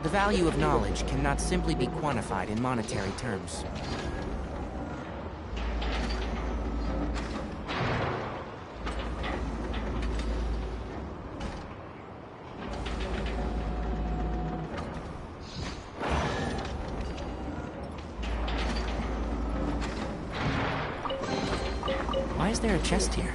The value of knowledge cannot simply be quantified in monetary terms. Why is there a chest here?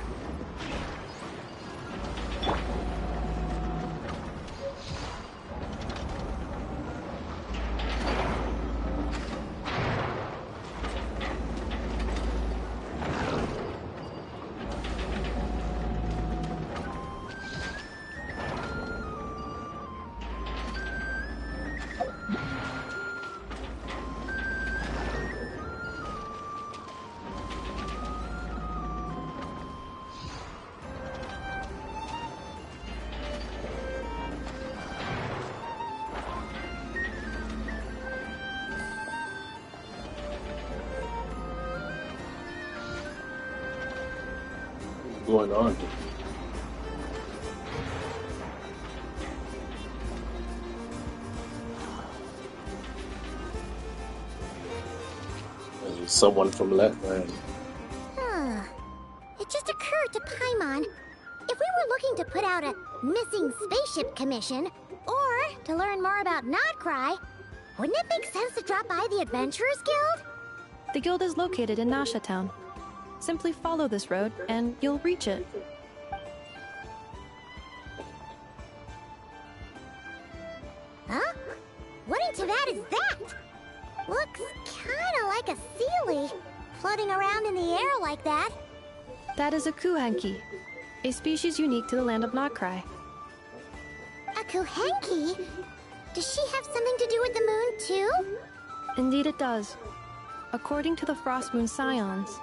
Going on? Someone from Letland. It just occurred to Paimon. If we were looking to put out a missing spaceship commission, or to learn more about Notcry, wouldn't it make sense to drop by the Adventurers Guild? The guild is located in Nasha Town. Simply follow this road, and you'll reach it. Huh? What in Teyvat is that? Looks kinda like a Seelie, floating around in the air like that. That is a Kuhanki, a species unique to the land of Notcry. A Kuhanki? Does she have something to do with the moon, too? Indeed it does. According to the Frost Moon Scions,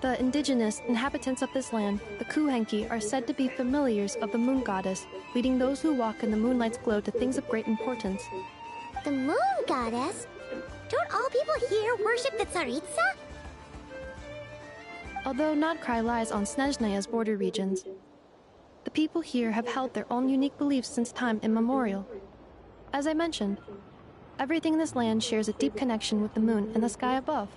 the indigenous inhabitants of this land, the Kuhanki, are said to be familiars of the moon goddess, leading those who walk in the moonlight's glow to things of great importance. The moon goddess? Don't all people here worship the Tsaritsa? Although Notcry lies on Snezhneya's border regions, the people here have held their own unique beliefs since time immemorial. As I mentioned, everything in this land shares a deep connection with the moon and the sky above.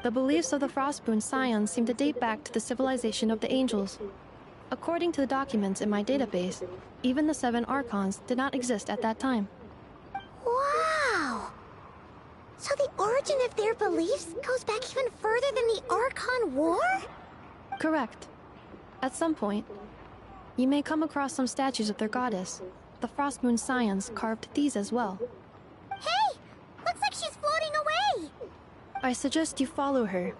The beliefs of the Frostmoon Scions seem to date back to the civilization of the angels. According to the documents in my database, even the 7 Archons did not exist at that time. Wow! So the origin of their beliefs goes back even further than the Archon War? Correct. At some point, you may come across some statues of their goddess. The Frostmoon Scions carved these as well. Hey! Looks like she's floating away! I suggest you follow her.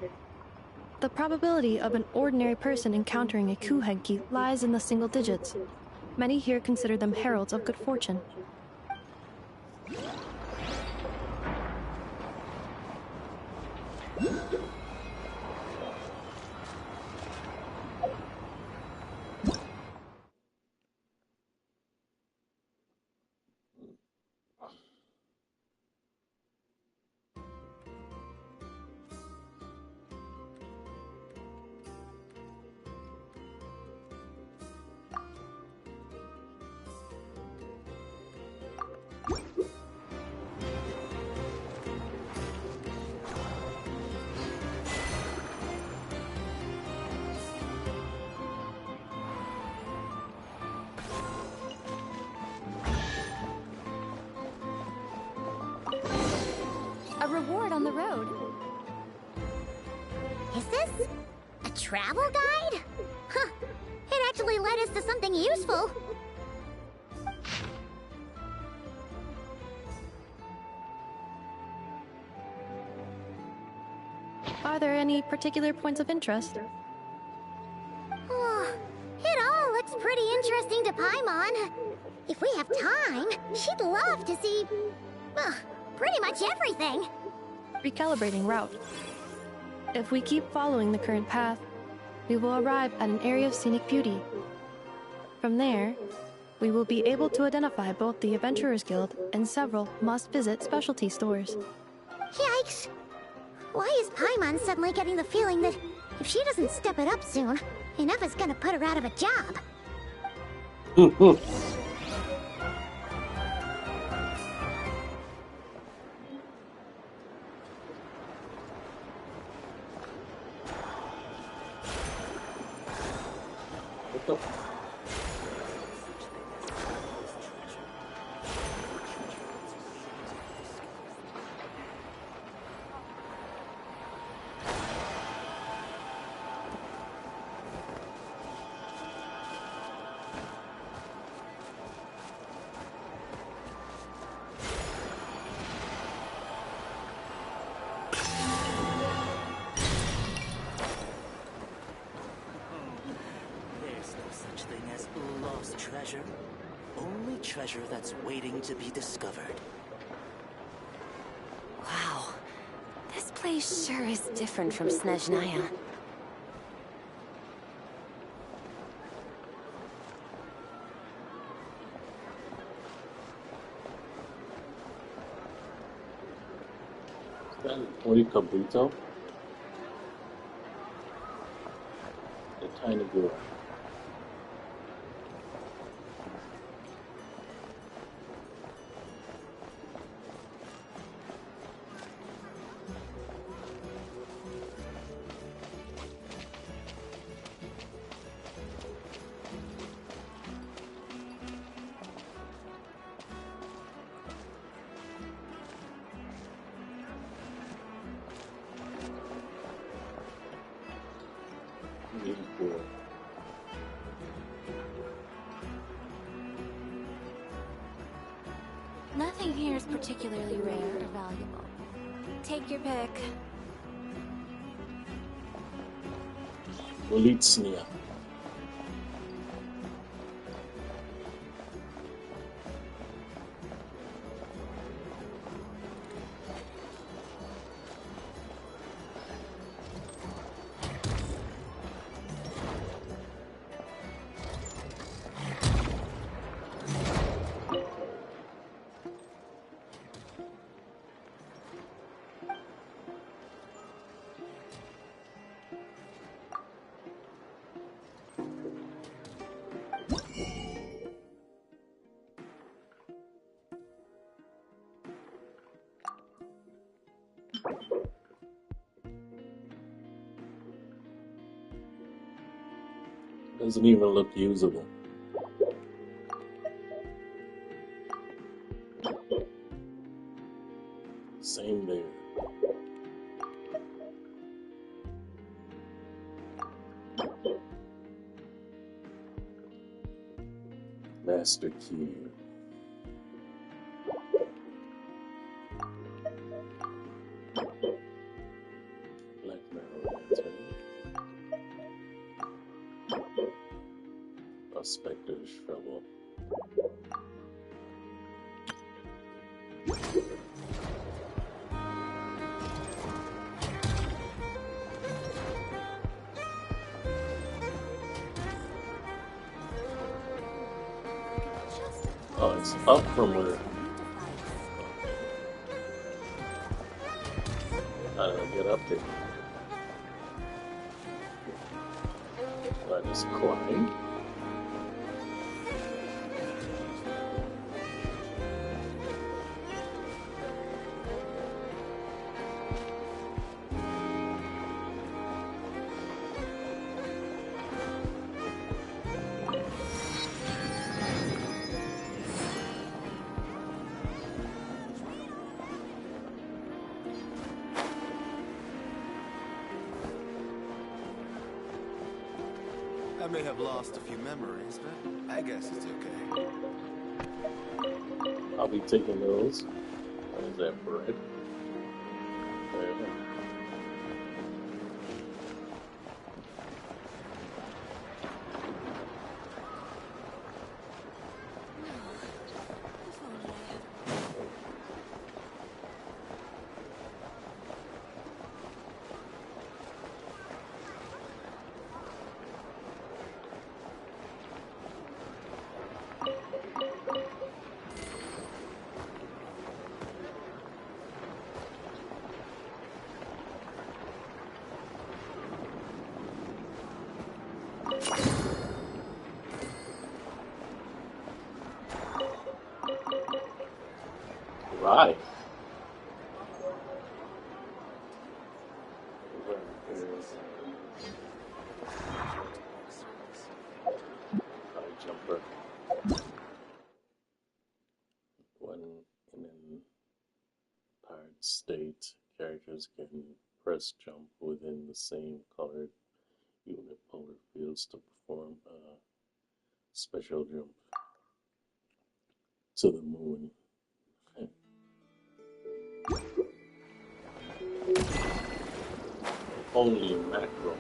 The probability of an ordinary person encountering a Kuhanki lies in the single digits. Many here consider them heralds of good fortune. A reward on the road. Is this a travel guide? Huh. It actually led us to something useful. Are there any particular points of interest? Oh, it all looks pretty interesting to Paimon. If we have time, she'd love to see, pretty much everything. Recalibrating route. If we keep following the current path, we will arrive at an area of scenic beauty. From there, we will be able to identify both the Adventurers Guild and several must-visit specialty stores. Yikes! Why is Paimon suddenly getting the feeling that if she doesn't step it up soon, enough is gonna put her out of a job? lost treasure. Only treasure that's waiting to be discovered. Wow. This place sure is different from Snezhnaya. Is that Oi Kabuto? The tiny girl. Really cool. Nothing here is particularly rare or valuable. Take your pick. Bolitsnia. Doesn't even look usable. Same there. Master key. Black metal lantern. Prospector's shovel. Oh, it's up from where? How did I get up there? Do I just climb? I may have lost a few memories, but I guess it's okay. I'll be taking those. What is that, bread? There. Right. Jumper. When in an empowered state, characters can press jump within the same colored unit polar fields to perform a special jump to the moon. Only macro.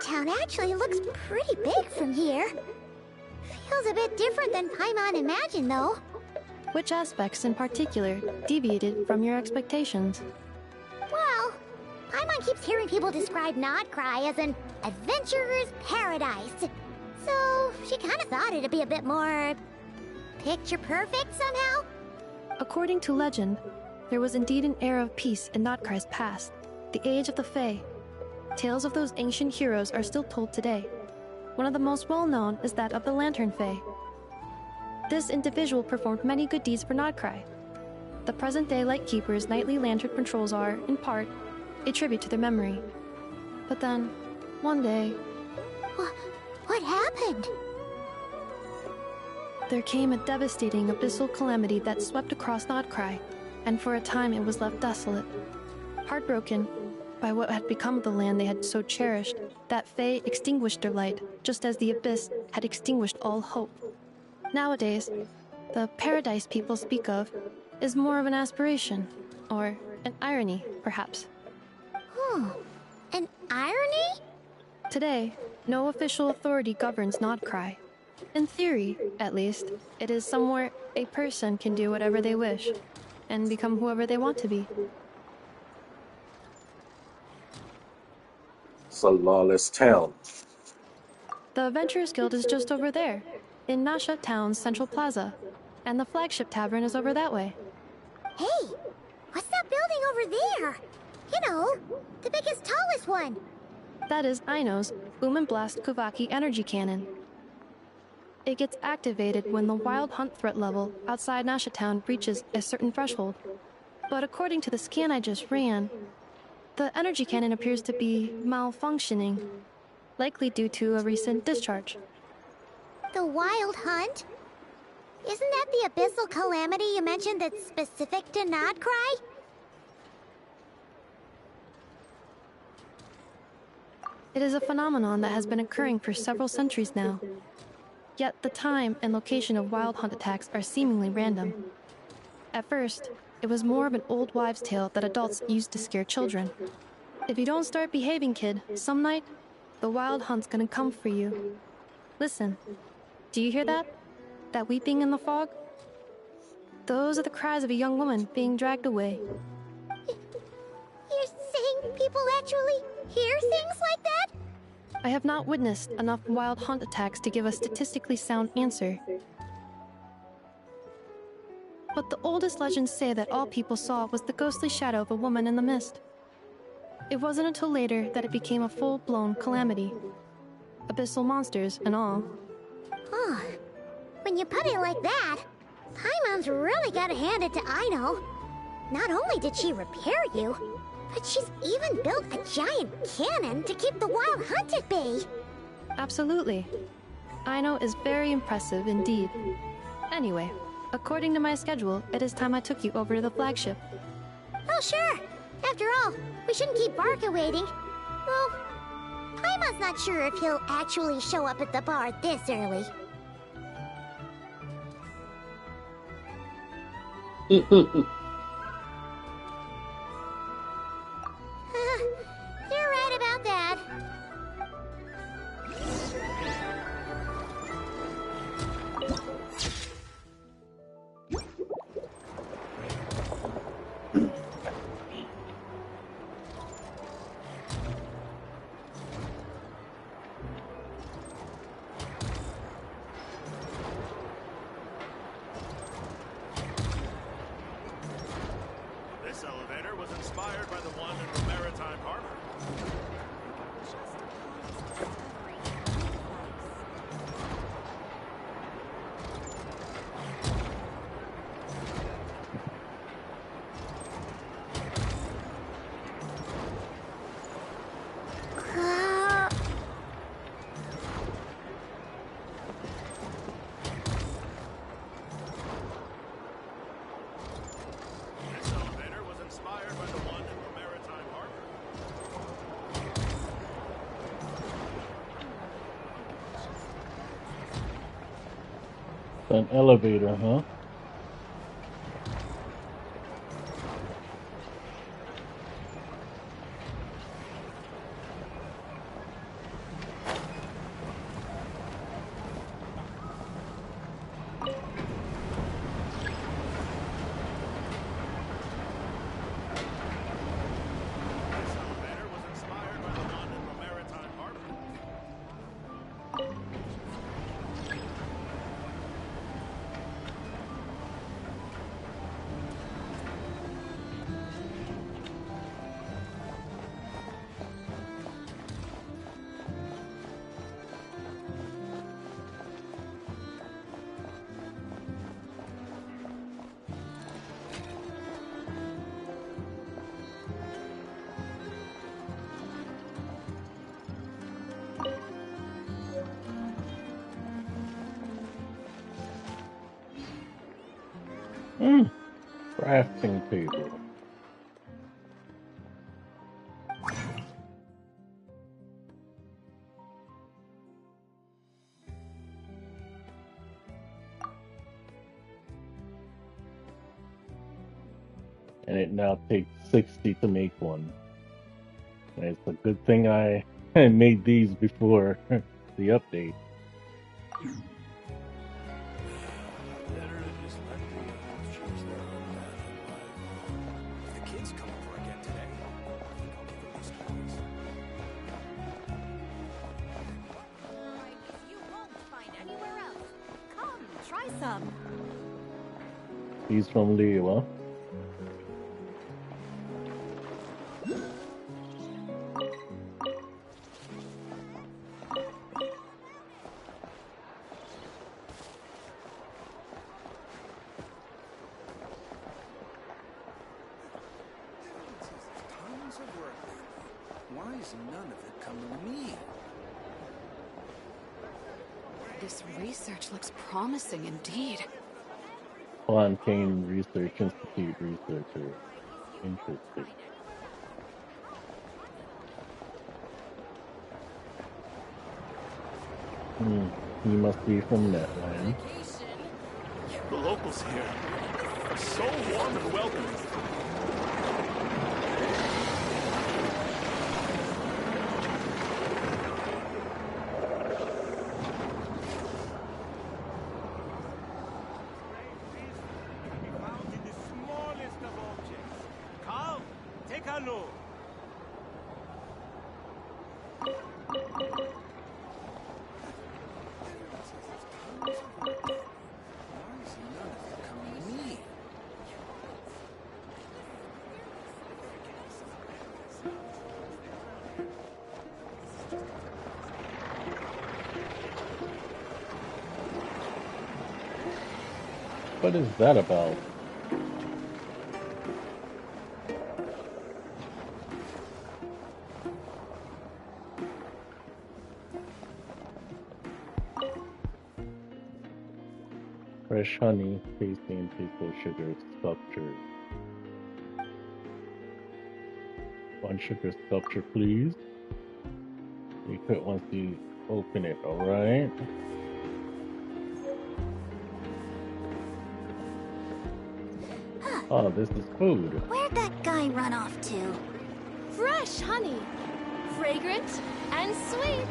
town actually looks pretty big from here. Feels a bit different than Paimon imagined, though. Which aspects in particular deviated from your expectations? Well, Paimon keeps hearing people describe Notcry as an adventurer's paradise. So she kind of thought it'd be a bit more picture perfect somehow. According to legend, there was indeed an era of peace in Notcry's past, the Age of the Fae. Tales of those ancient heroes are still told today. One of the most well-known is that of the Lantern Fae. This individual performed many good deeds for Notcry. The present-day Lightkeeper's nightly lantern patrols are, in part, a tribute to their memory. But then, one day... What happened? There came a devastating abyssal calamity that swept across Notcry, and for a time it was left desolate. Heartbroken by what had become of the land they had so cherished, that Fae extinguished their light, just as the abyss had extinguished all hope. Nowadays, the paradise people speak of is more of an aspiration, or an irony, perhaps. An irony? Today, no official authority governs Notcry. In theory, at least, it is somewhere a person can do whatever they wish, and become whoever they want to be. It's a lawless town. The Adventurers Guild is just over there, in Nasha Town's Central Plaza, and the flagship tavern is over that way. Hey, what's that building over there? You know, the biggest, tallest one. That is Aino's Boom and Blast Kuvaki energy cannon. It gets activated when the wild hunt threat level outside Nasha Town reaches a certain threshold. But according to the scan I just ran, the energy cannon appears to be malfunctioning, likely due to a recent discharge. The Wild Hunt? Isn't that the abyssal calamity you mentioned that's specific to Notcry? It is a phenomenon that has been occurring for several centuries now. Yet the time and location of wild hunt attacks are seemingly random. At first, it was more of an old wives' tale that adults used to scare children. If you don't start behaving, kid, some night, the wild hunt's gonna come for you. Listen, do you hear that? That weeping in the fog? Those are the cries of a young woman being dragged away. You're saying people actually hear things like that? I have not witnessed enough wild hunt attacks to give a statistically sound answer. But the oldest legends say that all people saw was the ghostly shadow of a woman in the mist. It wasn't until later that it became a full-blown calamity. Abyssal monsters and all. Oh, when you put it like that, Paimon's really gotta hand it to Aino. Not only did she repair you, but she's even built a giant cannon to keep the wild hunt at bay. Absolutely. Aino is very impressive indeed. Anyway, according to my schedule, it is time I took you over to the flagship. Oh, sure. After all, we shouldn't keep Barca waiting. Well, Paimon's not sure if he'll actually show up at the bar this early. You're right about that. This elevator was inspired by the one in the Maritime Harbor. This elevator was inspired by the one in the Maritime Harbor. An elevator, huh? Crafting table. And it now takes 60 to make one. And it's a good thing I made these before the update. Better to just let the adults choose their own path in life. If the kids come over again today, I think I'll give them these toys. If you won't find anywhere else, come, try some. He's from Leo. Tons of work. Why is none of it coming to me? This research looks promising indeed. Fontaine Research Institute researcher. Interesting. He must be from Netland. The locals here are so warm and welcoming. Come, take a look. Why is none of it coming to me? What is that about? Fresh honey, tasty and peaceful sugar sculpture. One sugar sculpture, please. You quit once you open it, alright? Oh, this is food. Where'd that guy run off to? Fresh honey, fragrant and sweet.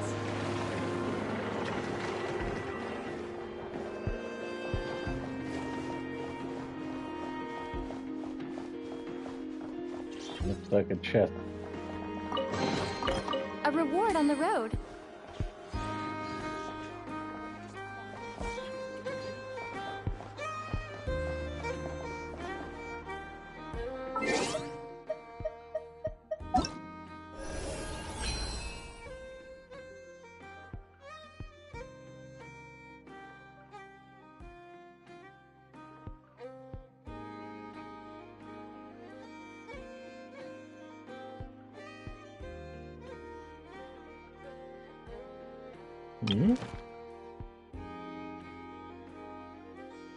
Looks like a chest. A reward on the road.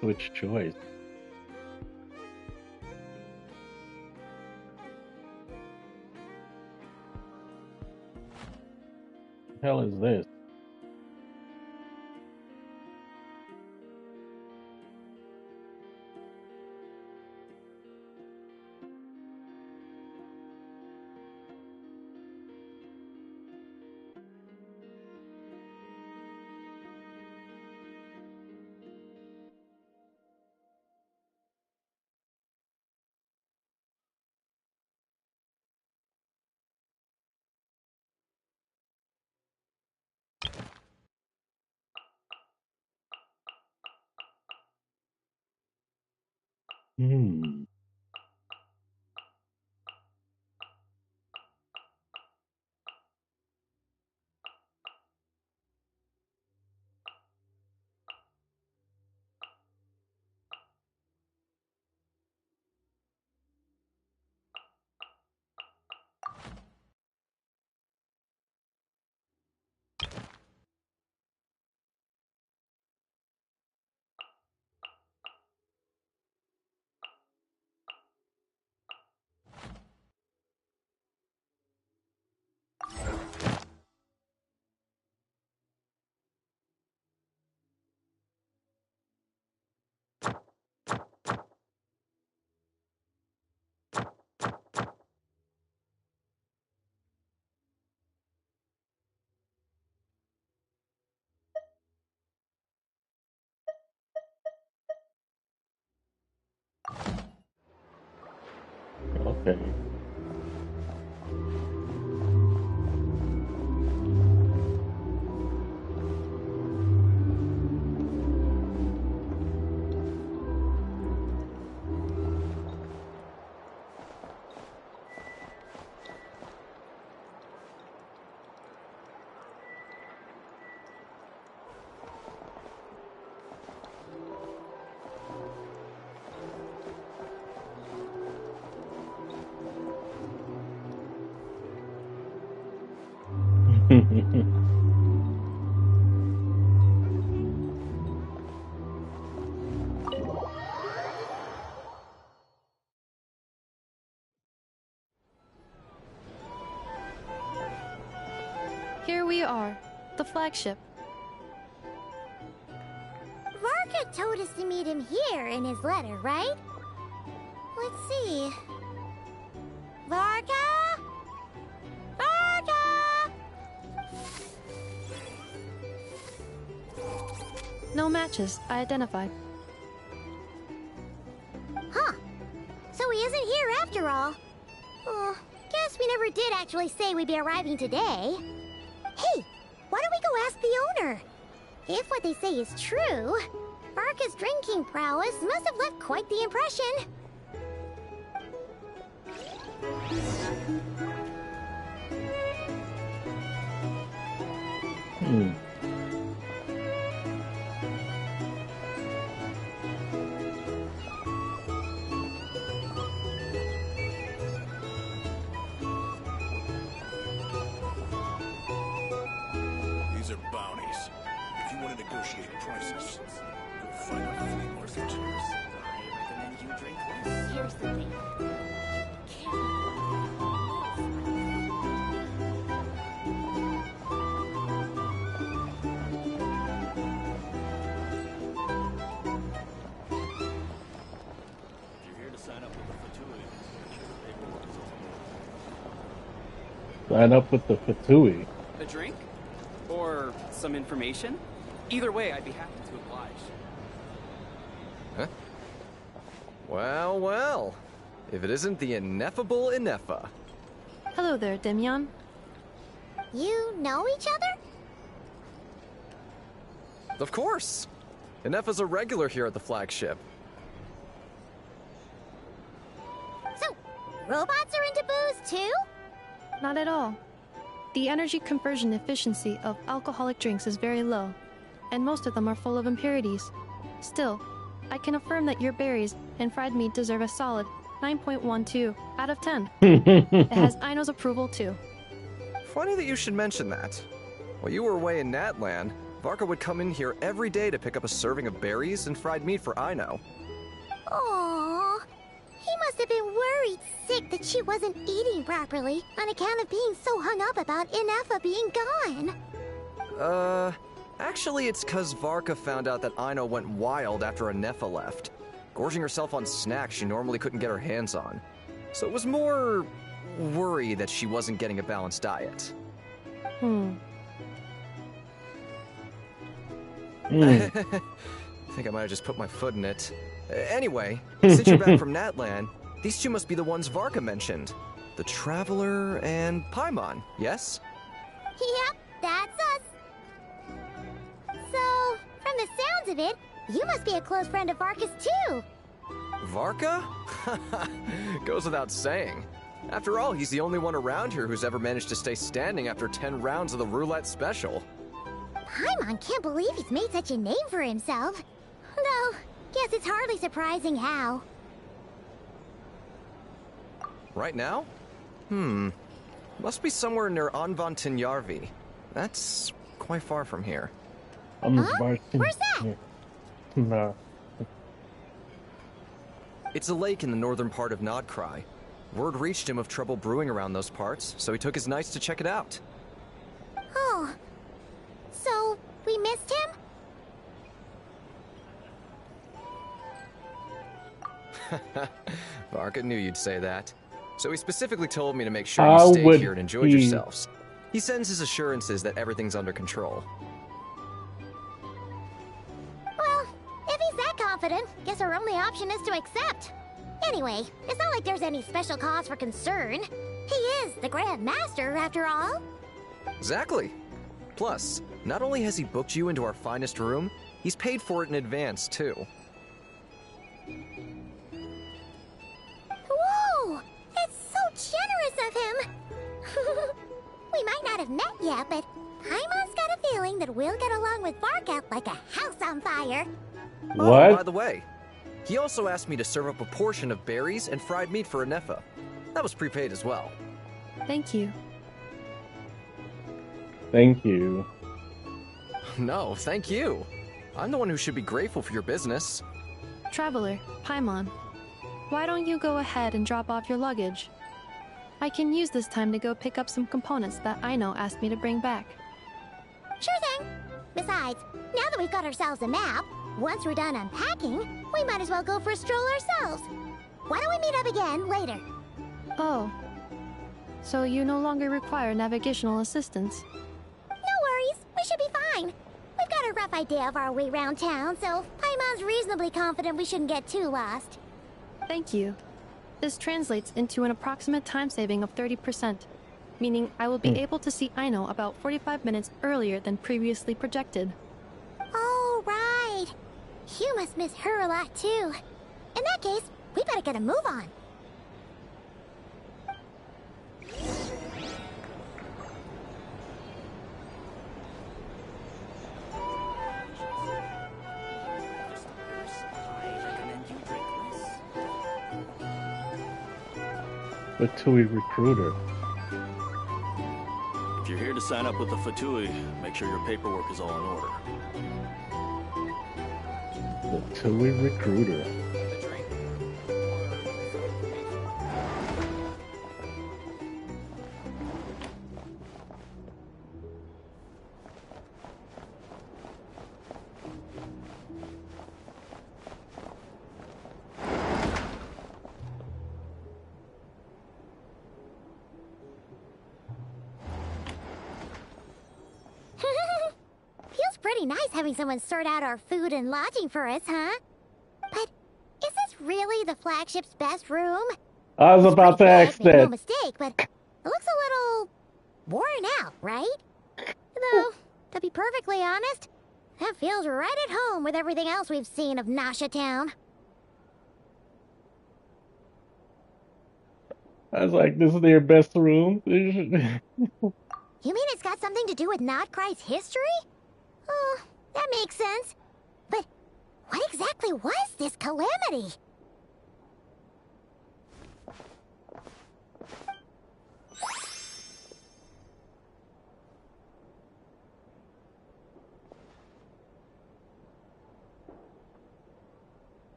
Which choice? The hell is this? Hmm. Okay. Here we are, the flagship. Varka told us to meet him here in his letter, right? Let's see. Varka? Varka! No matches, I identified. Huh. So he isn't here after all. Oh, guess we never did actually say we'd be arriving today. Hey, why don't we go ask the owner? If what they say is true, Varka's drinking prowess must have left quite the impression. These are bounties. If you want to negotiate prices, you'll find a flea market. I recommend you drink less. Here's the thing. If you're here to sign up with the Fatui, make sure the paperwork is all. Sign up with the Fatui. A drink? Or some information? Either way, I'd be happy to oblige. Huh? Well, well. If it isn't the ineffable Ineffa. Hello there, Demyon. You know each other? Of course. Ineffa's a regular here at the flagship. So, robots are into booze too? Not at all. The energy conversion efficiency of alcoholic drinks is very low, and most of them are full of impurities. Still, I can affirm that your berries and fried meat deserve a solid 9.12 out of 10. It has Aino's approval too. Funny that you should mention that. While you were away in Natlan, Varka would come in here every day to pick up a serving of berries and fried meat for Aino. Aww. He must have been worried sick that she wasn't eating properly on account of being so hung up about Ineffa being gone. Actually it's 'cause Varka found out that Aino went wild after Ineffa left, gorging herself on snacks she normally couldn't get her hands on. So it was more worry that she wasn't getting a balanced diet. I think I might have just put my foot in it. Anyway, since you're back from Natlan, these two must be the ones Varka mentioned. The Traveler and Paimon, yes? Yep, that's us. So, from the sounds of it, you must be a close friend of Varka's too. Varka? Goes without saying. After all, he's the only one around here who's ever managed to stay standing after 10 rounds of the roulette special. Paimon can't believe he's made such a name for himself. Though, guess it's hardly surprising how. Right now? Must be somewhere near Anvan Tinyarvi. That's quite far from here. Where's that? No. It's a lake in the northern part of Nodcry. Word reached him of trouble brewing around those parts, so he took his knights to check it out. Oh. So, we missed him? Varka knew you'd say that. So he specifically told me to make sure you stayed here and enjoyed yourselves. He sends his assurances that everything's under control. Well, if he's that confident, guess our only option is to accept. Anyway, it's not like there's any special cause for concern. He is the Grand Master, after all. Exactly. Plus, not only has he booked you into our finest room, he's paid for it in advance, too. Whoa! It's so generous of him! We might not have met yet, but Paimon's got a feeling that we'll get along with Varka like a house on fire. What? Oh, by the way, he also asked me to serve up a portion of berries and fried meat for Anefa. That was prepaid as well. Thank you. Thank you. No, thank you. I'm the one who should be grateful for your business. Traveler, Paimon, why don't you go ahead and drop off your luggage? I can use this time to go pick up some components that Aino asked me to bring back. Sure thing. Besides, now that we've got ourselves a map, once we're done unpacking, we might as well go for a stroll ourselves. Why don't we meet up again later? Oh. So you no longer require navigational assistance? No worries. We should be fine. We've got a rough idea of our way around town, so Paimon's reasonably confident we shouldn't get too lost. Thank you. This translates into an approximate time saving of 30%, meaning I will be able to see Aino about 45 minutes earlier than previously projected. Oh, right. You must miss her a lot, too. In that case, we better get a move on. Fatui recruiter. If you're here to sign up with the Fatui, make sure your paperwork is all in order. Fatui recruiter. Feels pretty nice having someone sort out our food and lodging for us, huh? But is this really the flagship's best room? I was about to ask Make no that. mistake, but it looks a little worn out, right? Though, to be perfectly honest, that feels right at home with everything else we've seen of Nasha Town. I was like, this is their best room? You mean it's got something to do with Notcry's history? Oh, that makes sense. But what exactly was this calamity?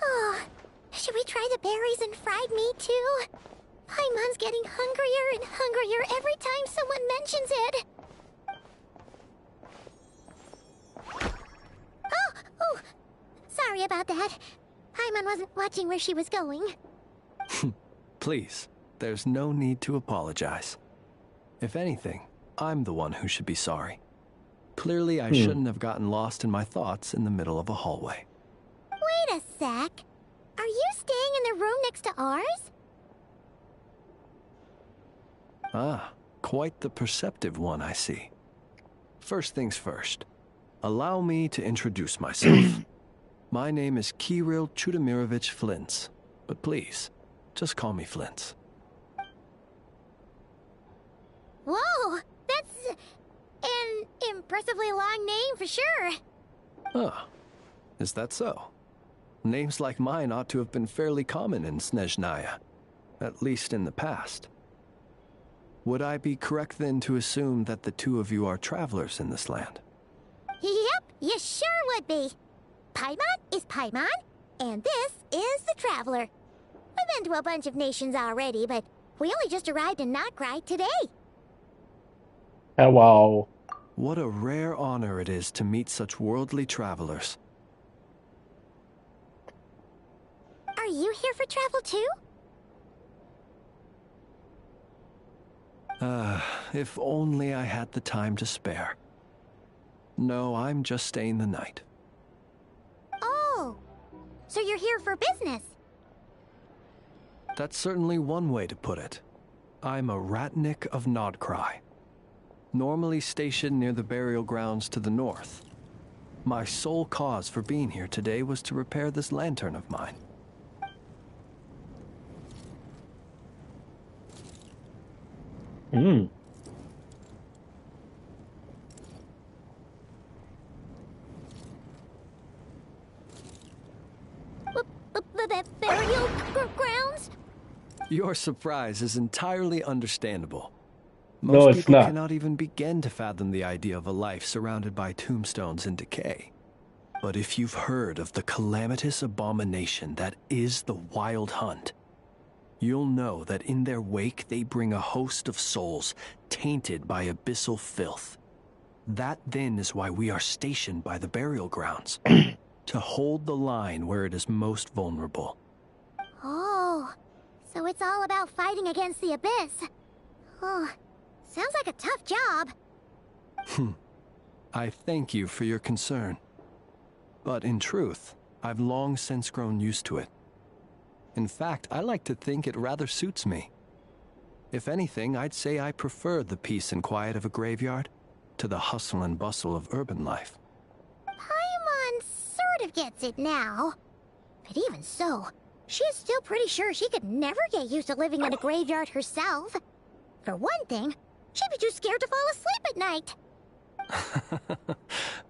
Oh, should we try the berries and fried meat too? Paimon's getting hungrier and hungrier every time someone mentions it. Oh, sorry about that. Paimon wasn't watching where she was going. Please, there's no need to apologize. If anything, I'm the one who should be sorry. Clearly, I shouldn't have gotten lost in my thoughts in the middle of a hallway. Wait a sec. Are you staying in the room next to ours? Ah, quite the perceptive one, I see. First things first, allow me to introduce myself. My name is Kirill Chudamirovich Flintz, but please, just call me Flintz. Whoa, that's an impressively long name for sure. Ah, is that so? Names like mine ought to have been fairly common in Snezhnaya, at least in the past. Would I be correct then to assume that the two of you are travelers in this land? Yep, you sure would be. Paimon is Paimon, and this is the Traveler. We've been to a bunch of nations already, but we only just arrived in Notcry today. Hello. What a rare honor it is to meet such worldly travelers. Are you here for travel too? If only I had the time to spare. No, I'm just staying the night. Oh, so you're here for business. That's certainly one way to put it. I'm a Ratnik of Nodcry, normally stationed near the burial grounds to the north. My sole cause for being here today was to repair this lantern of mine. Hmm. The burial grounds? Your surprise is entirely understandable. No, Most it's people not. cannot even begin to fathom the idea of a life surrounded by tombstones and decay. But if you've heard of the calamitous abomination that is the Wild Hunt, you'll know that in their wake they bring a host of souls tainted by abyssal filth. That then is why we are stationed by the burial grounds, to hold the line where it is most vulnerable. Oh, so it's all about fighting against the abyss. Oh, sounds like a tough job. I thank you for your concern. But in truth, I've long since grown used to it. In fact, I like to think it rather suits me. If anything, I'd say I prefer the peace and quiet of a graveyard to the hustle and bustle of urban life. Paimon sort of gets it now. But even so, she's still pretty sure she could never get used to living in a graveyard herself. For one thing, she'd be too scared to fall asleep at night.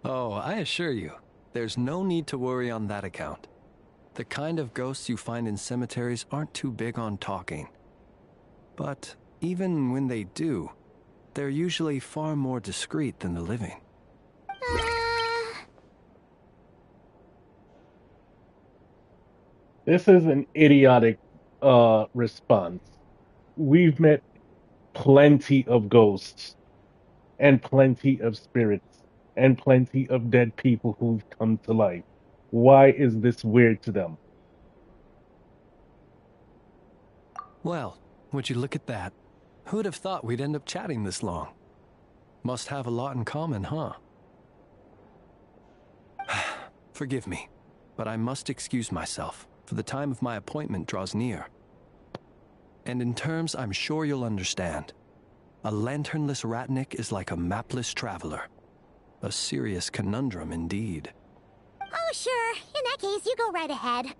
Oh, I assure you, there's no need to worry on that account. The kind of ghosts you find in cemeteries aren't too big on talking. But even when they do, they're usually far more discreet than the living. This is an idiotic response. We've met plenty of ghosts and plenty of spirits and plenty of dead people who've come to life. Why is this weird to them? Well, would you look at that? Who'd have thought we'd end up chatting this long? Must have a lot in common, huh? Forgive me, but I must excuse myself, for the time of my appointment draws near. And in terms I'm sure you'll understand, a lanternless Ratnik is like a mapless traveler. A serious conundrum indeed. Oh, sure. In that case, you go right ahead. We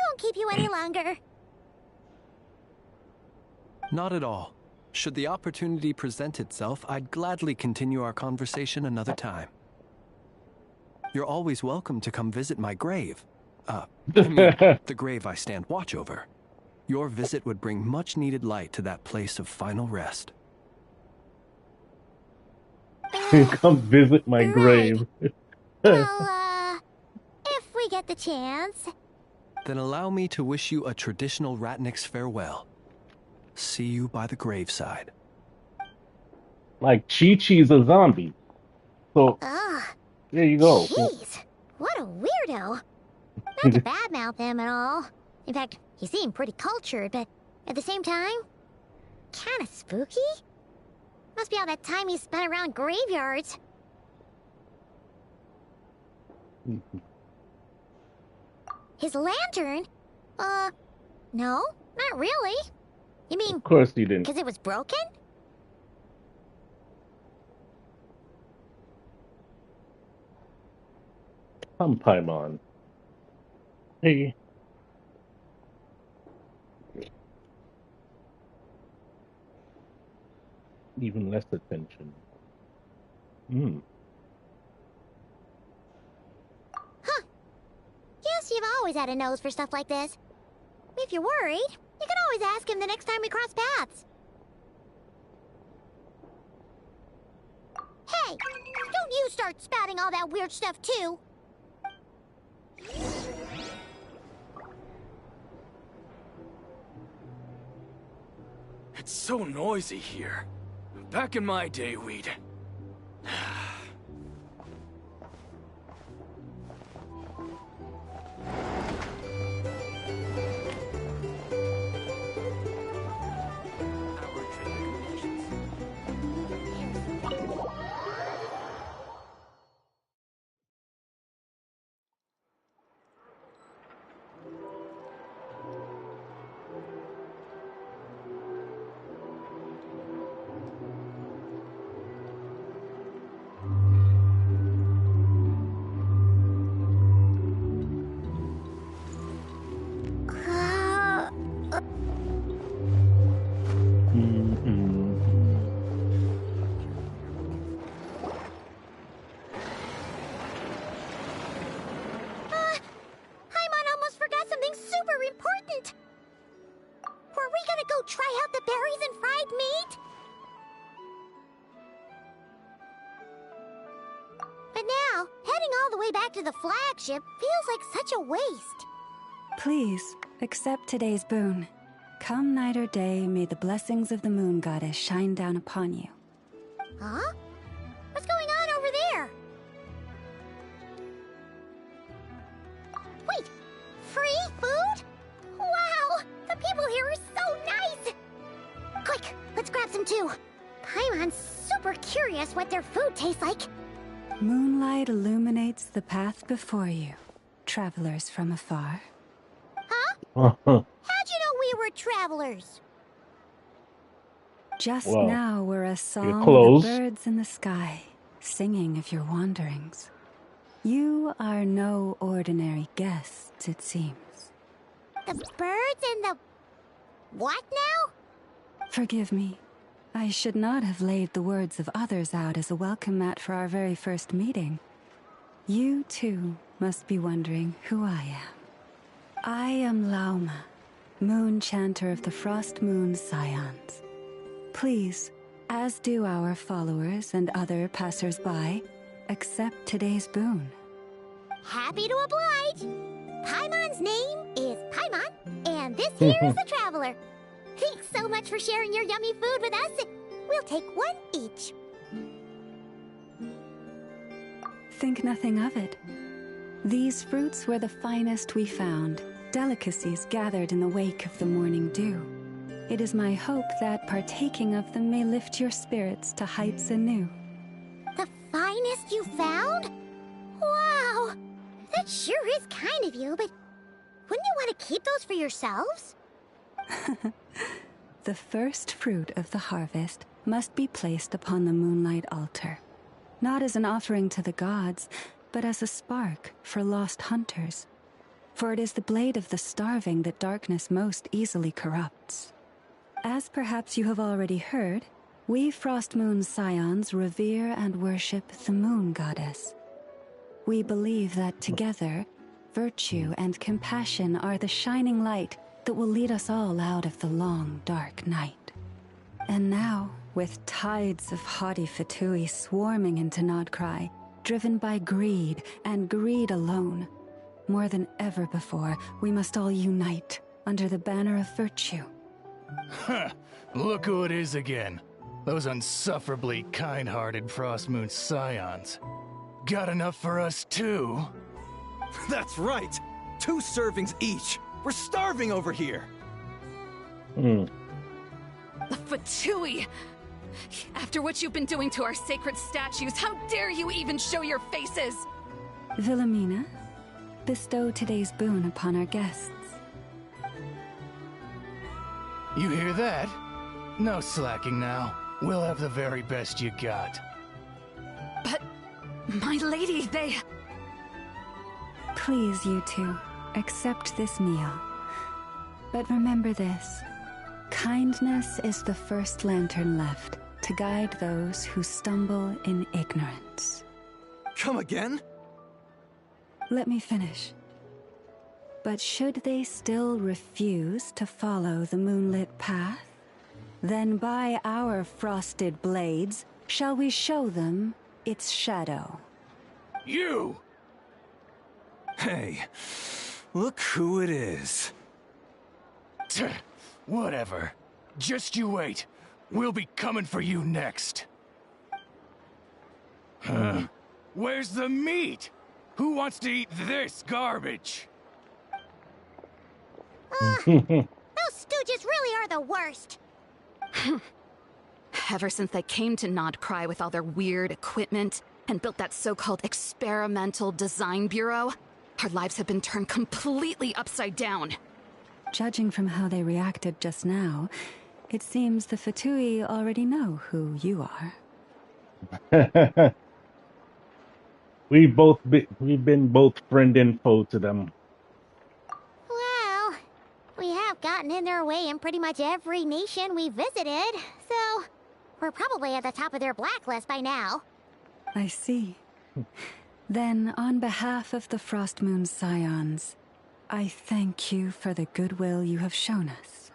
won't keep you any longer. Not at all. Should the opportunity present itself, I'd gladly continue our conversation another time. You're always welcome to come visit my grave. I mean, the grave I stand watch over. Your visit would bring much needed light to that place of final rest. Come visit my grave. Well, if we get the chance. Then allow me to wish you a traditional Ratnik's farewell. See you by the graveside. Like Chi-Chi's a zombie. So, there you go. Jeez, what a weirdo. Not to badmouth him at all. In fact, he seemed pretty cultured, but at the same time, kinda spooky? Must be all that time he spent around graveyards. His lantern? No, not really. You mean, Of course you didn't. because it was broken? Come, Paimon. Hey. Even less attention. Huh. Guess you've always had a nose for stuff like this. If you're worried, you can always ask him the next time we cross paths. Hey, don't you start spouting all that weird stuff too. It's so noisy here. Back in my day, we'd... now, heading all the way back to the flagship feels like such a waste. Please, accept today's boon. Come night or day, may the blessings of the moon goddess shine down upon you. Huh? What's going on over there? Wait, free food? Wow, the people here are so nice! Quick, let's grab some too. Paimon's super curious what their food tastes like. Moonlight illuminates the path before you, travelers from afar. Huh? How'd you know we were travelers? Just Well, now we're a song close. of the birds in the sky, singing of your wanderings. You are no ordinary guests, it seems. The birds and the... what now? Forgive me. I should not have laid the words of others out as a welcome mat for our very first meeting. You, too, must be wondering who I am. I am Lauma, moon chanter of the Frost Moon Scions. Please, as do our followers and other passers-by, accept today's boon. Happy to oblige. Paimon's name is Paimon, and this here is the traveler. Thanks so much for sharing your yummy food with us. We'll take one each. Think nothing of it. These fruits were the finest we found, delicacies gathered in the wake of the morning dew. It is my hope that partaking of them may lift your spirits to heights anew. The finest you found? Wow! That sure is kind of you, but wouldn't you want to keep those for yourselves? The first fruit of the harvest must be placed upon the moonlight altar, not as an offering to the gods, but as a spark for lost hunters. For it is the blade of the starving that darkness most easily corrupts. As perhaps you have already heard, we Frost Moon Scions revere and worship the moon goddess. We believe that together, virtue and compassion are the shining light that will lead us all out of the long, dark night. And now, with tides of haughty Fatui swarming into Nodcry, driven by greed and greed alone, more than ever before, we must all unite under the banner of virtue. Huh, look who it is again. Those unsufferably kind-hearted Frost Moon Scions. Got enough for us too? That's right! 2 servings each! We're starving over here! The Fatui! After what you've been doing to our sacred statues, how dare you even show your faces? Wilhelmina, bestow today's boon upon our guests. You hear that? No slacking now. We'll have the very best you got. But, my lady, they... Please, you two, accept this meal. But remember this. Kindness is the first lantern left to guide those who stumble in ignorance. Come again? Let me finish. But should they still refuse to follow the moonlit path, then by our frosted blades shall we show them its shadow. You! Hey, look who it is. Whatever. Just you wait. We'll be coming for you next. Where's the meat? Who wants to eat this garbage? Those stooges really are the worst. Ever since they came to Nodcry with all their weird equipment and built that so-called experimental design bureau, our lives have been turned completely upside down. Judging from how they reacted just now, it seems the Fatui already know who you are. We've been both friend and foe to them. Well, we have gotten in their way in pretty much every nation we visited, so we're probably at the top of their blacklist by now. I see. Then, on behalf of the Frost Moon Scions, I thank you for the goodwill you have shown us.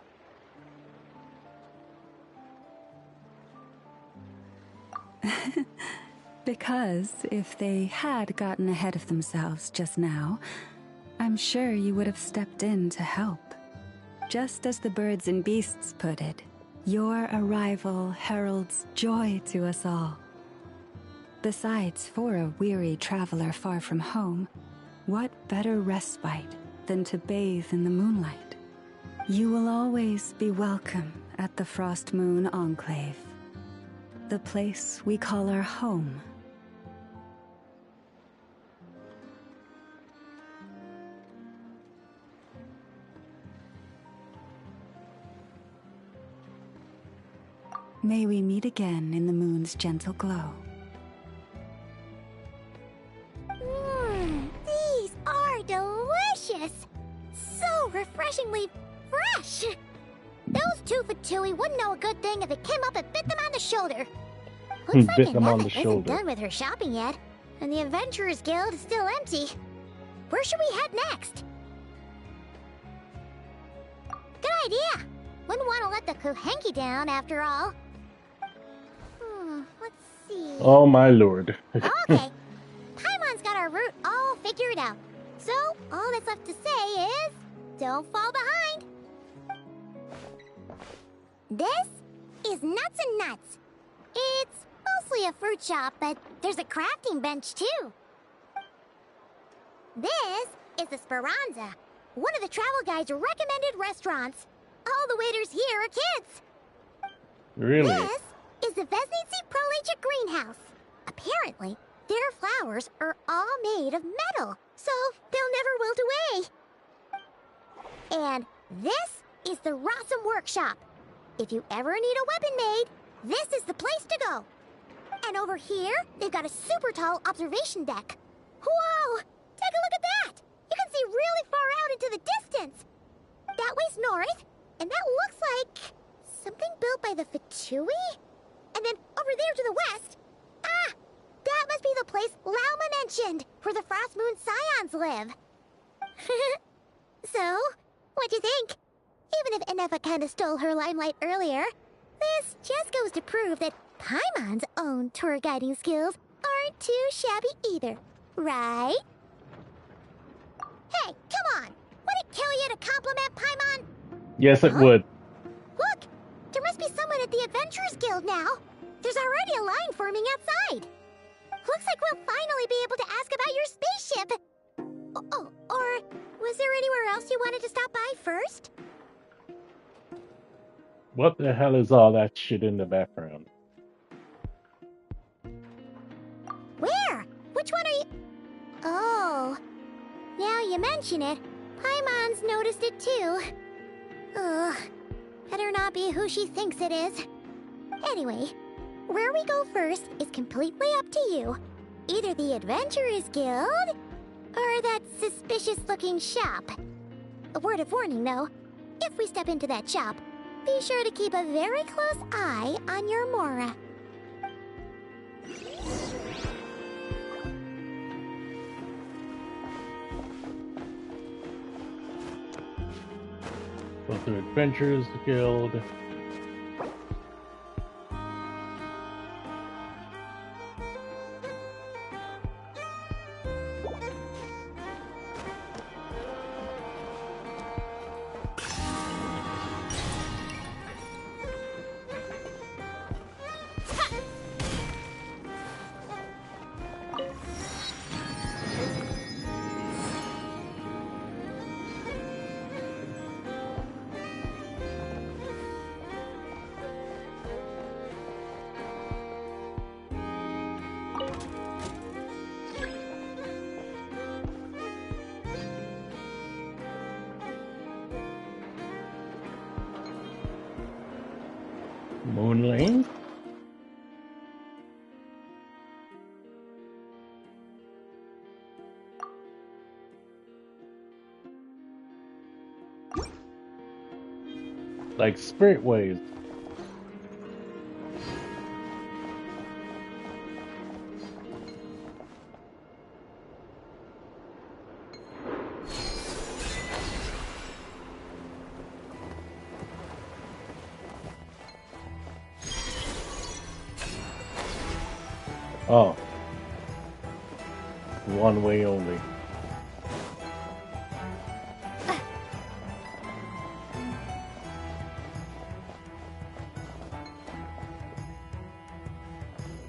Because if they had gotten ahead of themselves just now, I'm sure you would have stepped in to help. Just as the birds and beasts put it, your arrival heralds joy to us all. Besides, for a weary traveler far from home, what better respite than to bathe in the moonlight? You will always be welcome at the Frost Moon Enclave, the place we call our home. May we meet again in the moon's gentle glow. These are delicious! So refreshingly fresh! Those two Fatui wouldn't know a good thing if it came up and bit them on the shoulder. Looks like Bit them on the Annette isn't shoulder. done with her shopping yet, and the Adventurers Guild is still empty. Where should we head next? Good idea! Wouldn't want to let the Kuhenki down, after all. Let's see. Oh my lord. Okay. Paimon's got our route all figured out. So, all that's left to say is, don't fall behind. This is Nuts and Nuts. It's mostly a fruit shop, but there's a crafting bench too. This is the Speranza, one of the travel guide's recommended restaurants. All the waiters here are kids. Really? This is the Vesnici Prolegia greenhouse. Apparently, their flowers are all made of metal, so they'll never wilt away. And this is the Rossum workshop. If you ever need a weapon made, this is the place to go. And over here, they've got a super tall observation deck. Whoa! Take a look at that! You can see really far out into the distance. That way's north, and that looks like something built by the Fatui? And then over there to the west, that must be the place Lauma mentioned, where the Frost Moon Scions live. So, what'd you think? Even if Enefa kinda stole her limelight earlier, this just goes to prove that Paimon's own tour guiding skills aren't too shabby either, right? Hey, come on! Would it kill you to compliment Paimon? Yes, it would. Look! There must be someone at the Adventurers Guild now. There's already a line forming outside. Looks like we'll finally be able to ask about your spaceship. Oh, or was there anywhere else you wanted to stop by first? What the hell is all that shit in the background? Where? Which one are you... Oh, now you mention it, Paimon's noticed it too. Ugh, better not be who she thinks it is. Anyway, where we go first is completely up to you. Either the Adventurers Guild, or that suspicious-looking shop. A word of warning, though. If we step into that shop, be sure to keep a very close eye on your Mora. Go through Adventurers Guild. Moon Lane? Like Spirit Ways. Oh, one way only.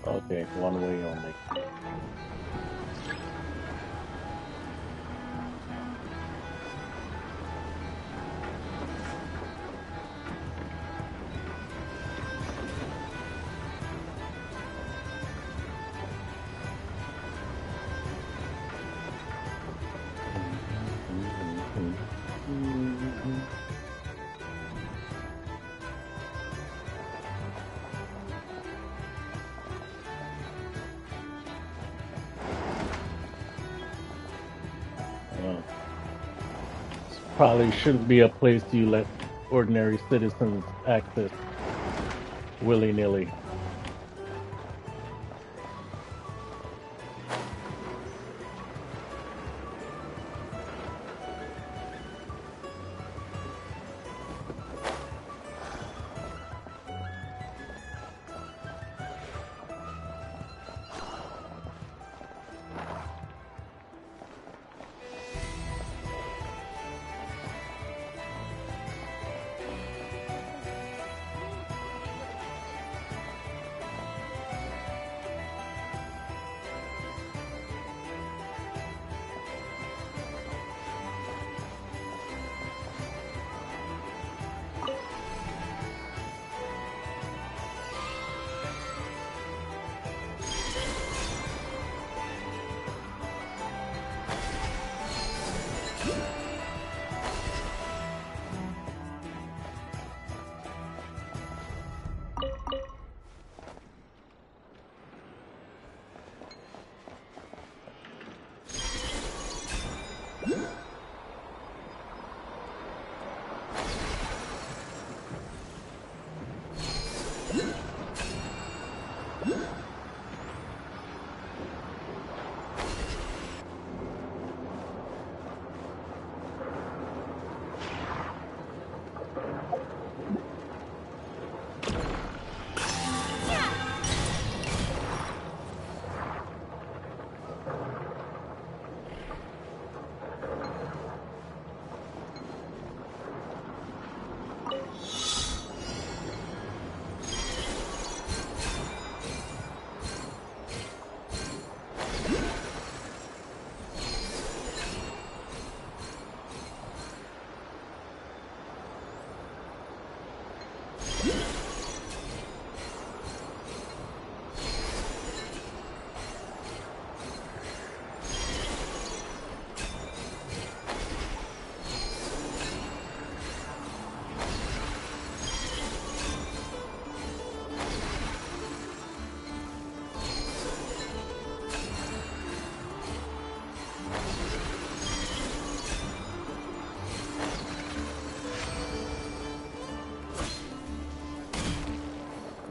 Okay, one way only. Probably shouldn't be a place you let ordinary citizens access willy-nilly.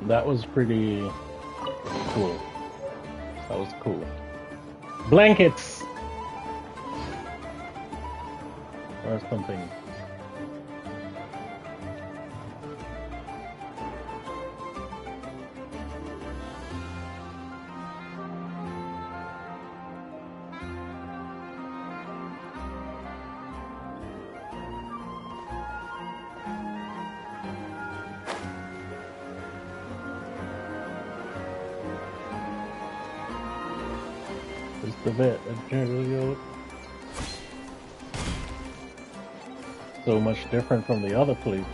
That was pretty cool. That was cool. Blankets! Or something. The vet, so much different from the other places.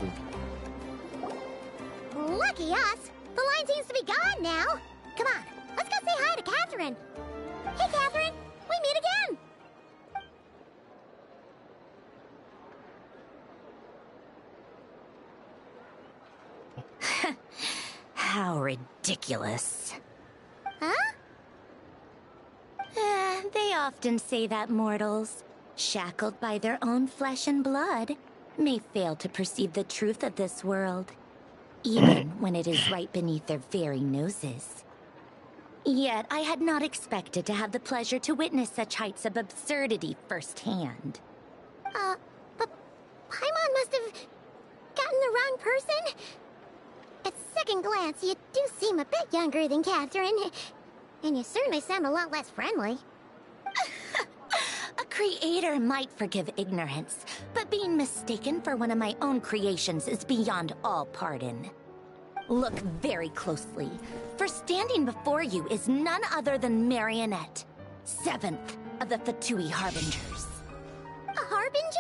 Lucky us! The line seems to be gone now. Come on, let's go say hi to Catherine. Hey, Catherine, we meet again. How ridiculous. Huh? They often say that mortals, shackled by their own flesh and blood, may fail to perceive the truth of this world, even when it is right beneath their very noses. Yet I had not expected to have the pleasure to witness such heights of absurdity firsthand. But Paimon must have gotten the wrong person. At second glance, you do seem a bit younger than Catherine. And you certainly sound a lot less friendly. Creator might forgive ignorance, but being mistaken for one of my own creations is beyond all pardon. Look very closely, for standing before you is none other than Marionette, 7th of the Fatui Harbingers. A harbinger?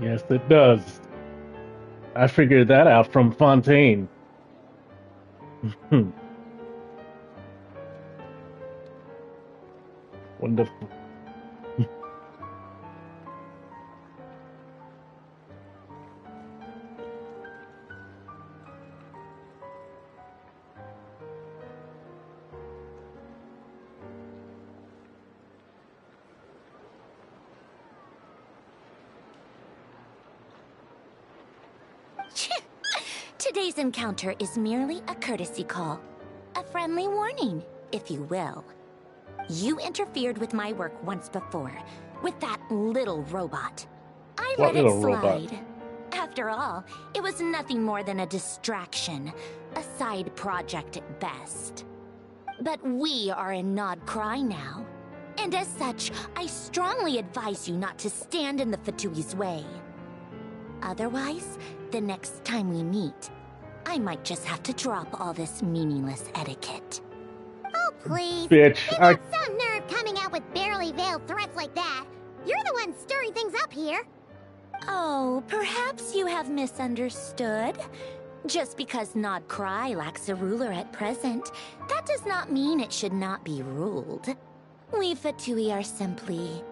Yes, it does. I figured that out from Fontaine. Wonderful. Today's encounter is merely a courtesy call. A friendly warning, if you will. You interfered with my work once before, with that little robot. I let it slide. After all, it was nothing more than a distraction, a side project at best. But we are in Nod Cry now, and as such, I strongly advise you not to stand in the Fatui's way. Otherwise, the next time we meet, I might just have to drop all this meaningless etiquette. Oh, please. Bitch, You've got some nerve coming out with barely veiled threats like that. You're the one stirring things up here. Oh, perhaps you have misunderstood. Just because Nod Cry lacks a ruler at present, that does not mean it should not be ruled. We Fatui are simply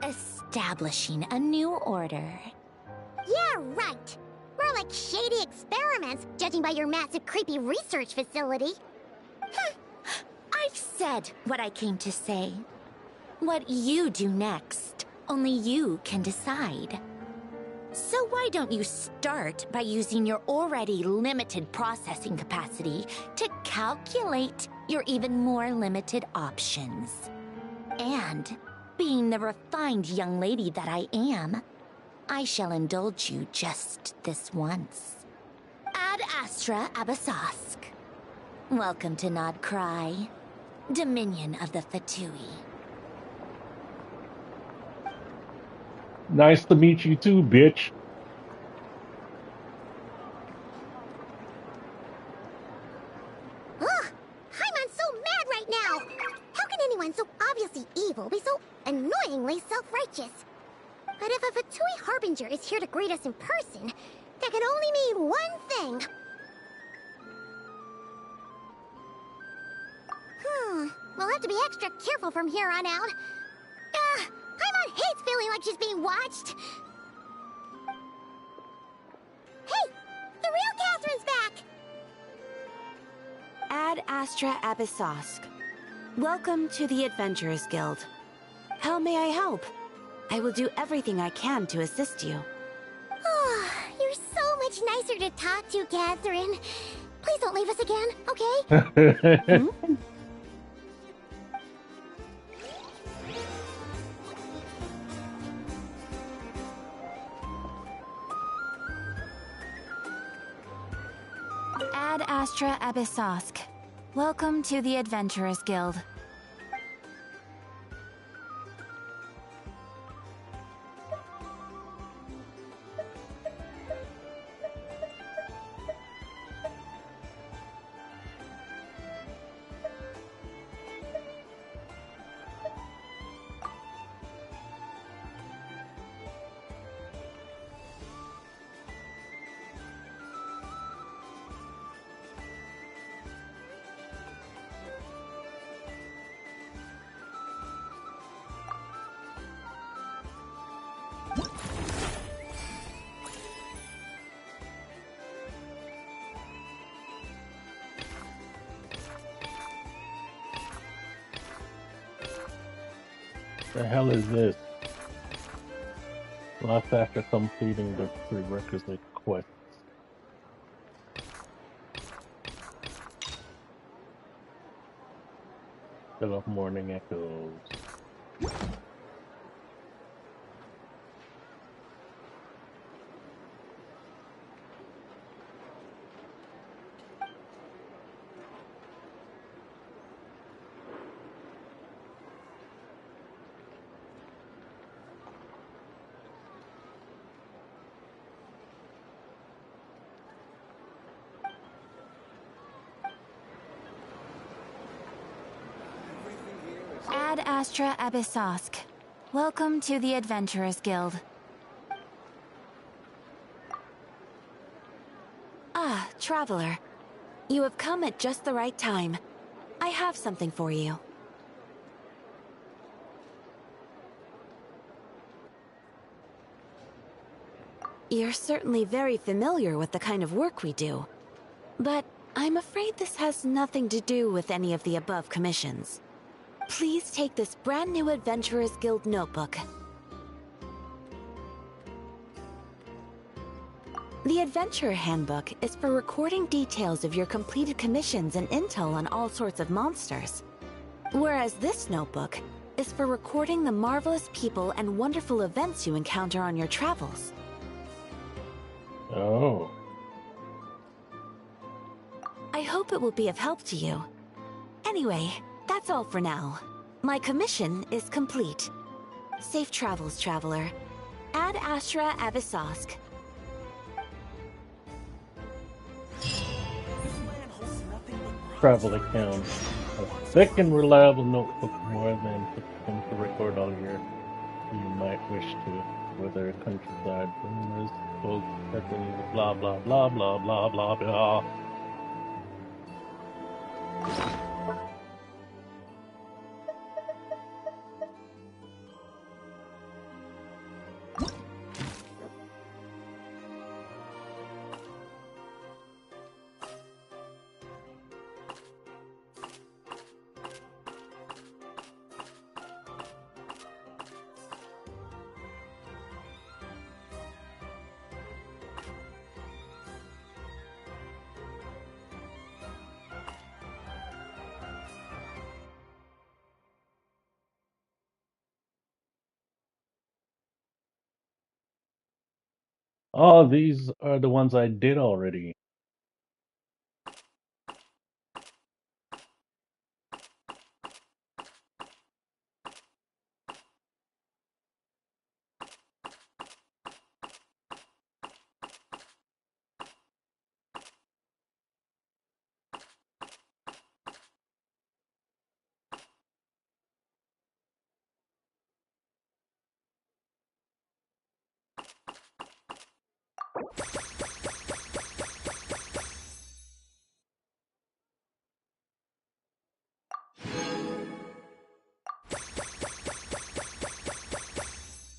establishing a new order. Yeah, right. More like shady experiments, judging by your massive creepy research facility. I've said what I came to say. What you do next, only you can decide. So why don't you start by using your already limited processing capacity to calculate your even more limited options? And, being the refined young lady that I am, I shall indulge you just this once. Ad Astra Abasosk. Welcome to Nod Cry, Dominion of the Fatui. Nice to meet you too, bitch. Ugh! Haimon's so mad right now! How can anyone so obviously evil be so annoyingly self-righteous? But if a Fatui Harbinger is here to greet us in person, that can only mean one thing. We'll have to be extra careful from here on out. Paimon hates feeling like she's being watched. Hey! The real Catherine's back! Ad Astra Abysosk. Welcome to the Adventurers Guild. How may I help? I will do everything I can to assist you. Oh, you're so much nicer to talk to, Catherine. Please don't leave us again, okay? Ad Astra Abysosk. Welcome to the Adventurers Guild. The hell is this? Lost after completing the prerequisite quest. Still morning echoes. Ad Astra Abyssosk. Welcome to the Adventurers Guild. Ah, traveler. You have come at just the right time. I have something for you. You're certainly very familiar with the kind of work we do. But I'm afraid this has nothing to do with any of the above commissions. Please take this brand new Adventurers Guild notebook. The Adventurer Handbook is for recording details of your completed commissions and intel on all sorts of monsters. Whereas this notebook is for recording the marvelous people and wonderful events you encounter on your travels. Oh. I hope it will be of help to you. Anyway, that's all for now. My commission is complete. Safe travels, traveler. Ad Astra Abyssosk. Travel account. A thick and reliable notebook more than sufficient to record all you might wish to, whether countryside, rumors, books, blah blah blah blah blah blah blah. Oh, these are the ones I did already.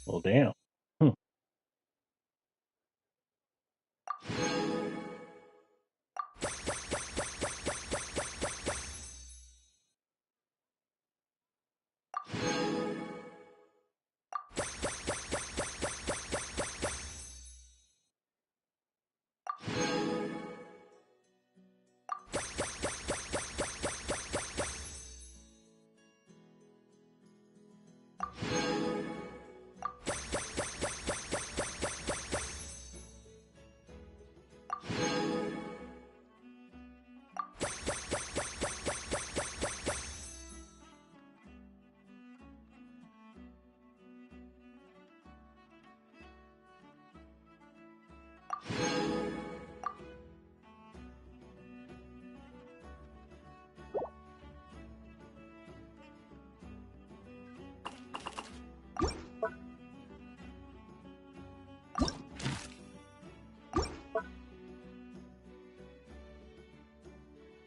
Well, damn.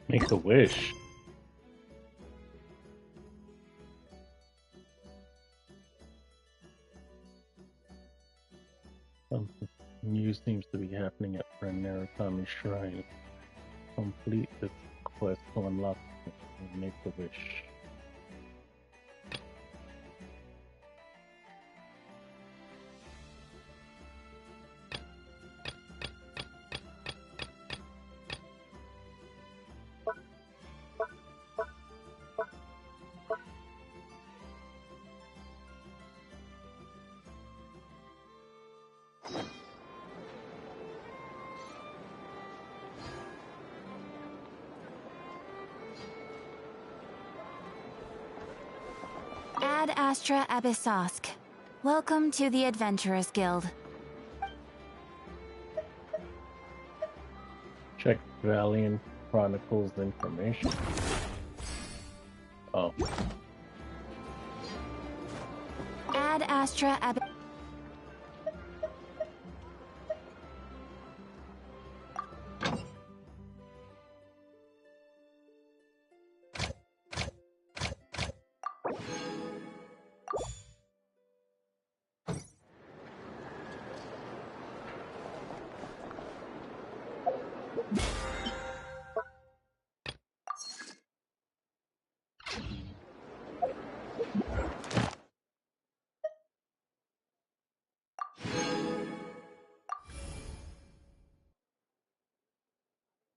Make a wish. Something new seems to be happening at Narukami Shrine. Complete this quest to unlock it and make a wish. Ad Astra Abyssosk. Welcome to the Adventurers Guild. Check Valiant Chronicles information. Oh. Ad Astra Ab...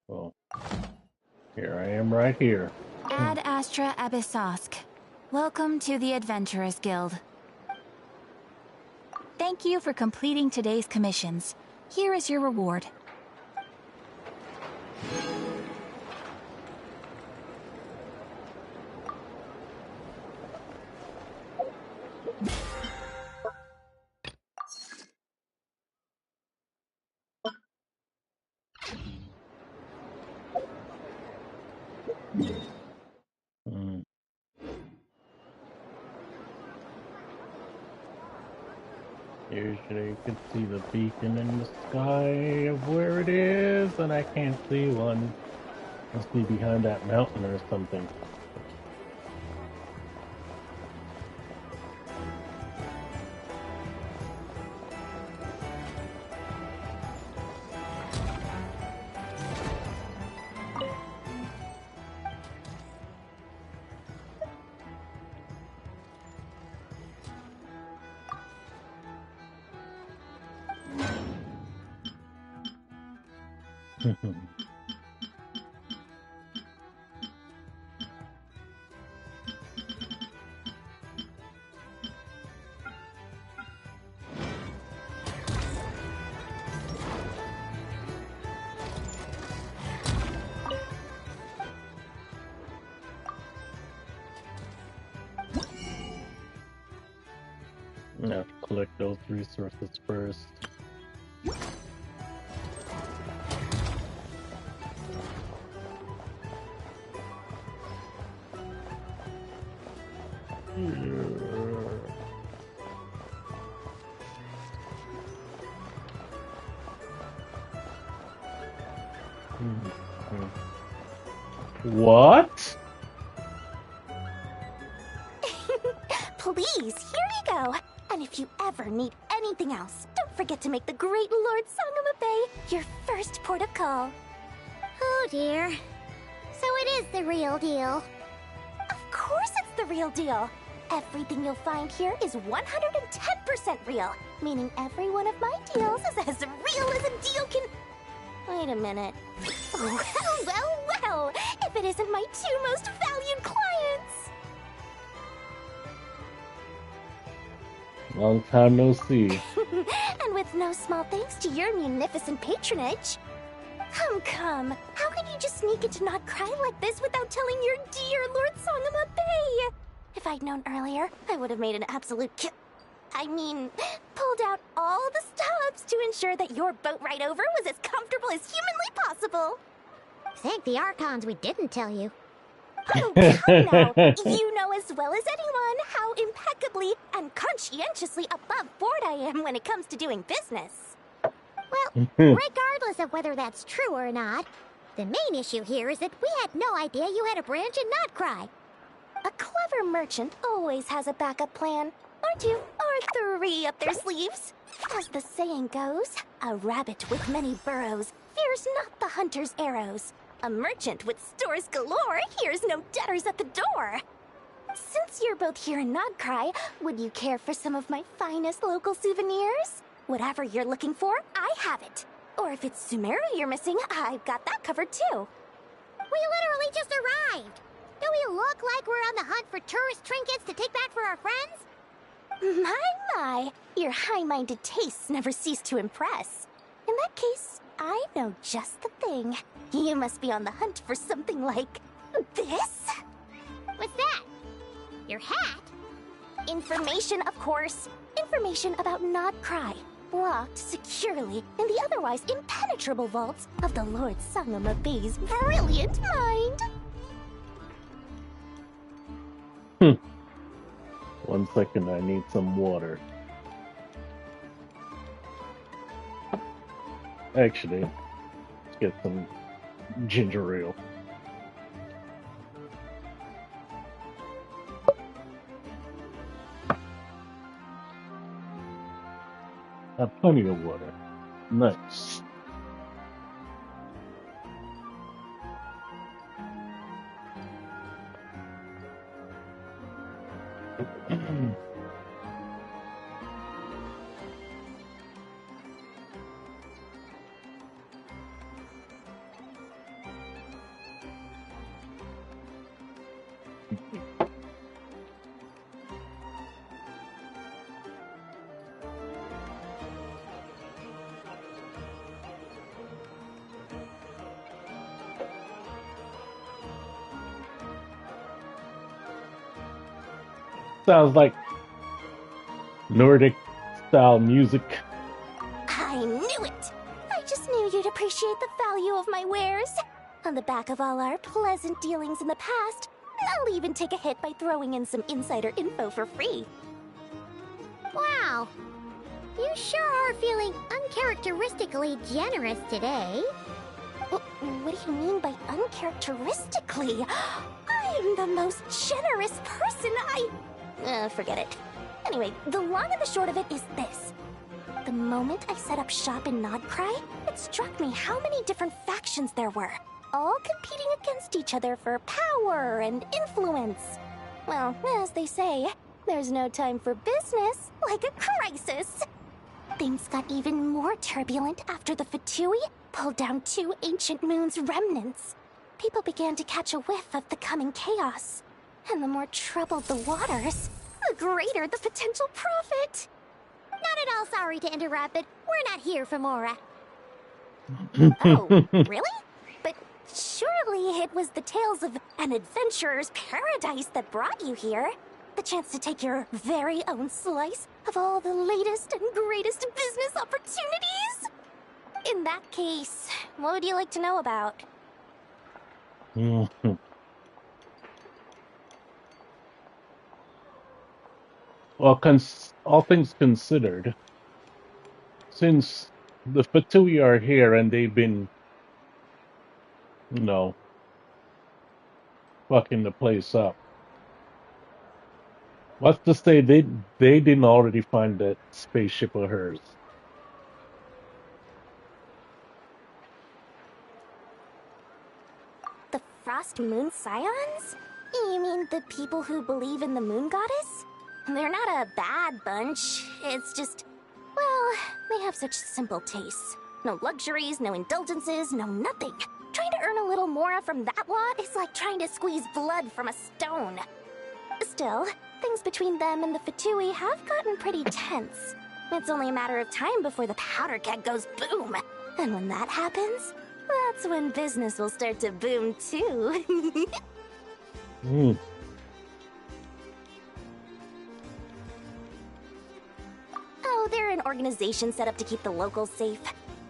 Well, here I am right here. Ad Astra Abyssosk. Welcome to the Adventurers Guild. Thank you for completing today's commissions. Here is your reward. Usually you can see the beacon in the sky of where it is, and I can't see one. Must be behind that mountain or something. I have to collect those resources first. What? Please, here you go. And if you ever need anything else, don't forget to make the great Lord Sangama Bay your first port of call. Oh dear. So it is the real deal. Of course it's the real deal. Everything you'll find here is 110% real, meaning every one of my deals is as real as a deal can... Wait a minute. Well, if it isn't my two most valued clients! Long time no see. And with no small thanks to your munificent patronage. Come. How can you just sneak into Not Cry like this without telling your dear Lord Sangama Bay? If I'd known earlier, I would have made an absolute pulled out all the stops to ensure that your boat ride over was as comfortable as humanly possible. Thank the Archons we didn't tell you. Oh, come now. You know as well as anyone how impeccably and conscientiously above board I am when it comes to doing business. Well, regardless of whether that's true or not, the main issue here is that we had no idea you had a branch in Not Cry. A clever merchant always has a backup plan, or two, or three up their sleeves. As the saying goes, a rabbit with many burrows fears not the hunter's arrows. A merchant with stores galore hears no debtors at the door. Since you're both here in Not Cry, would you care for some of my finest local souvenirs? Whatever you're looking for, I have it. Or if it's Sumeru you're missing, I've got that covered too. We literally just arrived. Do we look like we're on the hunt for tourist trinkets to take back for our friends? My, your high-minded tastes never cease to impress. In that case, I know just the thing. You must be on the hunt for something like this? What's that? Your hat? Information, of course. Information about Nodcry, locked securely in the otherwise impenetrable vaults of the Lord Sangama Bay's brilliant mind. 1 second, I need some water. Actually, let's get some ginger ale. Have plenty of water. Nice. Sounds like Nordic style music. I knew it! I just knew you'd appreciate the value of my wares. On the back of all our pleasant dealings in the past, I'll even take a hit by throwing in some insider info for free. Wow. You sure are feeling uncharacteristically generous today. What do you mean by uncharacteristically? I'm the most generous person forget it. Anyway, the long and the short of it is this. The moment I set up shop in Nodcry, it struck me how many different factions there were, all competing against each other for power and influence. Well, as they say, there's no time for business like a crisis. Things got even more turbulent after the Fatui pulled down 2 ancient moon's remnants. People began to catch a whiff of the coming chaos. And the more troubled the waters, the greater the potential profit. Not at all sorry to interrupt, but we're not here for Mora. Oh, really? But surely it was the tales of an adventurer's paradise that brought you here. The chance to take your very own slice of all the latest and greatest business opportunities? In that case, what would you like to know about? Well, all things considered, since the Fatui are here and they've been, fucking the place up, what's to say they didn't already find that spaceship of hers? The Frost Moon Scions? You mean the people who believe in the Moon Goddess? They're not a bad bunch. It's just, well, they have such simple tastes. No luxuries, no indulgences, no nothing. Trying to earn a little more from that lot is like trying to squeeze blood from a stone. Still, things between them and the Fatui have gotten pretty tense. It's only a matter of time before the powder keg goes boom. And when that happens, that's when business will start to boom too. Oh, they're an organization set up to keep the locals safe.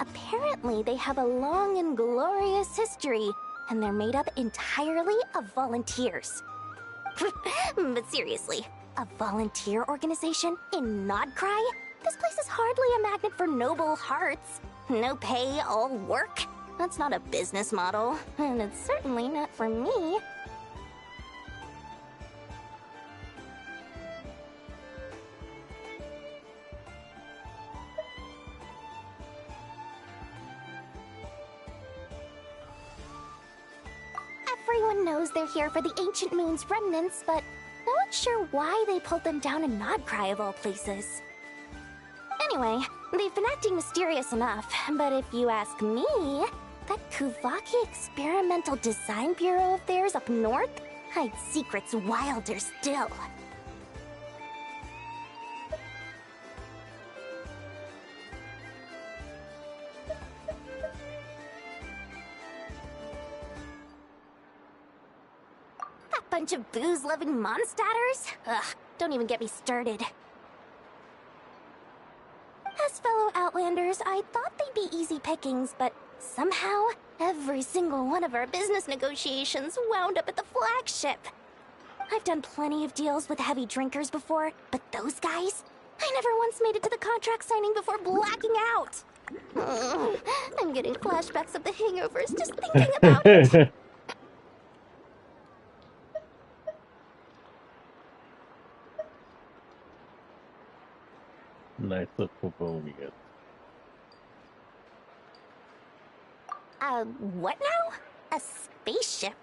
Apparently, they have a long and glorious history, and they're made up entirely of volunteers. But seriously, a volunteer organization in Nodcry? This place is hardly a magnet for noble hearts. No pay, all work. That's not a business model, and it's certainly not for me. Everyone knows they're here for the Ancient Moon's remnants, but no one's sure why they pulled them down in Nodcry of all places. Anyway, they've been acting mysterious enough, but if you ask me, that Kuvaki Experimental Design Bureau of theirs up north hides secrets wilder still. Bunch of booze-loving monstaters? Ugh, don't even get me started. As fellow Outlanders, I thought they'd be easy pickings, but somehow, every single one of our business negotiations wound up at the flagship. I've done plenty of deals with heavy drinkers before, but those guys? I never once made it to the contract signing before blacking out. I'm getting flashbacks of the hangovers just thinking about it. Nice little bonus. What now? A spaceship?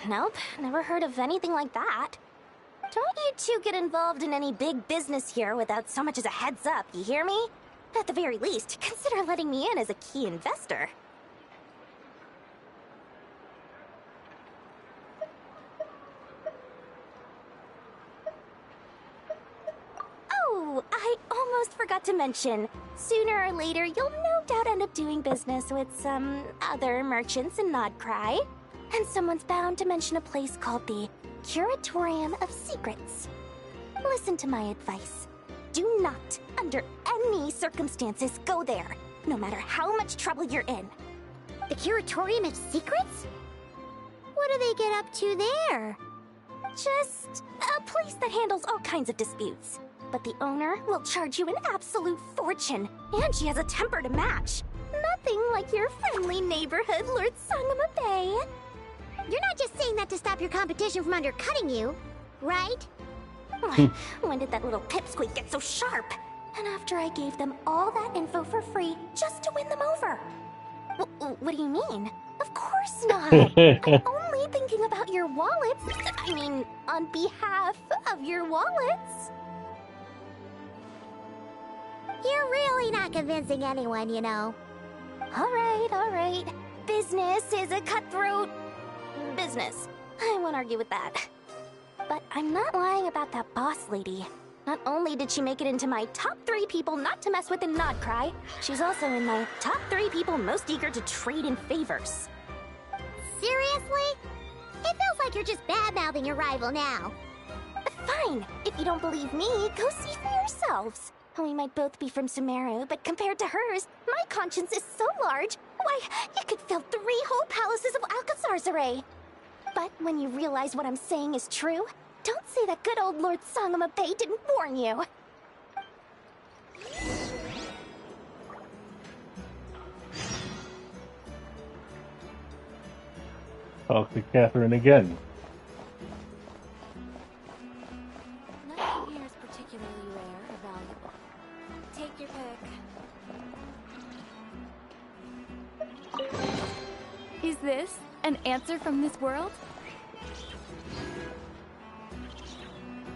Nope, never heard of anything like that. Don't you two get involved in any big business here without so much as a heads up, you hear me? At the very least, consider letting me in as a key investor. Oh, I almost forgot to mention. Sooner or later, you'll no doubt end up doing business with some other merchants in Nodcry. And someone's bound to mention a place called the Curatorium of Secrets. Listen to my advice. Do not, under any circumstances, go there, no matter how much trouble you're in. The Curatorium of Secrets? What do they get up to there? Just a place that handles all kinds of disputes. But the owner will charge you an absolute fortune, and she has a temper to match. Nothing like your friendly neighborhood Lord Sangama Bay. You're not just saying that to stop your competition from undercutting you, right? When did that little pipsqueak get so sharp? And after I gave them all that info for free just to win them over. What do you mean? Of course not. I'm only thinking about your wallets. I mean, on behalf of your wallets. You're really not convincing anyone, you know. All right. Business is a cutthroat business. I won't argue with that. But I'm not lying about that boss lady. Not only did she make it into my top 3 people not to mess with in Nodcry, she's also in my top 3 people most eager to trade in favors. Seriously? It feels like you're just bad-mouthing your rival now. Fine. If you don't believe me, go see for yourselves. We might both be from Sumeru, but compared to hers, my conscience is so large, why, you could fill 3 whole palaces of Alcazar's array. But when you realize what I'm saying is true, don't say that good old Lord Sangama Bay didn't warn you. Talk to Catherine again. Nothing here is particularly rare or valuable. Take your pick. Is this an answer from this world?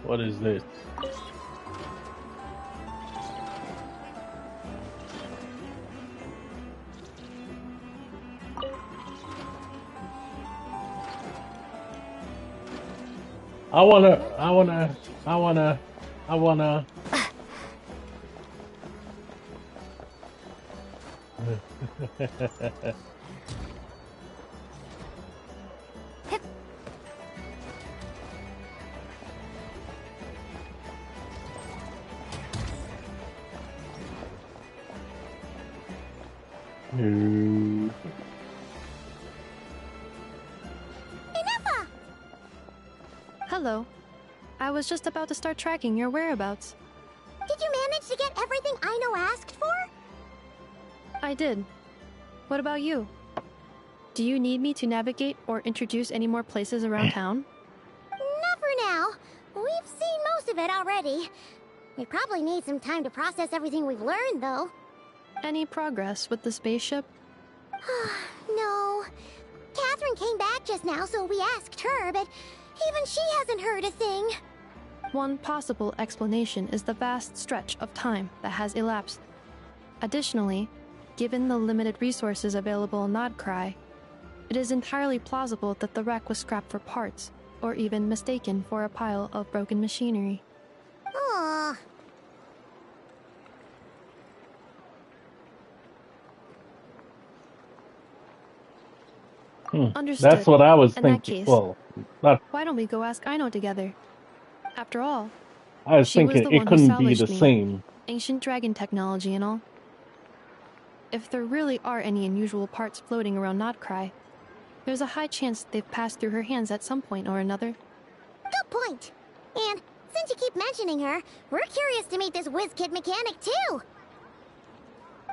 What is this? I wanna. Hello. I was just about to start tracking your whereabouts. Did you manage to get everything Aino asked for? I did. What about you? Do you need me to navigate or introduce any more places around town? Not for now. We've seen most of it already. We probably need some time to process everything we've learned, though. Any progress with the spaceship? No. Catherine came back just now, so we asked her, but even she hasn't heard a thing. One possible explanation is the vast stretch of time that has elapsed. Additionally, given the limited resources available in Nodcry, it is entirely plausible that the wreck was scrapped for parts, or even mistaken for a pile of broken machinery. Aww. Understood. That's what I was In thinking. that case, Well, not. why don't we go ask Aino together? After all, I was She was thinking the it one who couldn't be the salvaged me. same. Ancient dragon technology and all. If there really are any unusual parts floating around Notcry, there's a high chance they've passed through her hands at some point or another. Good point. And since you keep mentioning her, we're curious to meet this whiz-kid mechanic too.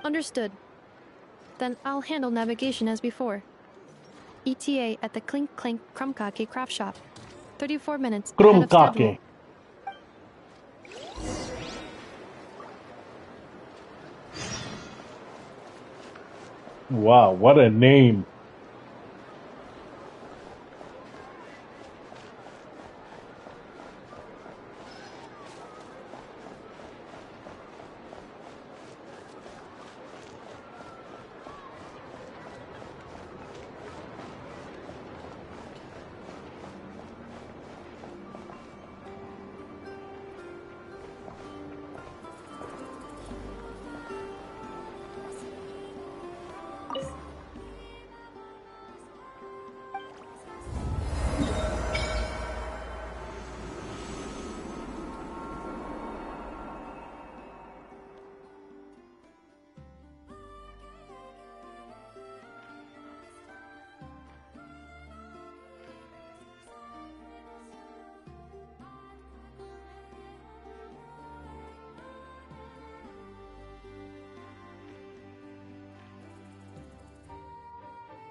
Understood. Then I'll handle navigation as before. ETA at the Clink Clink Krumkake craft shop. 34 minutes ahead of schedule. Krumkake. Wow, what a name.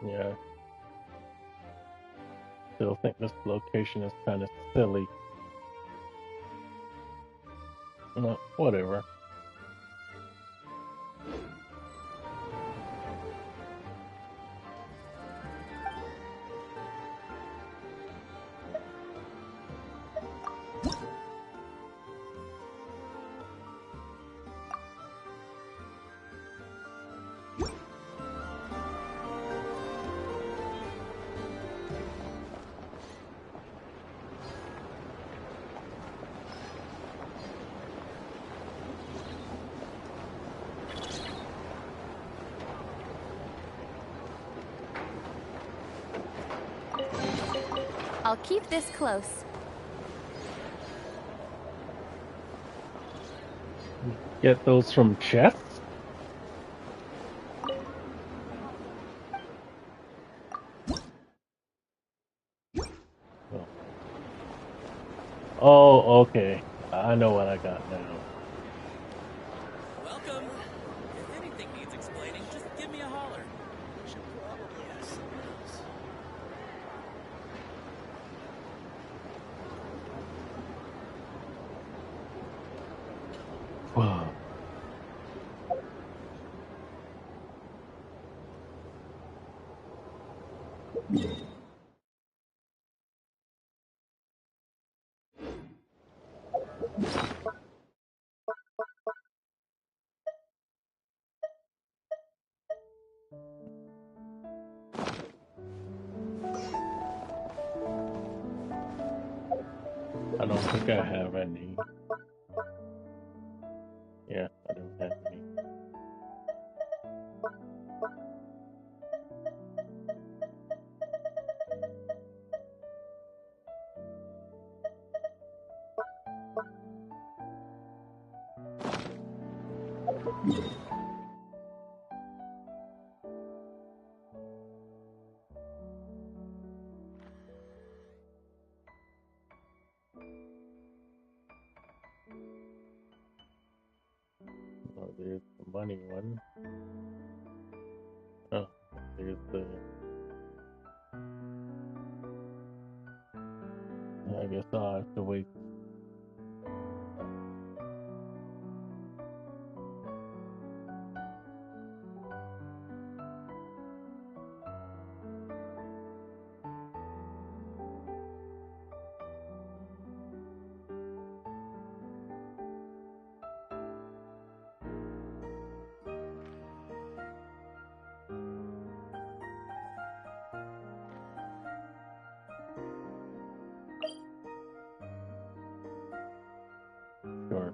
Yeah. Still think this location is kind of silly. No, whatever. I'll keep this close. Get those from chests? Oh, okay. I know what I got now. Welcome. If anything needs explaining, just give me a holler. Should probably have some else. Wow. I don't think I have any. Yeah, I don't have any. Oh, there's the money one. Oh, there's the... I guess I'll have to wait. Sure.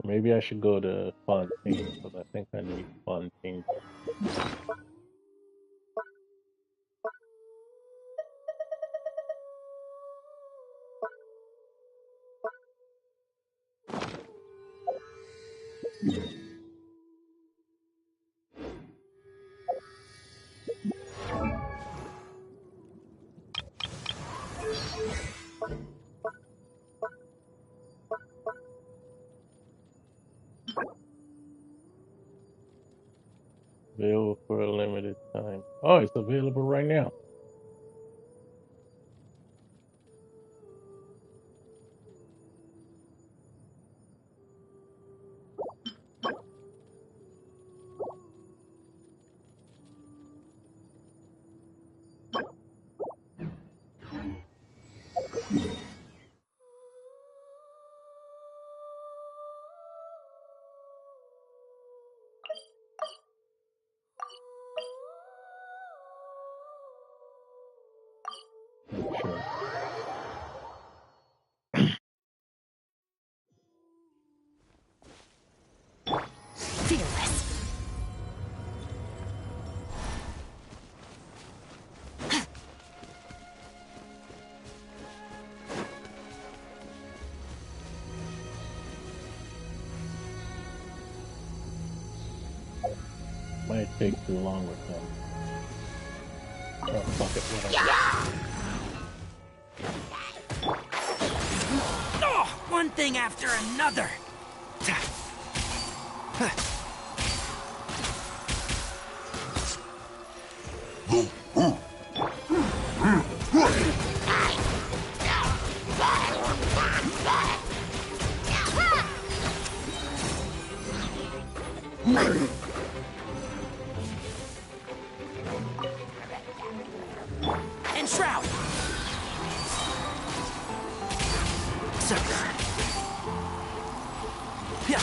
Maybe I should go to Fontaine, because I think I need Fontaine. Available for a limited time. Oh, it's available right now. Sure. Fearless. Might take too long with him. Oh, fuck it, whatever. Oh, one thing after another. And shroud. Sucker. Yeah.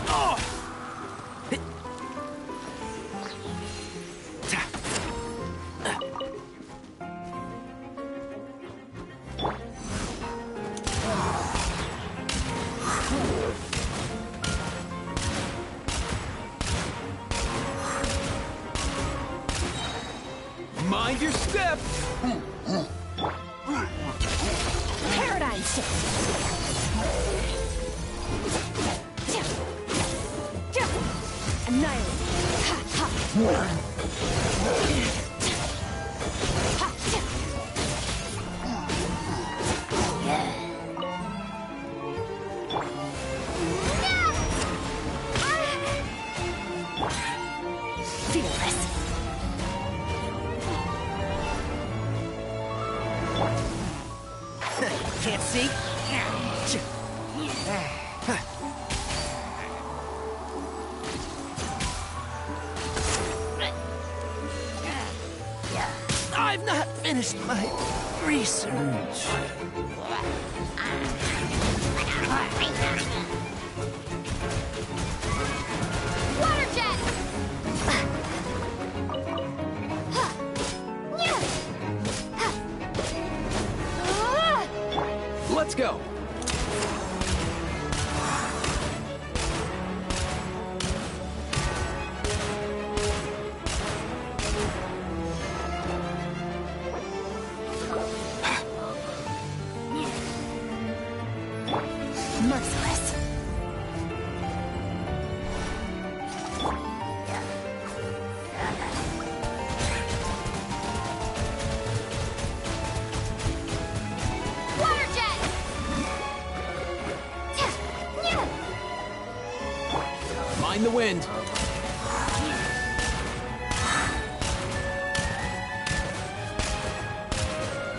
Oh. Mind your step! Paradigm shift. Annihilate. Fearless. Can't see? I've not finished my research. Water jet! Let's go! Merciless. Water jet! Mind the wind.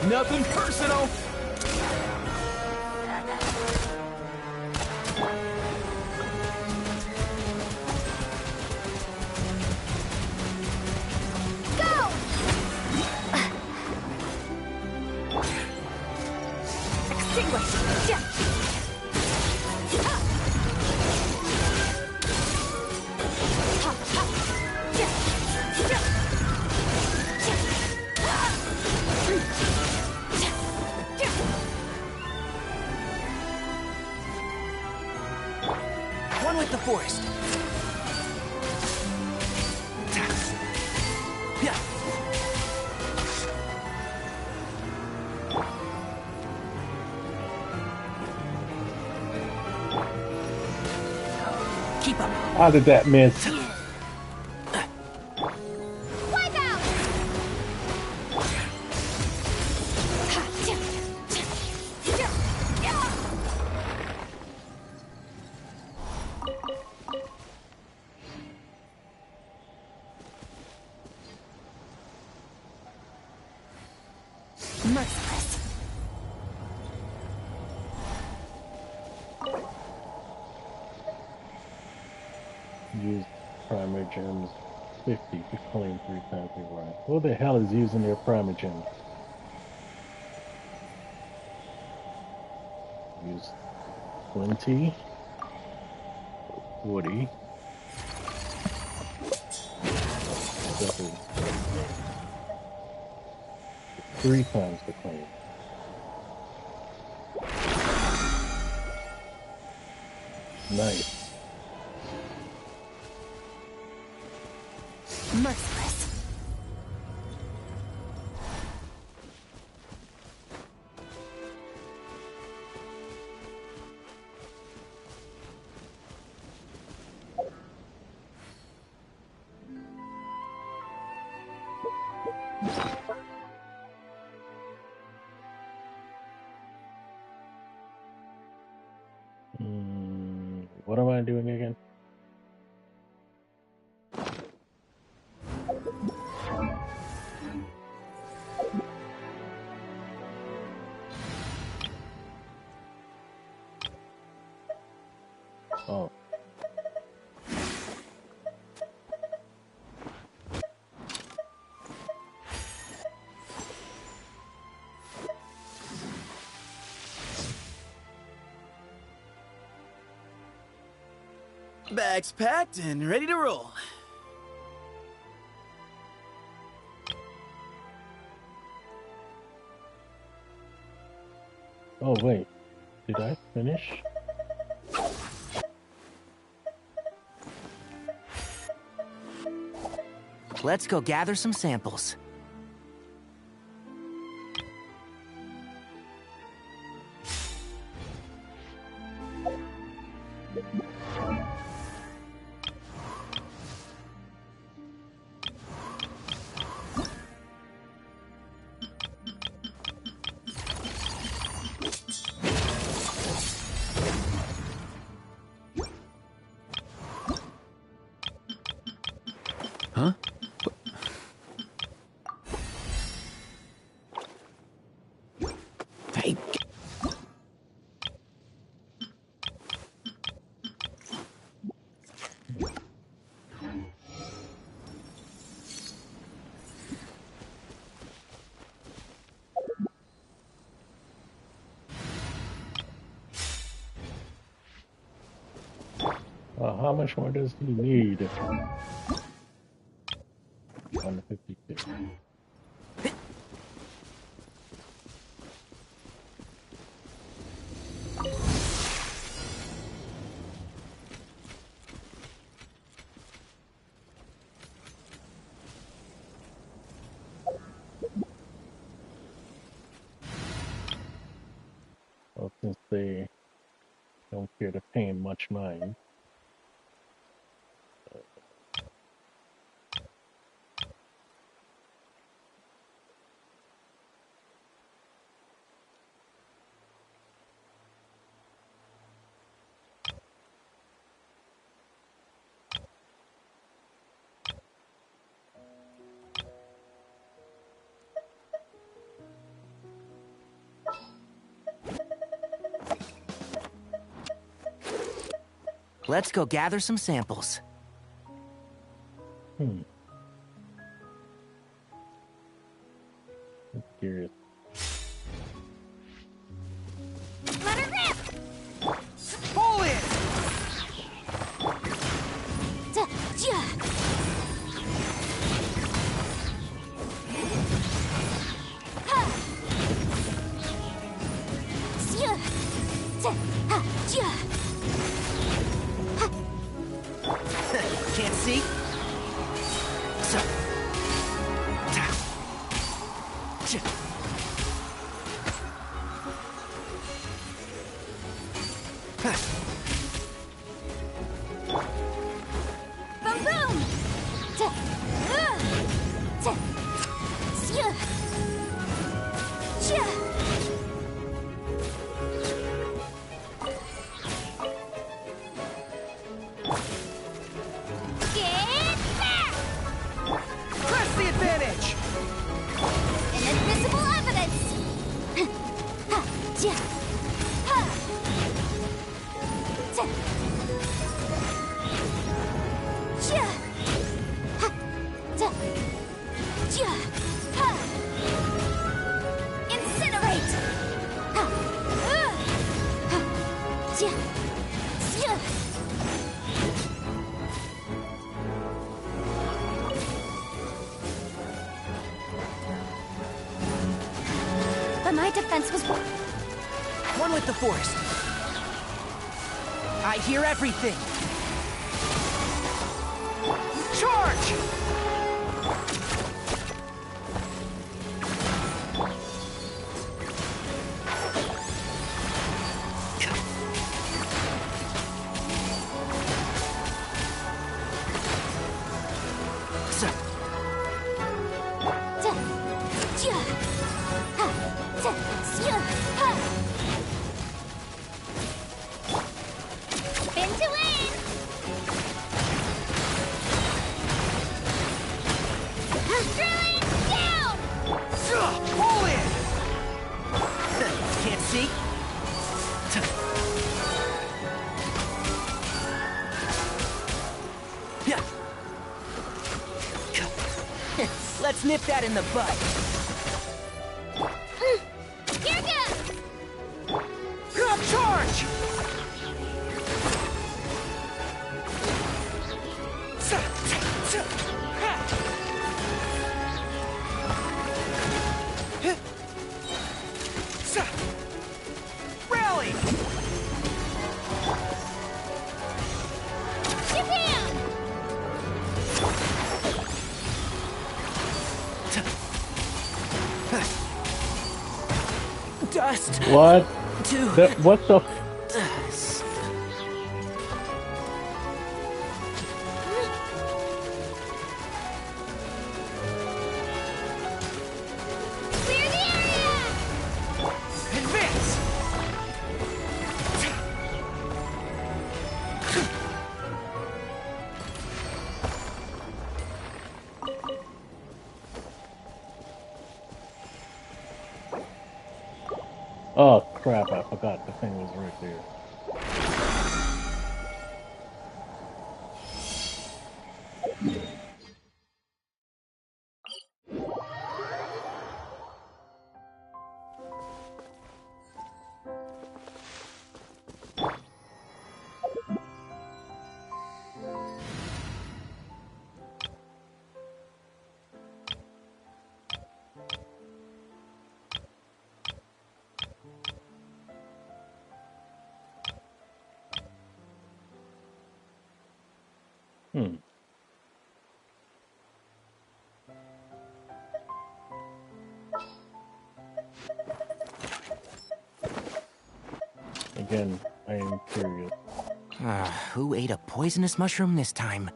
Nothing personal. Go! Extinguish. Yeah. One with the forest. Yeah. Keep up. How did that miss? Wipe out! Use primary gems 50 to claim 3 times the rank. Who the hell is using their primary gems? Use 20, 40, double 3 times the claim. Nice. Merciless. What am I doing again? Oh. Bags packed and ready to roll. Oh wait, did I finish? Let's go gather some samples. Huh? Hey. How much more does he need? 152. Well, since they don't care to pay much mind. Let's go gather some samples. I'm curious. Let her rip! Pull it! Can't see? So. Boom boom! Press the advantage! An invisible My defense was... One with the forest. I hear everything. Charge! Let's nip that in the bud. Here goes! Charge! Rally! Japan! Dust. What? What the? Clear the area! Advance! Oh crap! I forgot the thing was right there. Again, I am curious. Who ate a poisonous mushroom this time?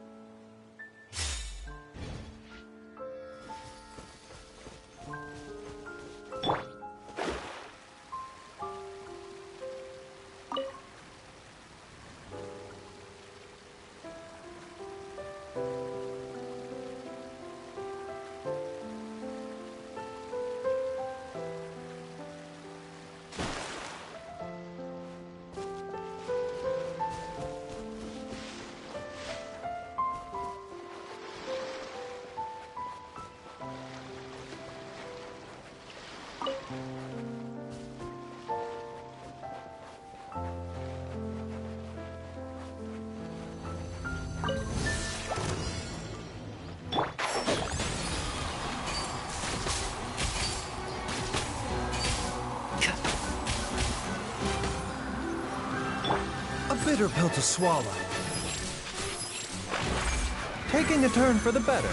A bitter pill to swallow. Taking a turn for the better.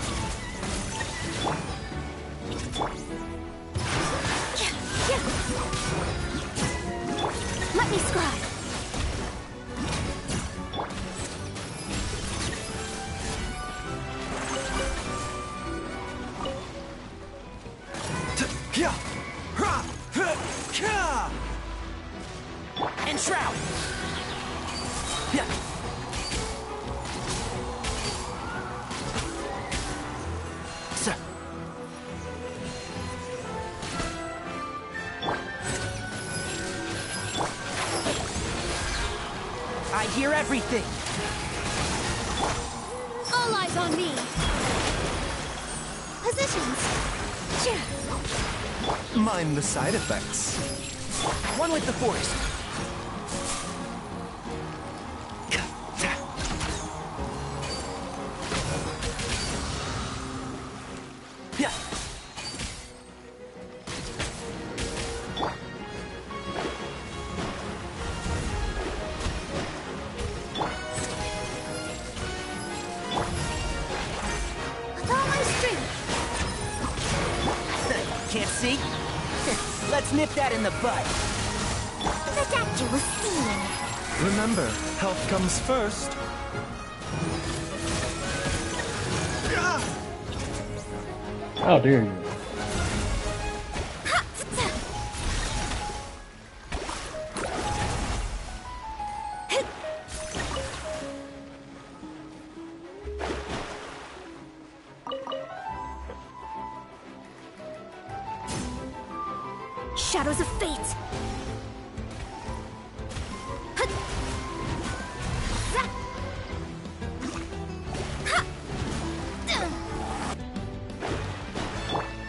Let me scribe. Enshroud! Sir. I hear everything. All eyes on me. Positions. Mind the side effects. One with the forest. see? Let's nip that in the bud. Ridiculous scheming. Remember, health comes first. How dare you? Shadows of fate.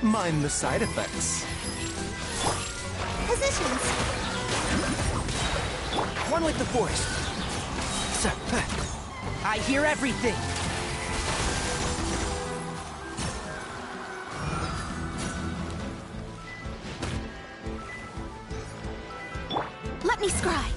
Mind the side effects. Positions. One with the force. I hear everything. Let me scry.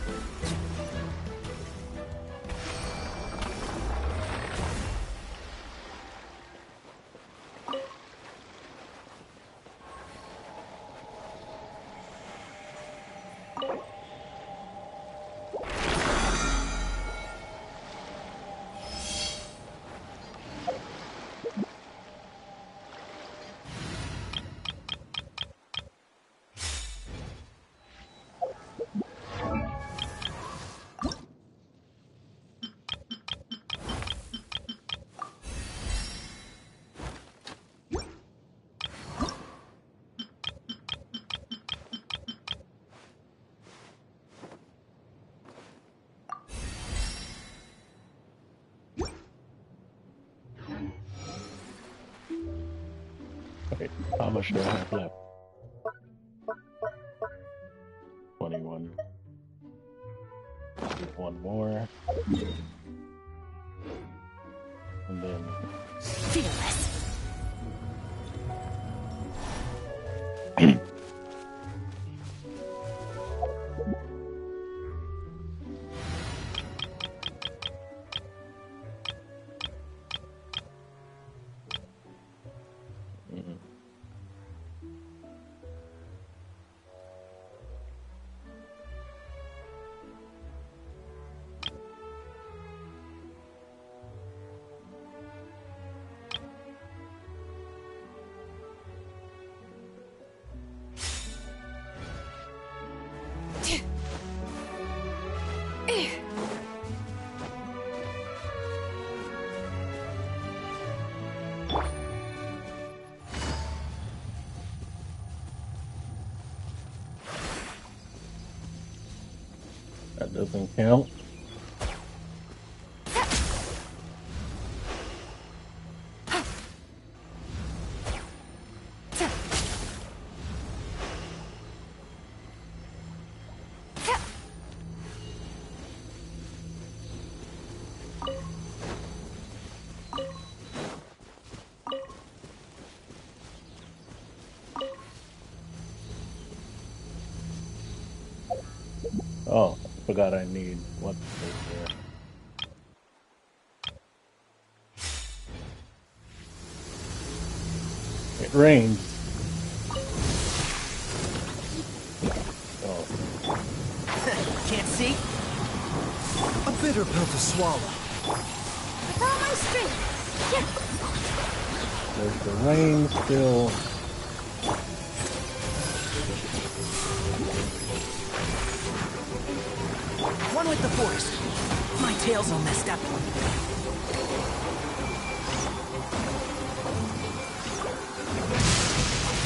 Wait, how much do I have left? 21. One more. And then... Fearless. That doesn't count. Oh, I forgot I need what's here. It rains. Oh. Can't see? A bitter pill to swallow. With all my strength. There's the rain still. One with the force. My tail's all messed up.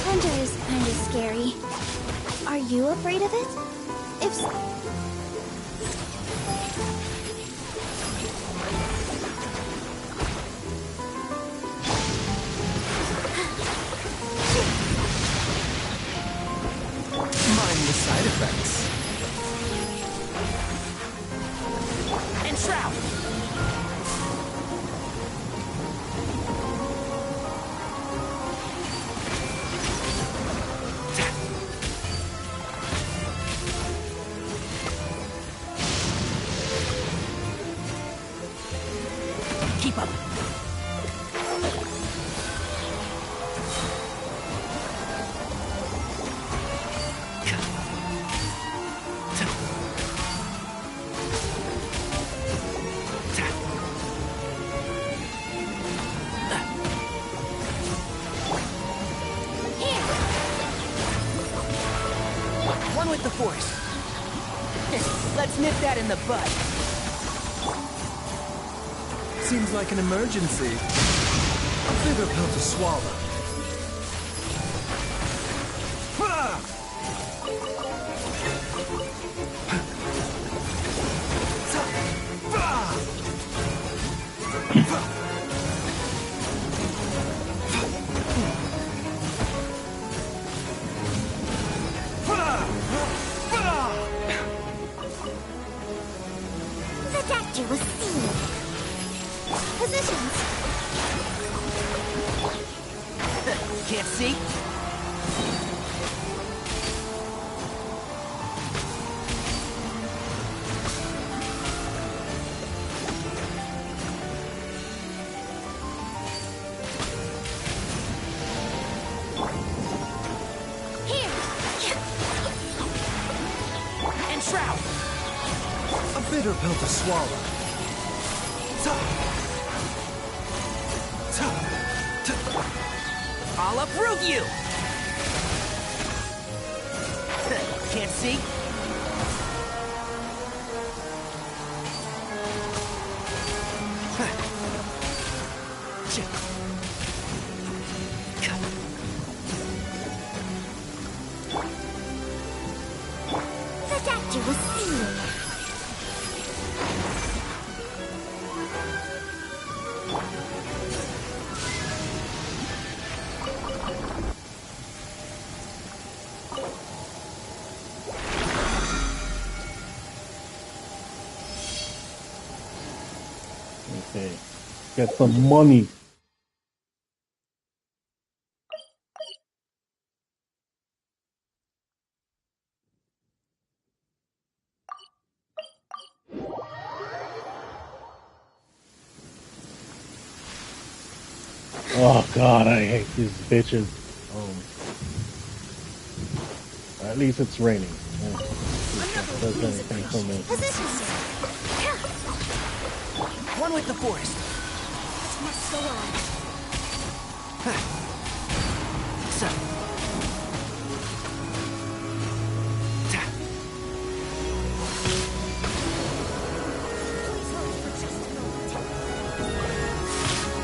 Thunder is kind of scary. Are you afraid of it? If so... Mind the side effects. Enshroud! One with the Force. Let's nip that in the bud. Seems like an emergency. A bitter pill to swallow. The doctor was seen. Positions. Can't see? Here. And Shroud. A bitter pill to swallow. I'll uproot you! Can't see? The doctor was seen. Okay. Get some money. Oh god, I hate these bitches. At least it's raining. Does anything for me. One with the Force. Must go on. So.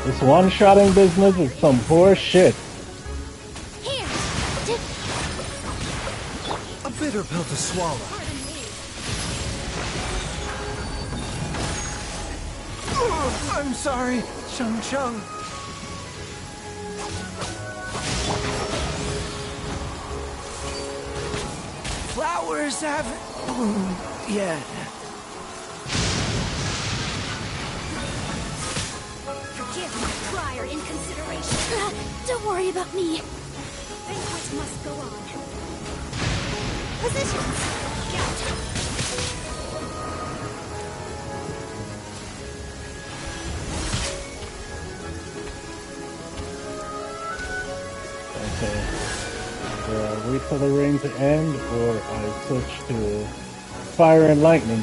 This one-shotting business is some horse shit. Here. A bitter pill to swallow. I'm sorry, Chung Chung. Flowers haven't bloomed yet. Forgive my prior inconsideration. Don't worry about me. Banquets must go on. Positions. Count. Okay. Wait for the rain to end, or I switch to fire and lightning.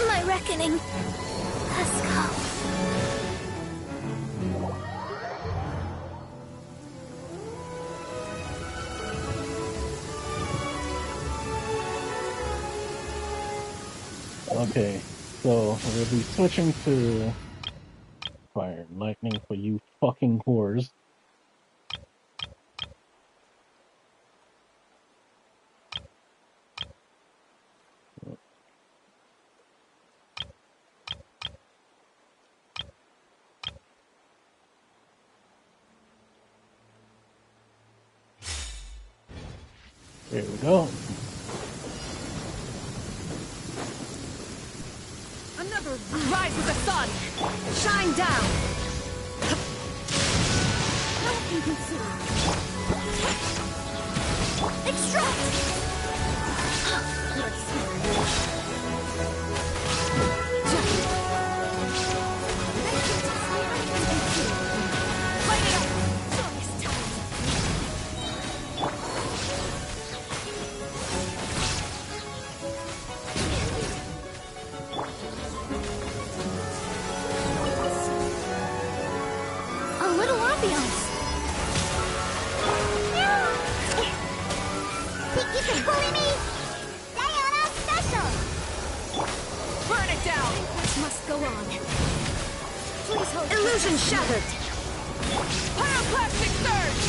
My reckoning. Let's go. Okay, so we'll be switching to fire and lightning for you fucking whores. There we go. Another rise with the sun. Shine down. Help you consider. Extract. Light it up. A little ambiance. down. This must go on. Please hold. Illusion shattered. Pyroclastic surge.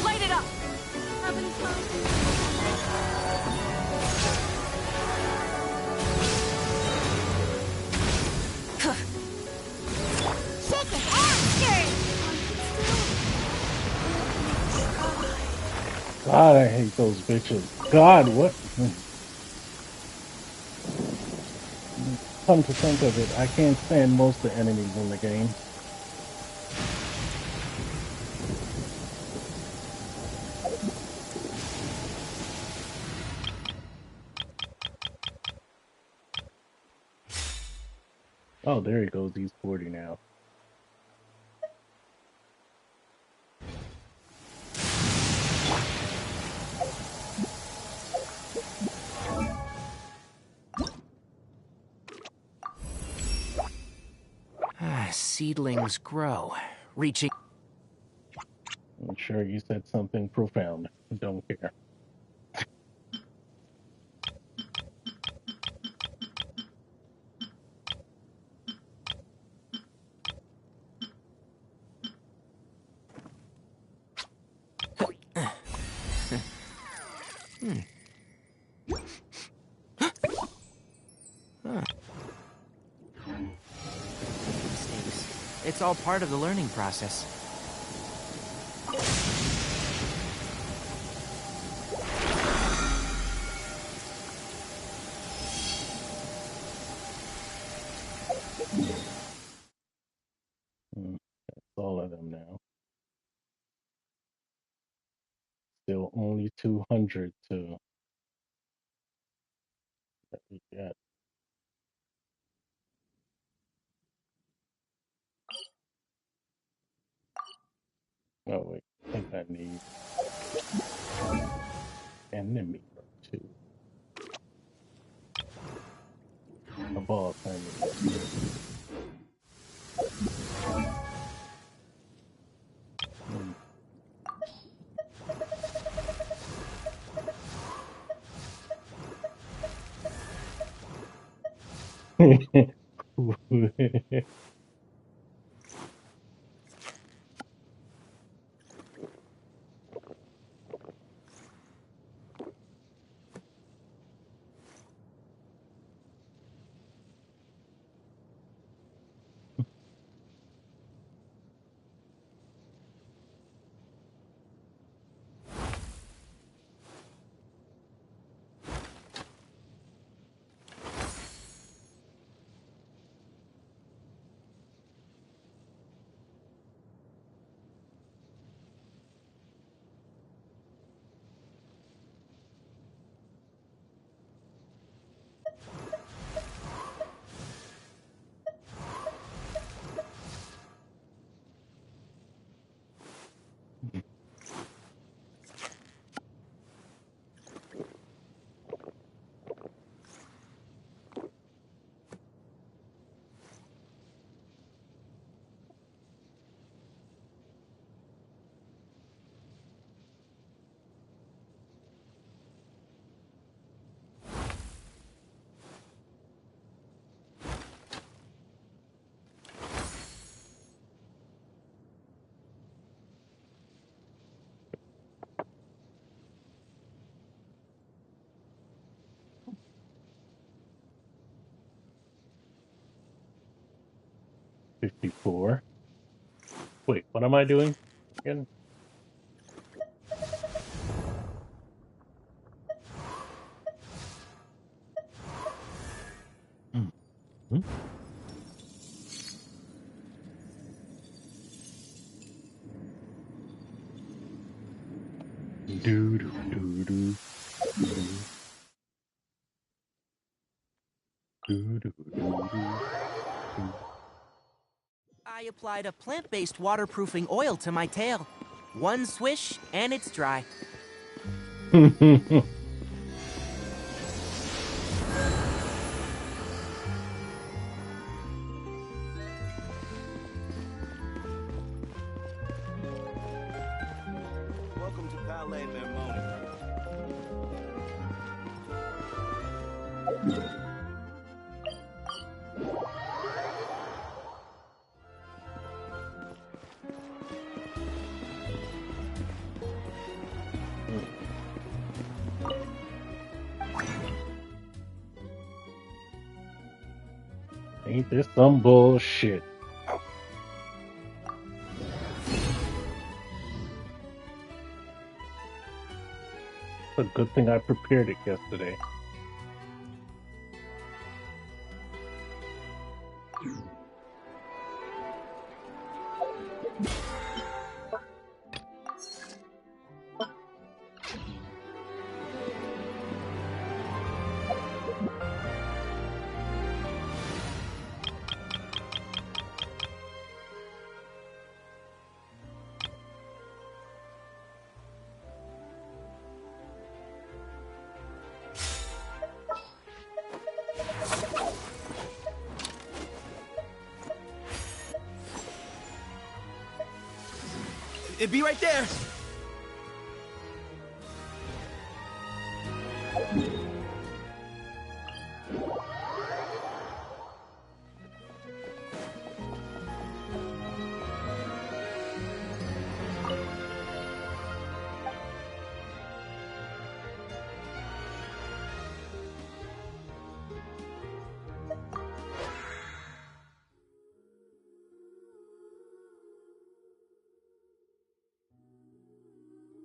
Light it up. Having fun. Shake it, bastard! God, I hate those bitches. God, what? Come to think of it, I can't stand most of the enemies in the game. Oh, there he goes. He's 40 now. Seedlings grow, reaching... I'm sure you said something profound. Don't care. It's all part of the learning process. That's all of them now. Still only 200 to that we got. Oh wait, I think I need enemy too. A boss, I mean. $54. Wait, what am I doing again? Hmm? Do do do do do do do do. I applied a plant-based waterproofing oil to my tail. One swish, and it's dry. Welcome to Palais Mermoni. Ain't this some bullshit? It's a good thing I prepared it yesterday. It'd be right there.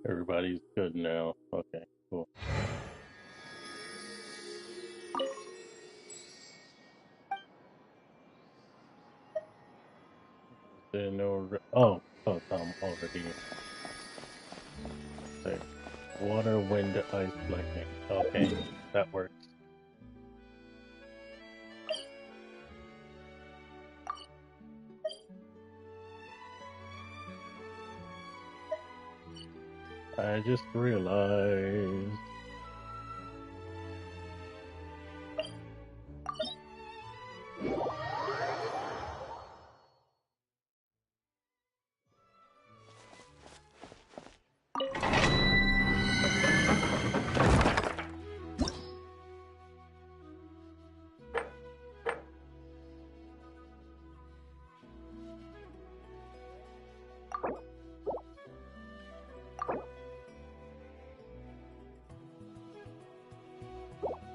Everybody's good now. Okay, cool. There no oh, oh, I'm already okay. Water, wind, ice, lightning. Okay, that works. I just realized.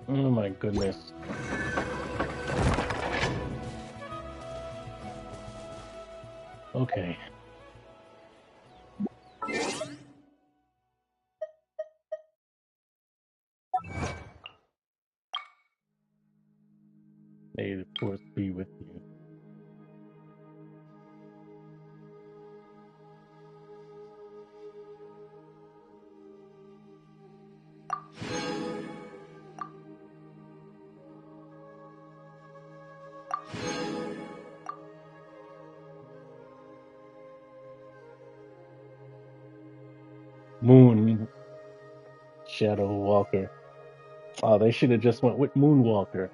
Oh my goodness. Okay. May the force be with you. Moon Shadow Walker. Oh, they should have just went with Moonwalker.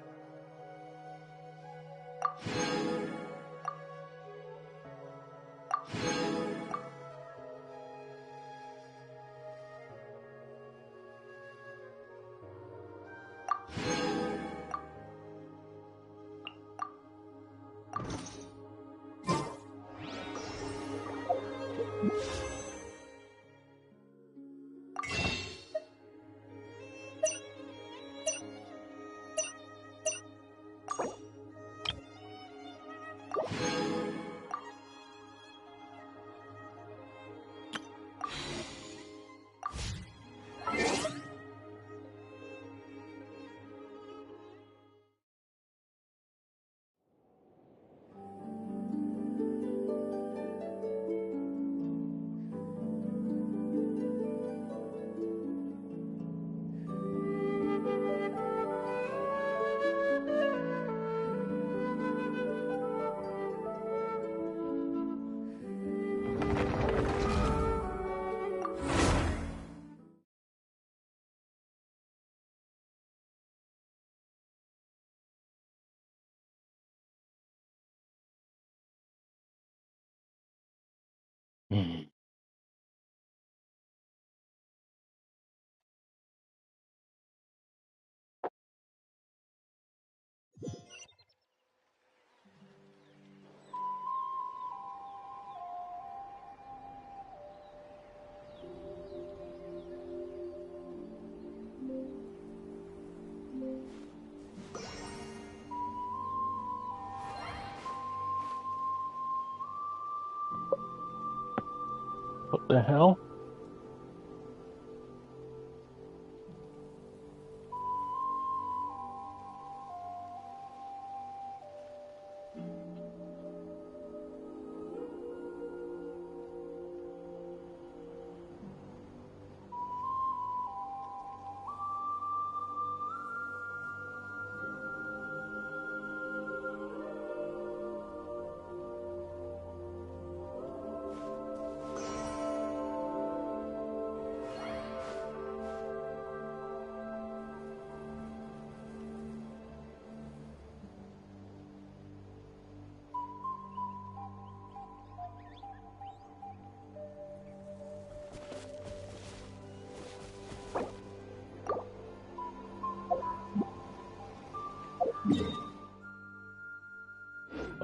What the hell?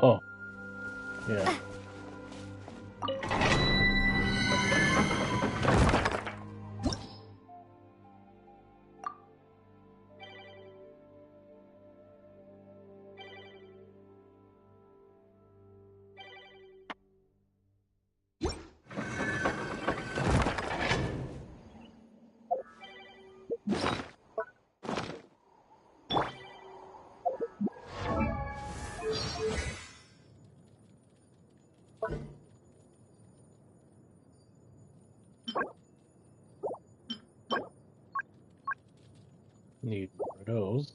Oh, yeah. Need more of those.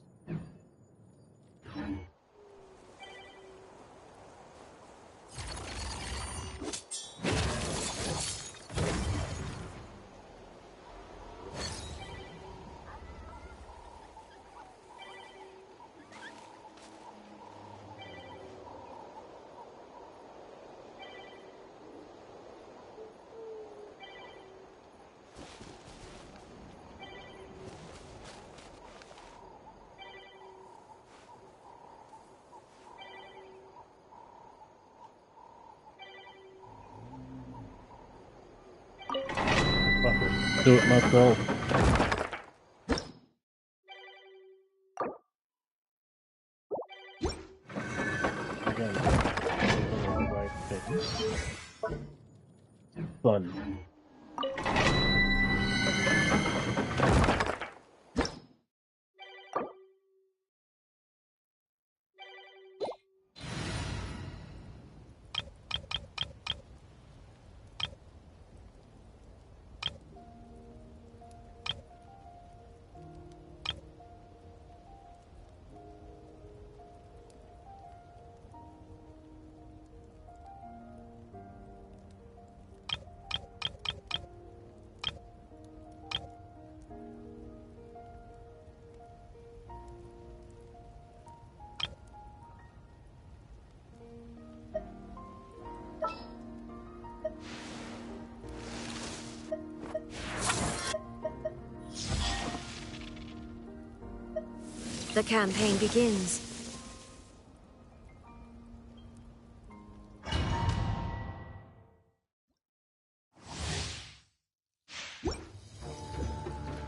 Fuck it. Do it myself. Again, the right thing. Fun. The campaign begins.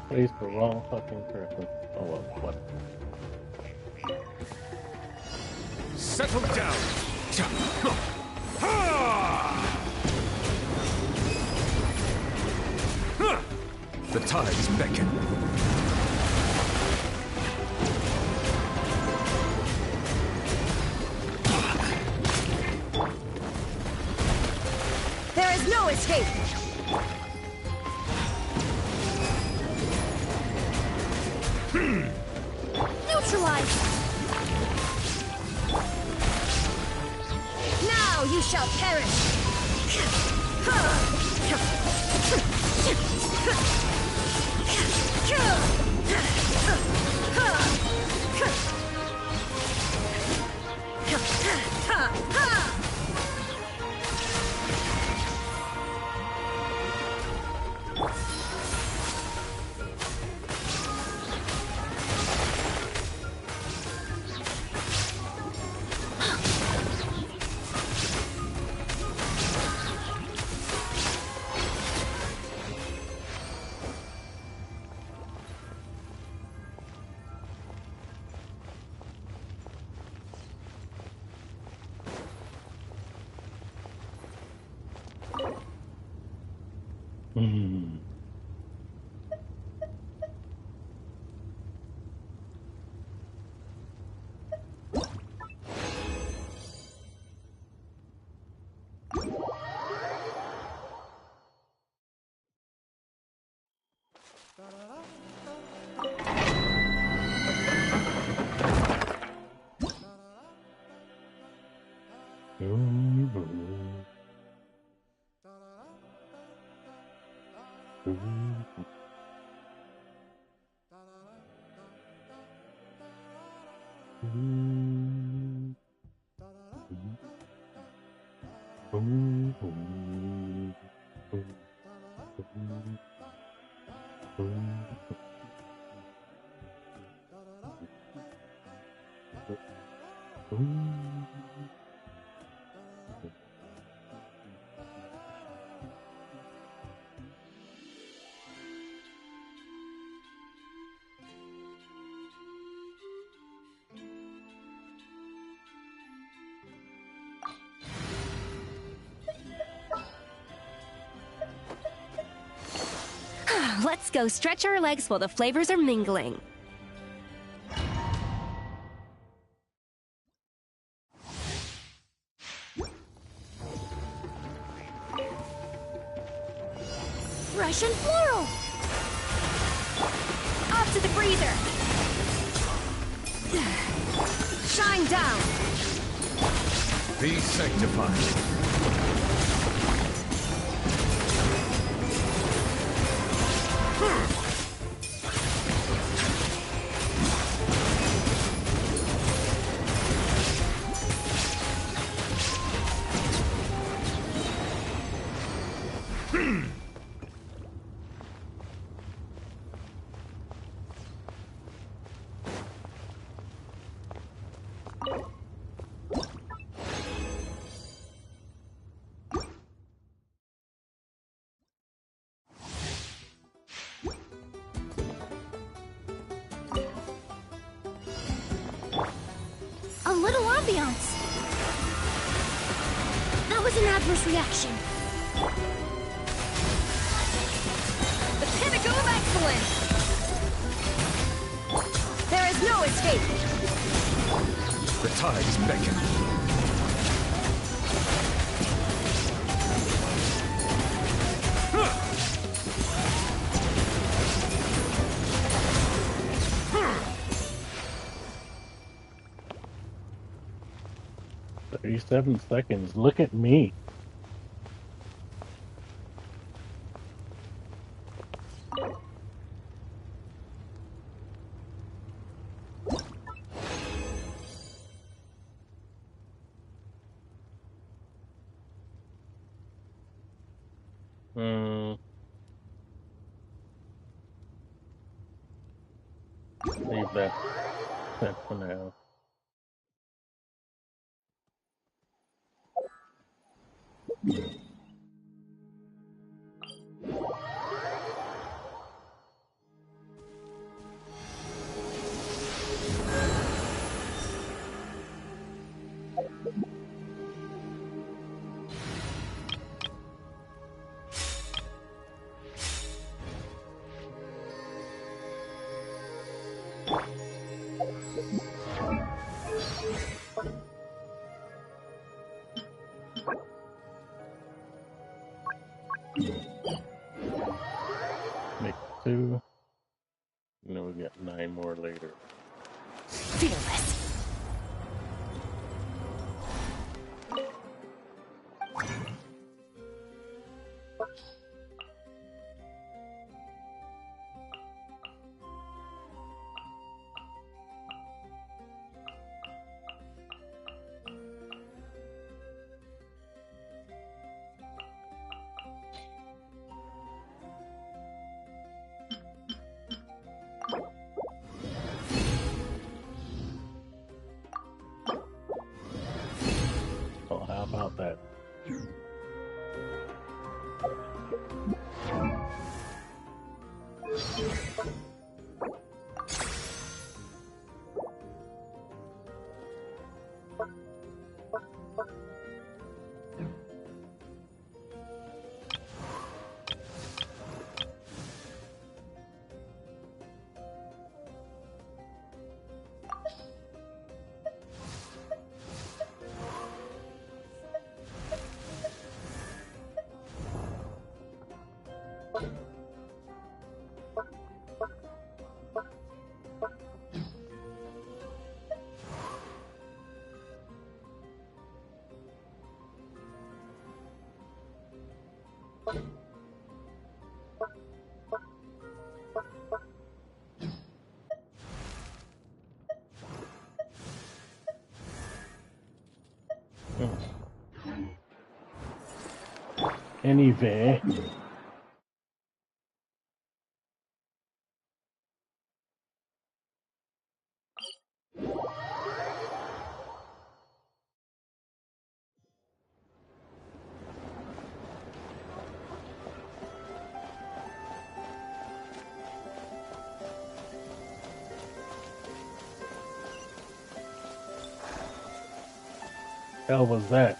Placed the wrong fucking person. Oh well, what? Settle down. The tides beckon. There is no escape! Neutralize! Now you shall perish! Hmm. Let's go stretch our legs while the flavors are mingling. Fresh and floral! Up to the freezer! Shine down! Be sanctified. A little ambiance. That was an adverse reaction. The pinnacle of excellence! There is no escape! The tides beckon. "37 seconds. Look at me." Leave that for now. Make 2. And then we got 9 more later. Fearless. So how about that? Anyway. Hell was that?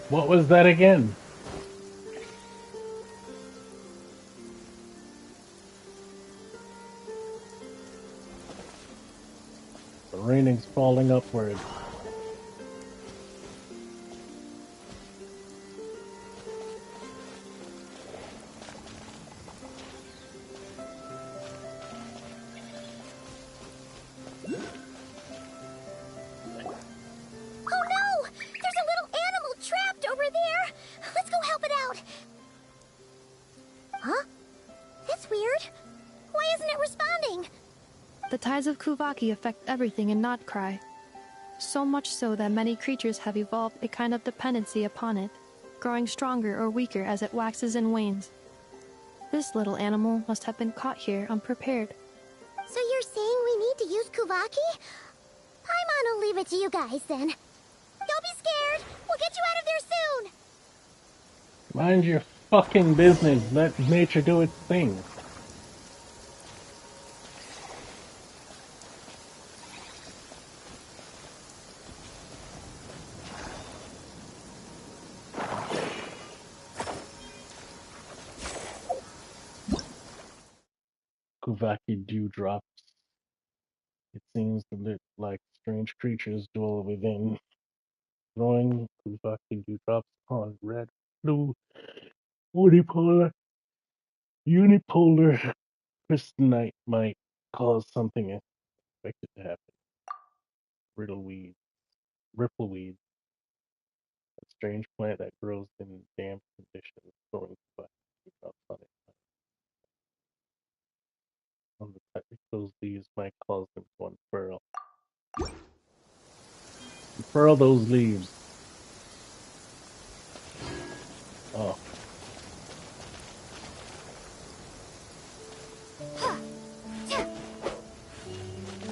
What was that again? The raining's falling upward. Oh no! There's a little animal trapped over there! Let's go help it out! Huh? That's weird. Why isn't it responding? The tides of Kuvaki affect everything in Notcry. So much so that many creatures have evolved a kind of dependency upon it, growing stronger or weaker as it waxes and wanes. This little animal must have been caught here unprepared. So you're saying we need to use Kuvaki? Paimon will leave it to you guys then. Don't be scared. We'll get you out of there soon. Mind your fucking business. Let nature do its thing. Kuvaki dewdrops. It seems to look like strange creatures dwell within. Throwing Kuvaki dewdrops on red, blue, unipolar crystalline might cause something unexpected to happen. Rippleweed, a strange plant that grows in damp conditions. Throwing Kuvaki dewdrops on it. On the type, those leaves might cause them to unfurl. Unfurl those leaves. Oh.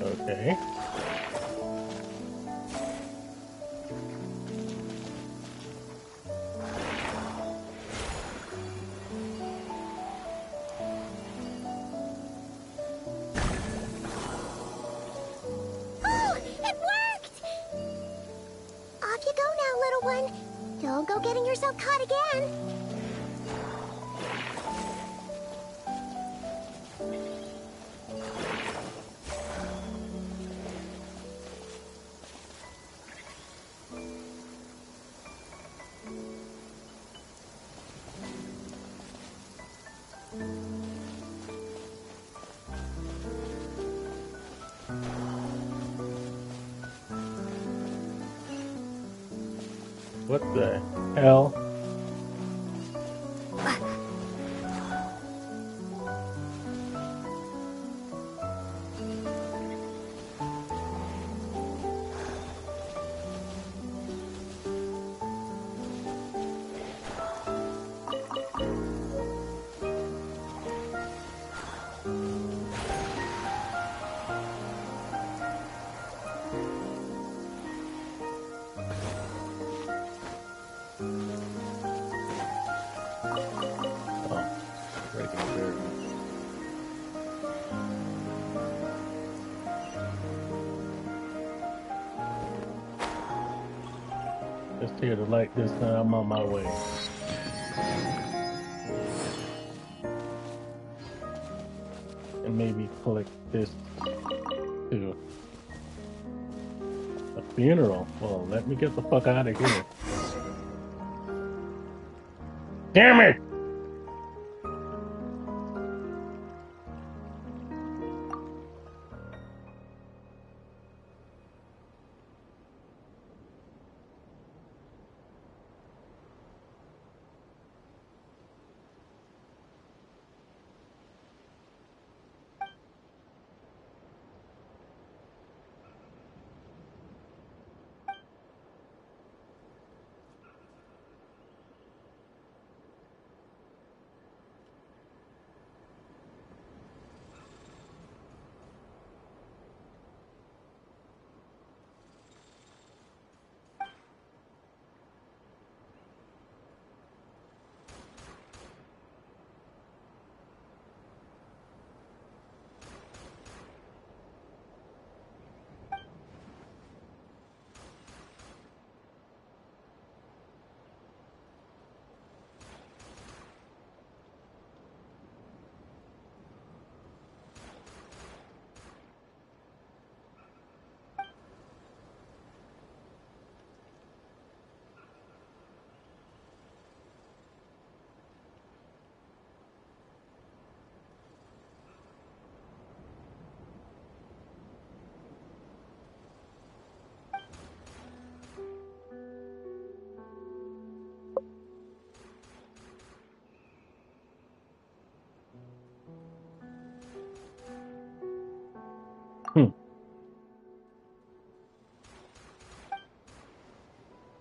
Okay. Oh, it worked! Off you go now, little one. Don't go getting yourself caught again. What the hell? Just here to light this now. I'm on my way. And maybe collect this too. Funeral. Well, let me get the fuck out of here. Damn it!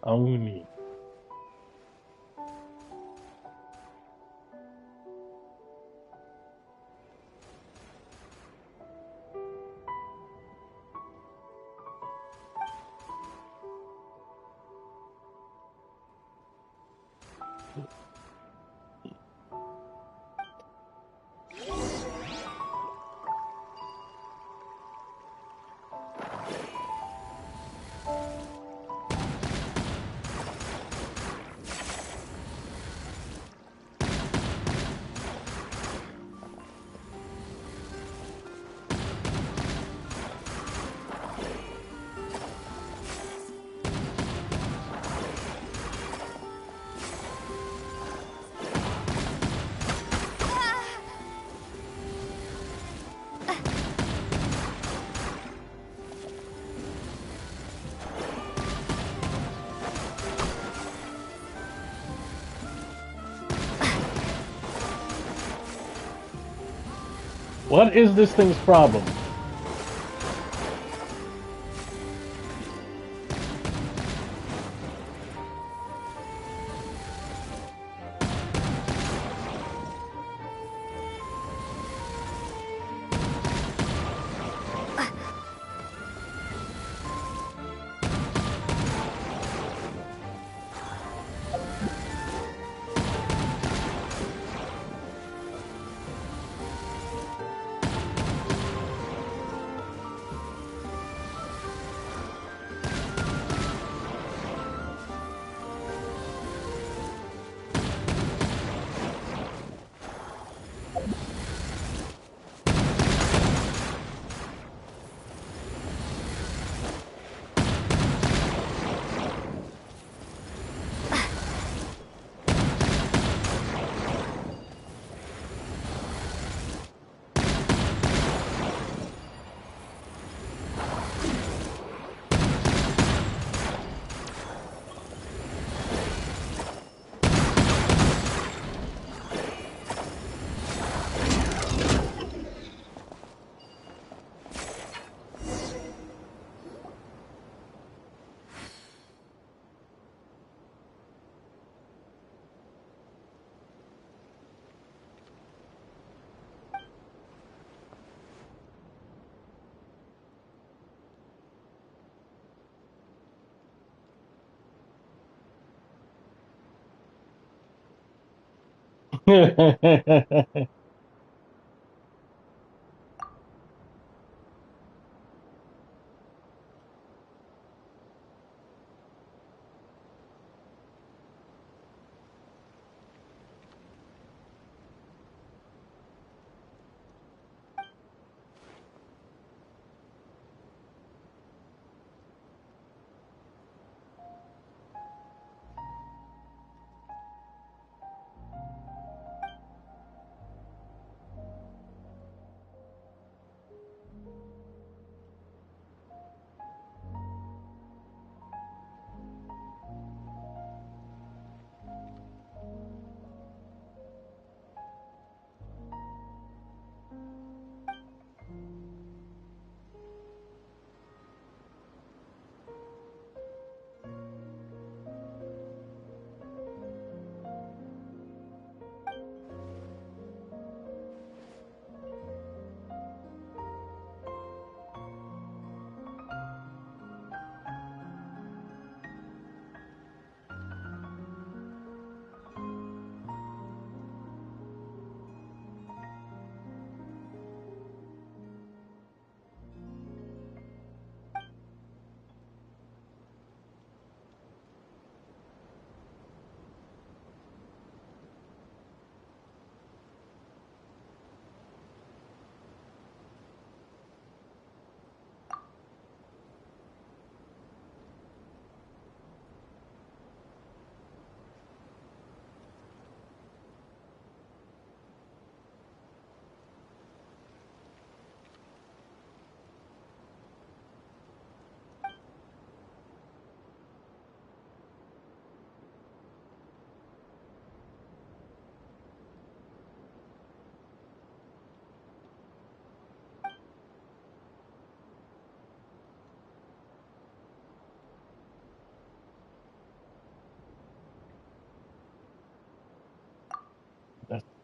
Only. What is this thing's problem?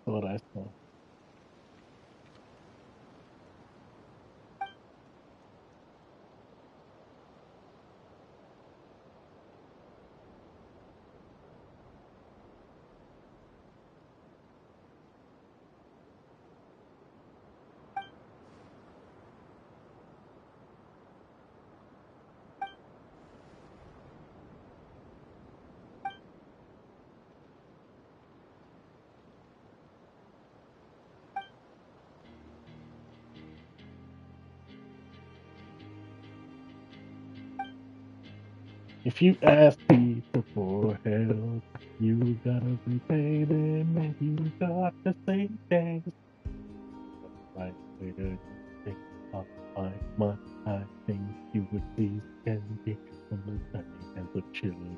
thought I saw. If you ask people for help, you gotta repay them, and you got to say thanks. Right where you think I'll find my I think you would please send me from the tiny hands of children.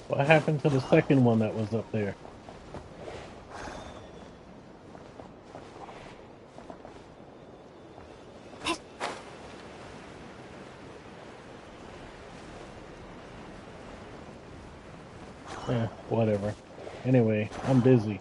What happened to the second one that was up there? Whatever. Anyway, I'm busy.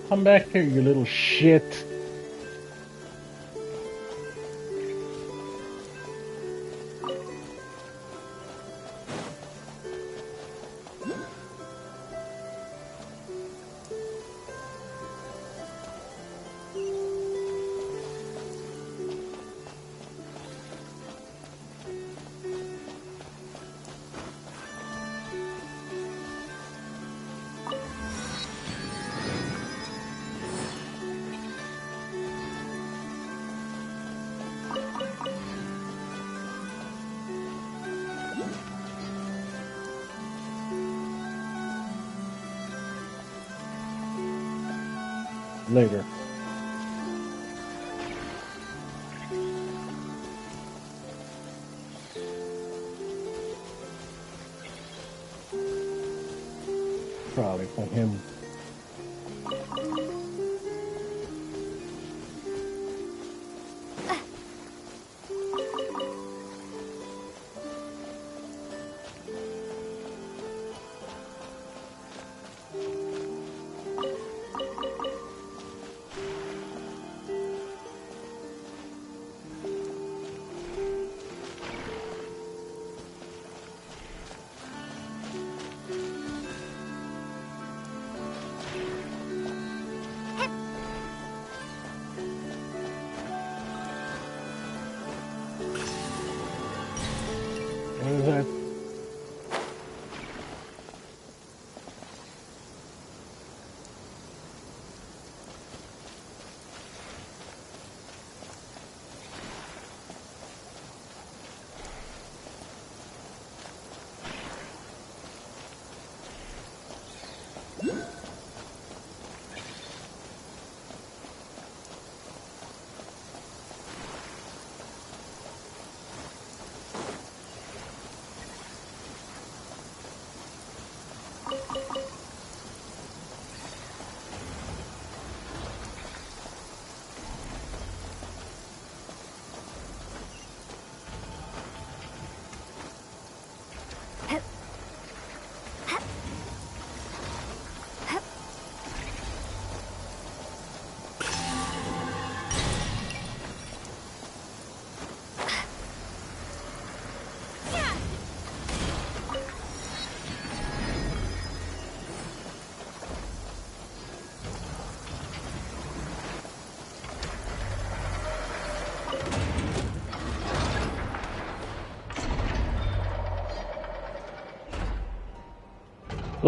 Come back here, you little shit. Later. Probably for him.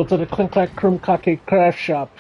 Go to the Clink Clack Krum Kake craft shop.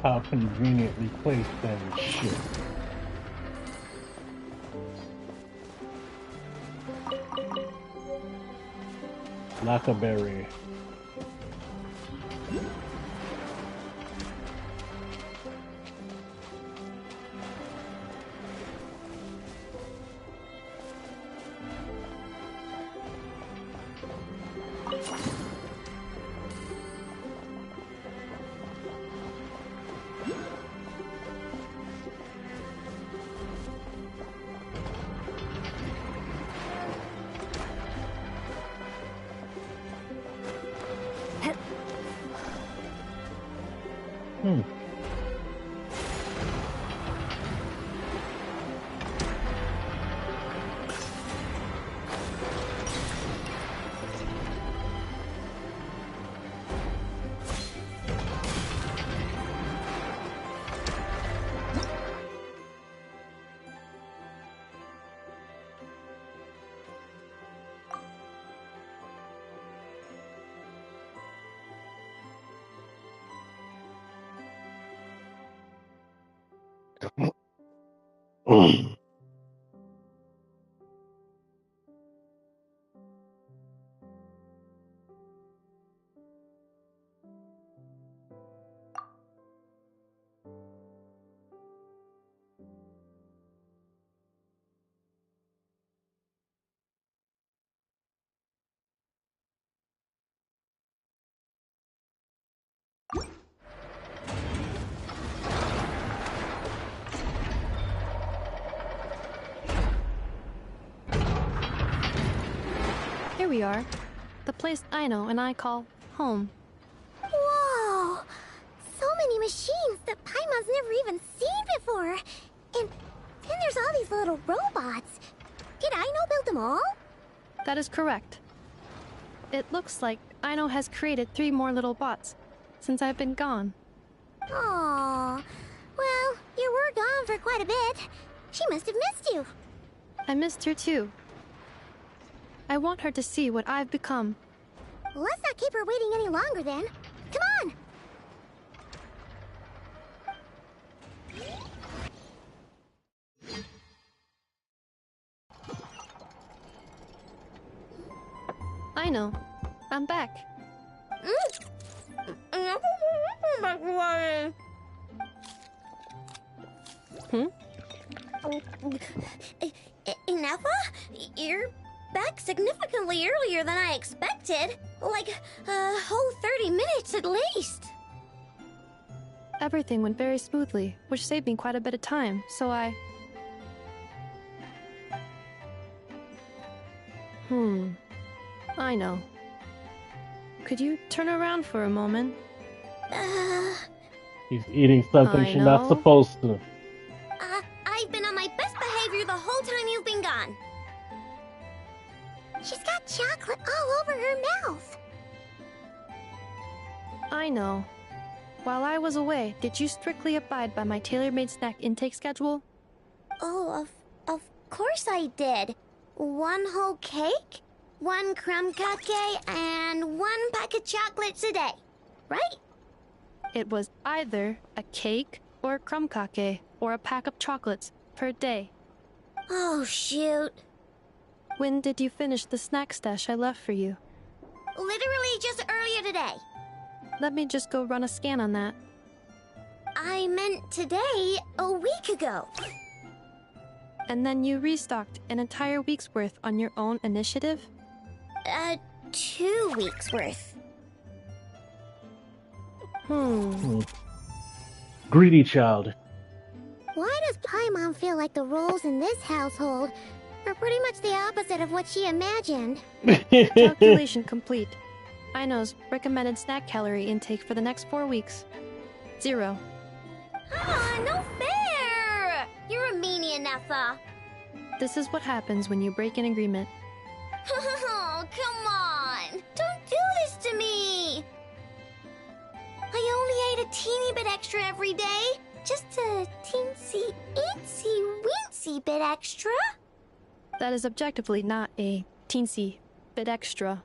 How conveniently placed that is shit. Lackaberry. Here we are. The place Aino and I call home. Whoa! So many machines that Paimon's never even seen before. And then there's all these little robots. Did Aino build them all? That is correct. It looks like Aino has created 3 more little bots since I've been gone. Aww. Well, you were gone for quite a bit. She must have missed you. I missed her too. I want her to see what I've become. Let's not keep her waiting any longer then. Come on! Aino, I'm back. Ineffa? You're back significantly earlier than I expected. Like a whole 30 minutes at least. Everything went very smoothly, which saved me quite a bit of time, so I know. Could you turn around for a moment? He's eating something she's not supposed to. I've been on my best behavior the whole time you've been gone. She's got chocolate all over her mouth. I know. While I was away, did you strictly abide by my tailor-made snack intake schedule? Oh, of course I did. 1 whole cake, 1 crumb cupcake, and 1 pack of chocolates a day, right? It was either a cake or a crumb cake or a pack of chocolates per day. Oh, shoot. When did you finish the snack stash I left for you? Literally just earlier today. Let me just go run a scan on that. I meant today, a week ago. And then you restocked an entire week's worth on your own initiative? 2 weeks worth. Greedy child. Why does Paimon feel like the roles in this household are pretty much the opposite of what she imagined? Calculation complete. Aino's recommended snack calorie intake for the next 4 weeks. 0. Ah, no fair! You're a meanie, Nefa. This is what happens when you break an agreement. Oh, come on! Don't do this to me! I only ate a teeny bit extra every day. Just a teensy, itsy, weensy bit extra. That is objectively not a teensy bit extra.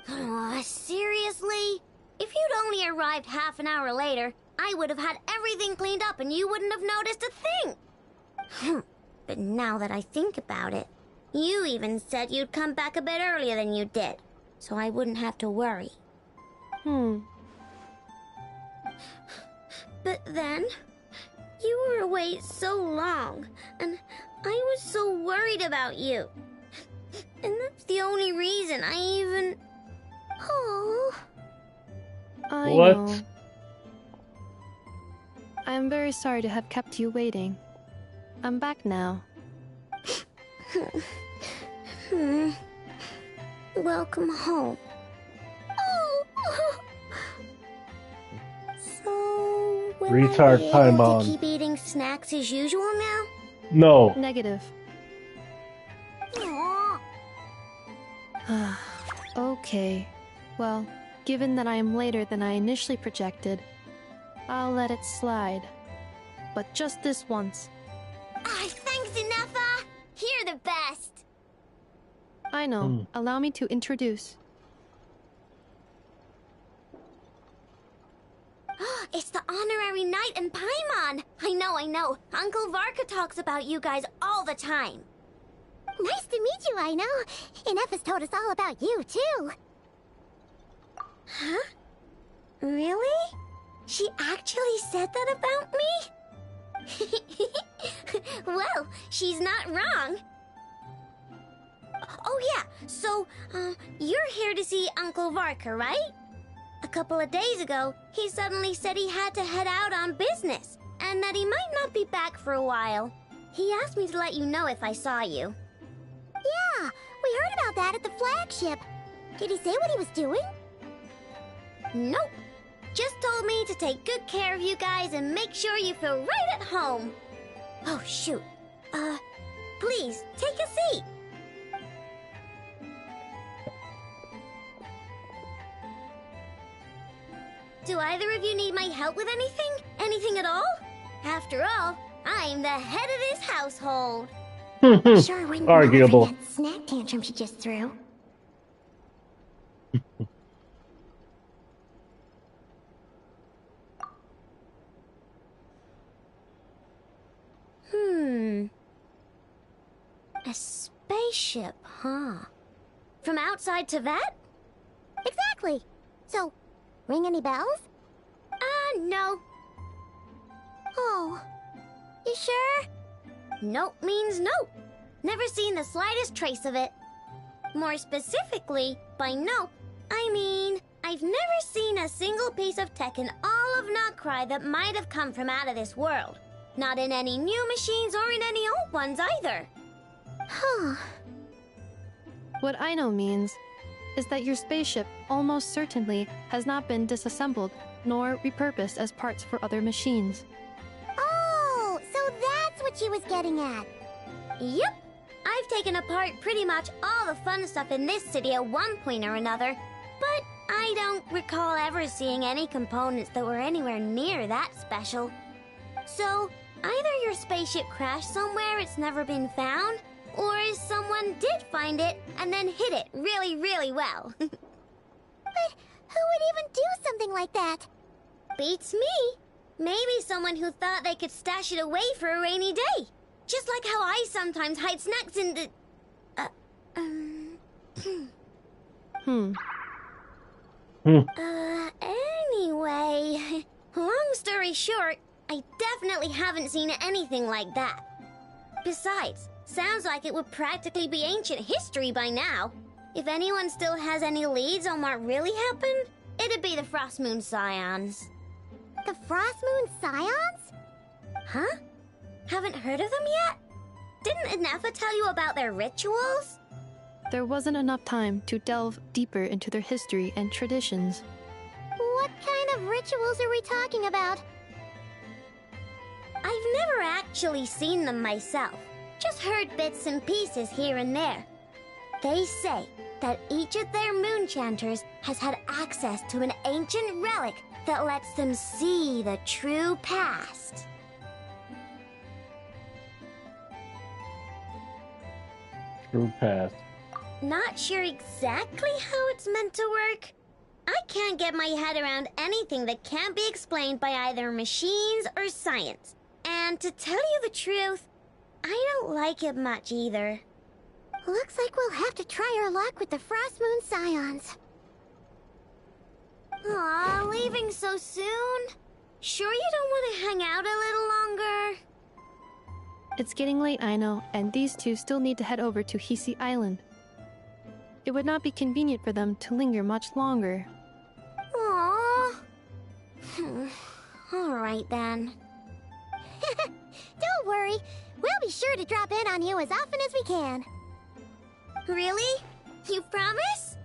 Oh, seriously? If you'd only arrived half an hour later, I would have had everything cleaned up and you wouldn't have noticed a thing. But now that I think about it, you even said you'd come back a bit earlier than you did, so I wouldn't have to worry. But then, you were away so long, and I was so worried about you. And that's the only reason I even... Oh. I What? know. I am very sorry to have kept you waiting. I'm back now. Welcome home. Oh. So, will Retard I be able Paimon. to keep eating snacks as usual now? No. Negative. Aw. Okay. Well, given that I am later than I initially projected, I'll let it slide. But just this once. Thanks, Nefa. You're the best. I know. Allow me to introduce. It's the honorary knight and Paimon. I know. Uncle Varka talks about you guys all the time. Nice to meet you, Aino. And Nefa's told us all about you, too. Huh? Really? She actually said that about me? Well, she's not wrong. Oh yeah, so, you're here to see Uncle Varka, right? A couple of days ago, he suddenly said he had to head out on business, and that he might not be back for a while. He asked me to let you know if I saw you. Yeah, we heard about that at the flagship. Did he say what he was doing? Nope. Just told me to take good care of you guys and make sure you feel right at home. Oh, shoot. Please, take a seat. Do either of you need my help with anything? Anything at all? After all, I'm the head of this household. Sure wouldn't Arguable. mind that snack tantrum she just threw. A spaceship, huh? From outside to that? Exactly. So, ring any bells? No. Oh. You sure? Nope means nope. Never seen the slightest trace of it. More specifically, by nope, I mean, I've never seen a single piece of tech in all of Notcry that might have come from out of this world. Not in any new machines or in any old ones either. Huh. What I know means is that your spaceship almost certainly has not been disassembled nor repurposed as parts for other machines. Oh, so that's what she was getting at. Yep. I've taken apart pretty much all the fun stuff in this city at one point or another, but I don't recall ever seeing any components that were anywhere near that special. So, either your spaceship crashed somewhere it's never been found, or someone did find it and then hid it really, really well. But who would even do something like that? Beats me. Maybe someone who thought they could stash it away for a rainy day. Just like how I sometimes hide snacks in the... Anyway, long story short, I definitely haven't seen anything like that. Besides, sounds like it would practically be ancient history by now. If anyone still has any leads on what really happened, it'd be the Frost Moon Scions. The Frost Moon Scions? Huh? Haven't heard of them yet? Didn't Inefa tell you about their rituals? There wasn't enough time to delve deeper into their history and traditions. What kind of rituals are we talking about? I've never actually seen them myself, just heard bits and pieces here and there. They say that each of their moon chanters has had access to an ancient relic that lets them see the true past. True past. Not sure exactly how it's meant to work. I can't get my head around anything that can't be explained by either machines or science. And to tell you the truth, I don't like it much either. Looks like we'll have to try our luck with the Frost Moon Scions. Aw, leaving so soon? Sure you don't want to hang out a little longer? It's getting late, I know, and these two still need to head over to Hisi Island. It would not be convenient for them to linger much longer. Aww. Alright then. Don't worry. We'll be sure to drop in on you as often as we can. Really? You promise?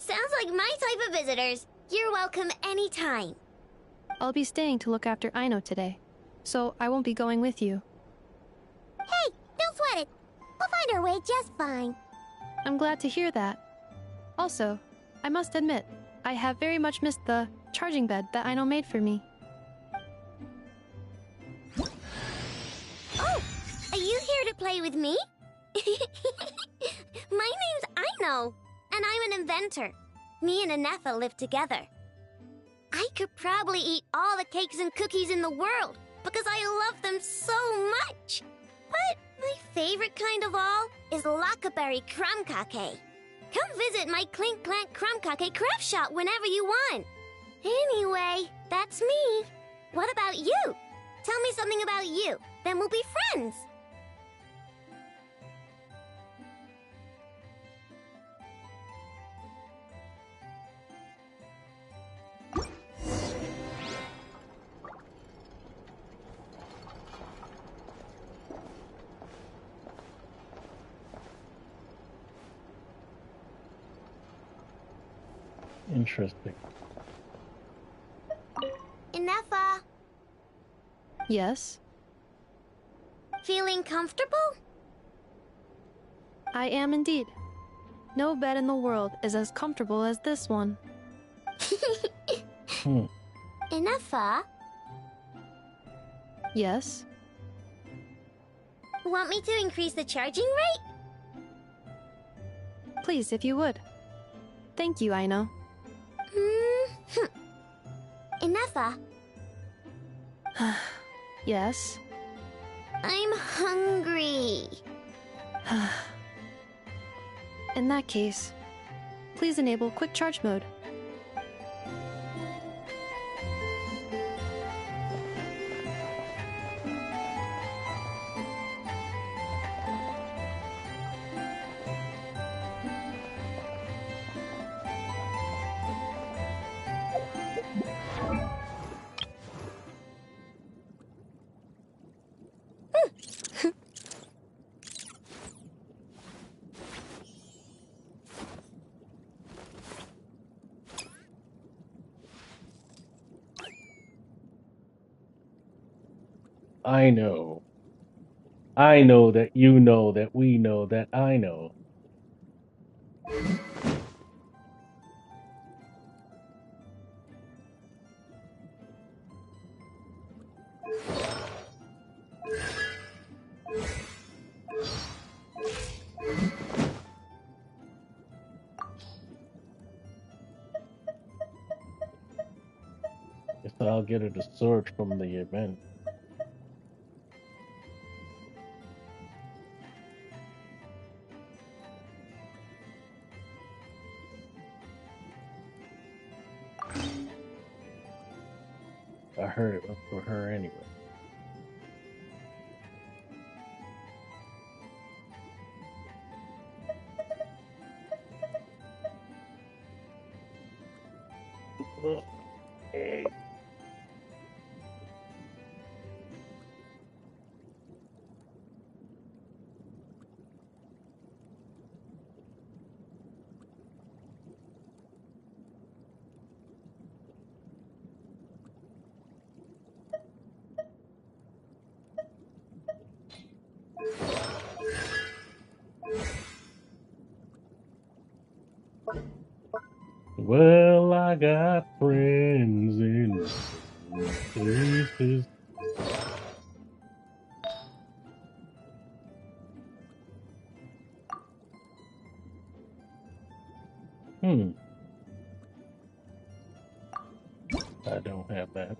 Sounds like my type of visitors. You're welcome anytime. I'll be staying to look after Aino today, so I won't be going with you. Hey, don't sweat it. We'll find our way just fine. I'm glad to hear that. Also, I must admit, I have very much missed the charging bed that Aino made for me. Oh, are you here to play with me? My name's Aino, and I'm an inventor. Me and Inefa live together. I could probably eat all the cakes and cookies in the world because I love them so much. But my favorite kind of all is Lockaberry Crumb Cake. Come visit my Clink Clank Crumb Cake craft shop whenever you want. Anyway, that's me. What about you? Tell me something about you, then we'll be friends. Interesting. Inefa, Yes? feeling comfortable? I am indeed. No bed in the world is as comfortable as this one. Inefa, Yes? want me to increase the charging rate? Please, if you would. Thank you, Aino. Inefa, Yes? I'm hungry. In that case, please enable quick charge mode. I know. I know that you know that we know that I know. Guess I'll get her to sword from the event. I heard it was for her anyway. Hey. Well, I got friends in places. I don't have that.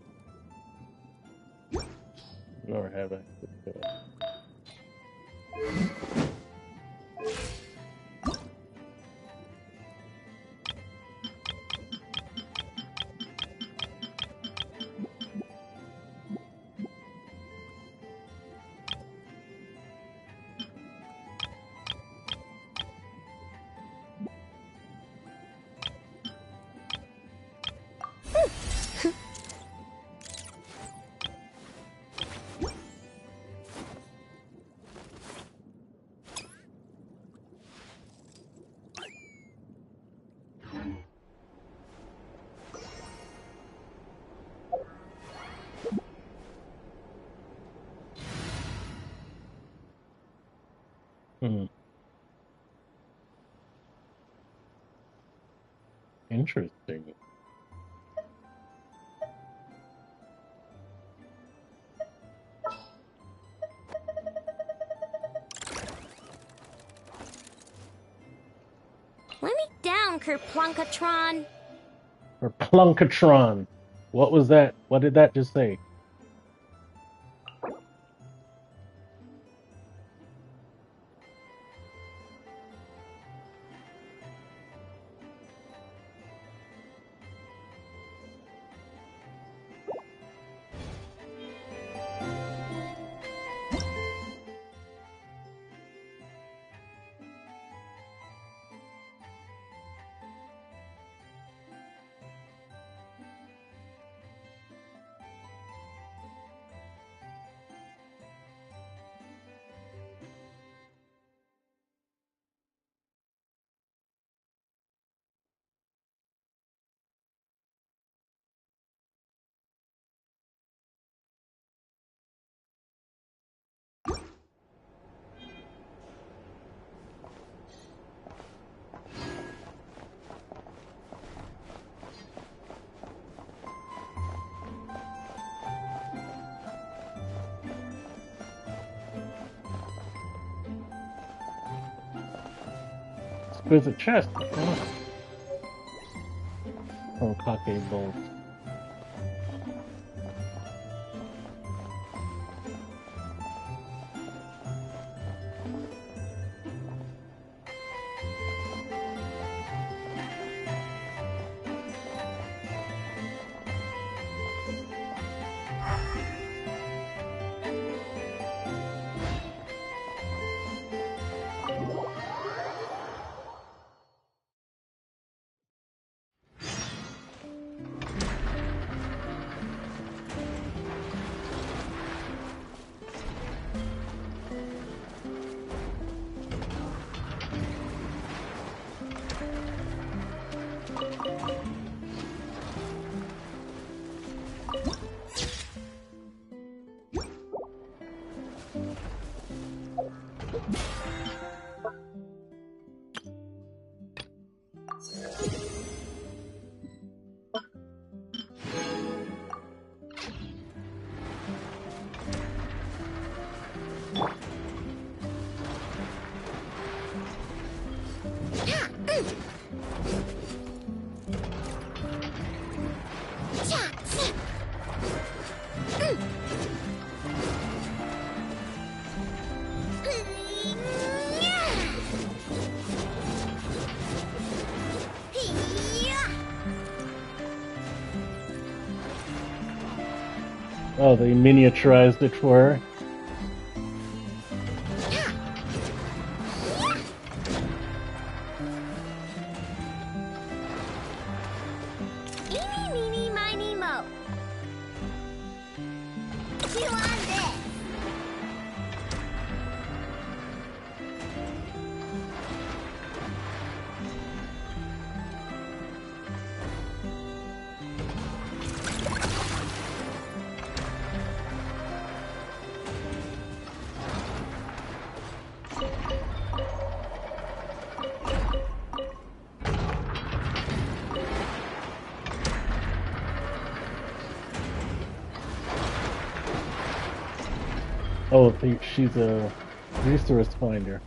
Nor have access to it. Interesting. Let me down, Kerplunkatron. Or Plunkatron. What was that? What did that just say? There's a chest. Oh, cockade bolts. Oh, they miniaturized it for her. Eeny, meeny, miny, mo. Chew on this. Oh, she's a resource finder.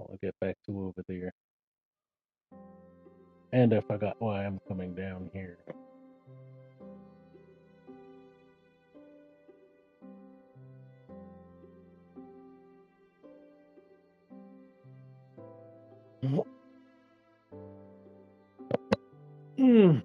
I'll get back to over there. And I forgot why I'm coming down here. Mm.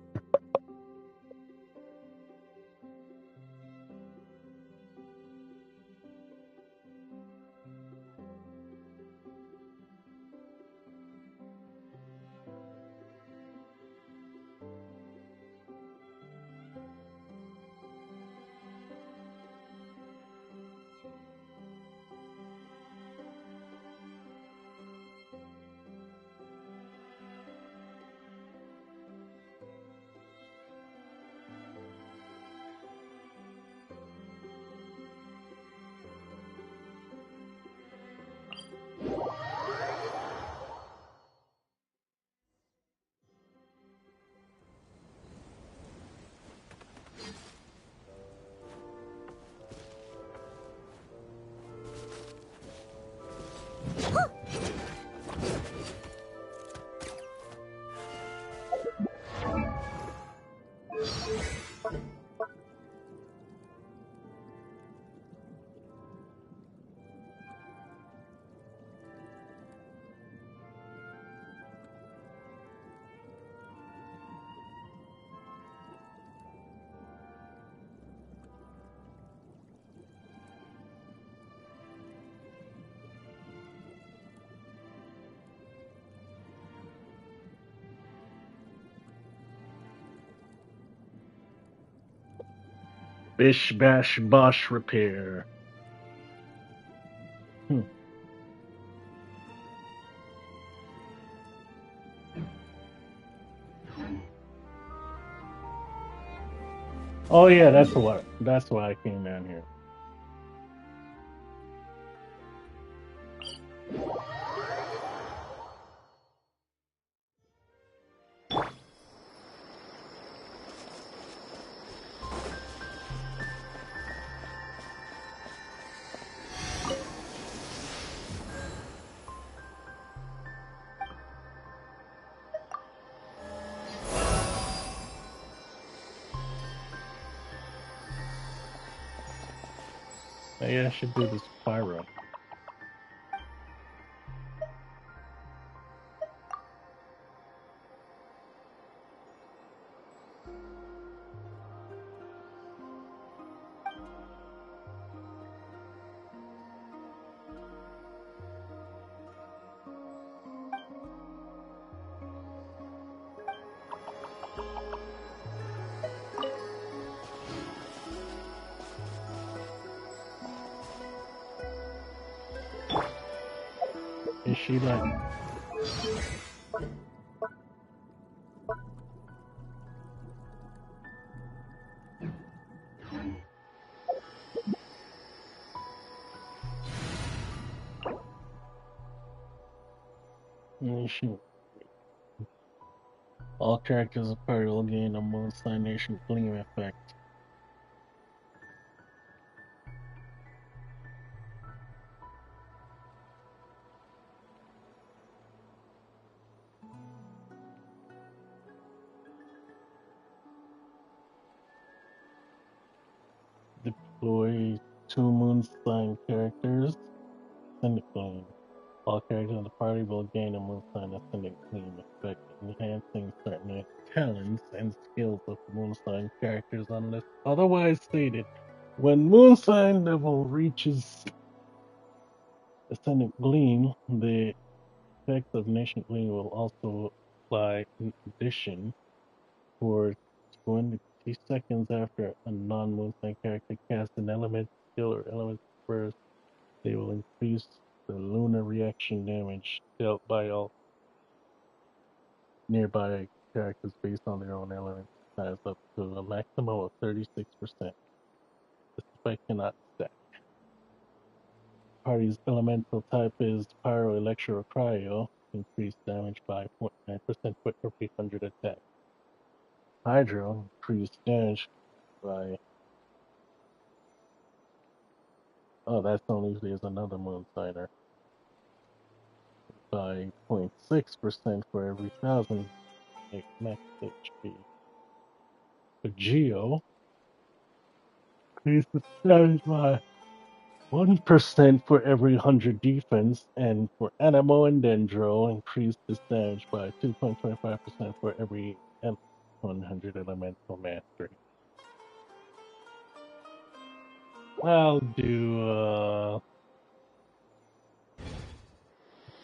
Bish bash bosh repair. Oh yeah, that's why I came down here. Maybe I should do this pyro. Is she like... Is she... All characters of party will gain a moon sign nation gleam effect. Deploy 2 moon sign characters. Ascendant gleam. All characters in the party will gain a moon sign ascendant gleam effect, enhancing certain talents and skills of moon sign characters unless otherwise stated. When moon sign level reaches ascendant gleam, the effects of nation gleam will also apply in addition for 20 seconds after a non-moon sign character casts an element skill or element burst. They will increase the lunar reaction damage dealt by all nearby characters based on their own element size up to a maximum of 36%. This effect cannot stack. Party's elemental type is Pyro, Electro, or Cryo. Increased damage by 0.9% for every 100 attack. Hydro, increased damage by... Oh, that's only if there's another moon signer. By 0.6% for every 1,000 max HP. For Geo, increased damage by 1% for every 100 defense, and for Animo and Dendro, increased this damage by 2.25% for every 100 elemental mastery. I'll do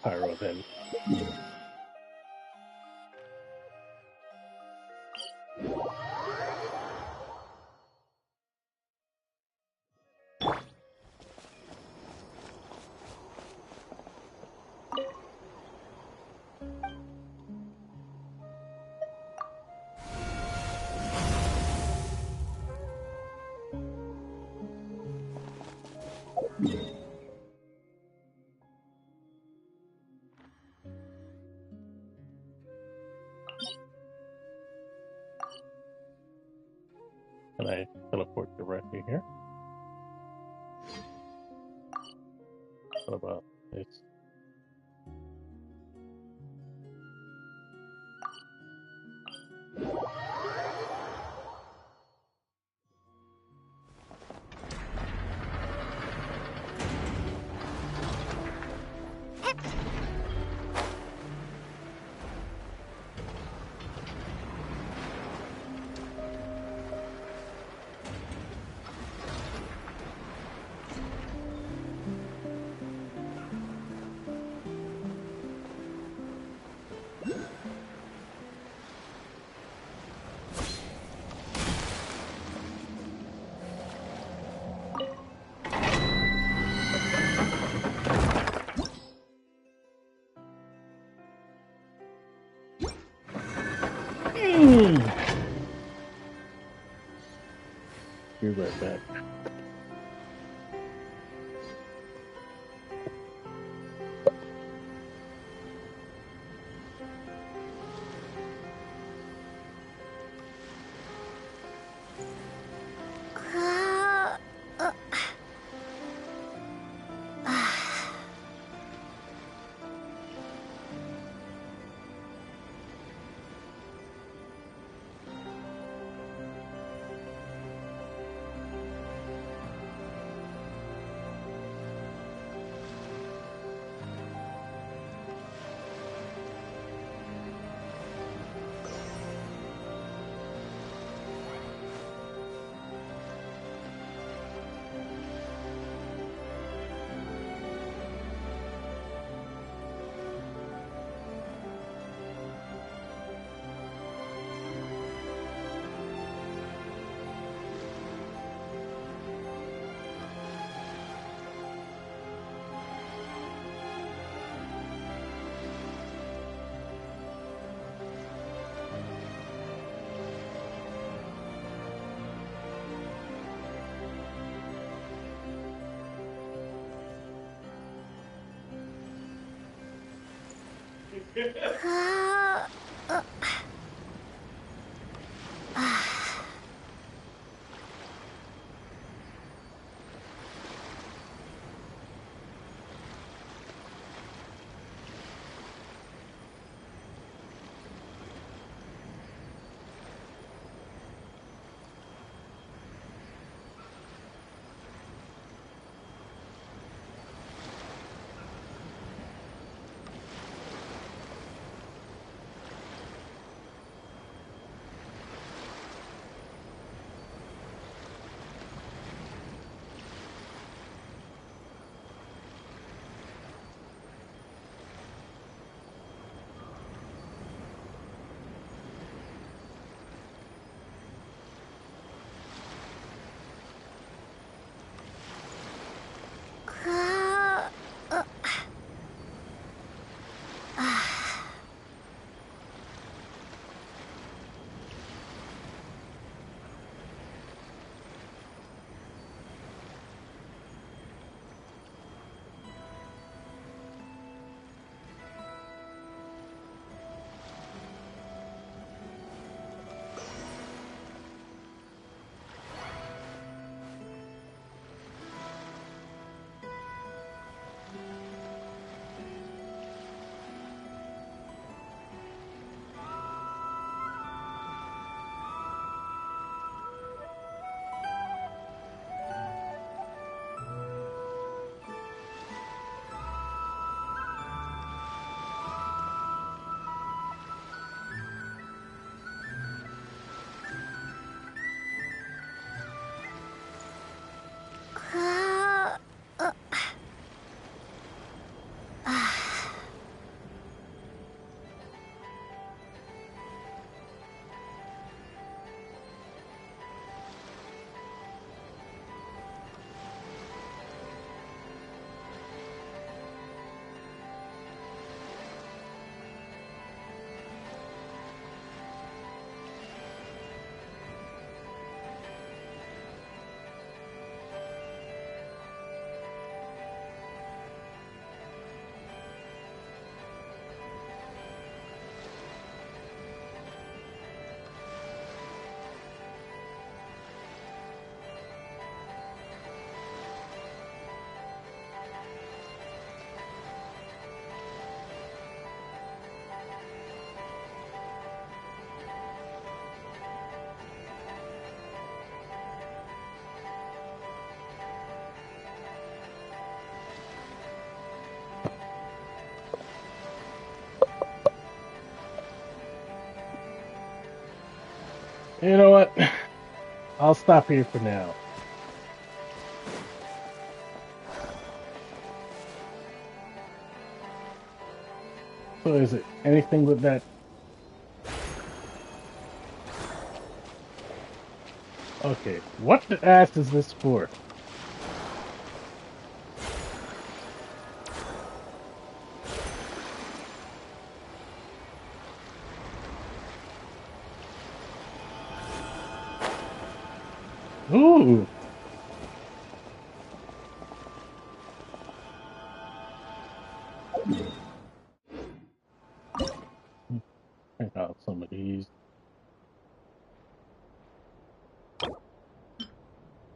Pyro then. Can I teleport directly here? What about this? Be right back. You know what? I'll stop here for now. So is it anything with that? Okay, what the ass is this for? Ooh. Check out some of these. I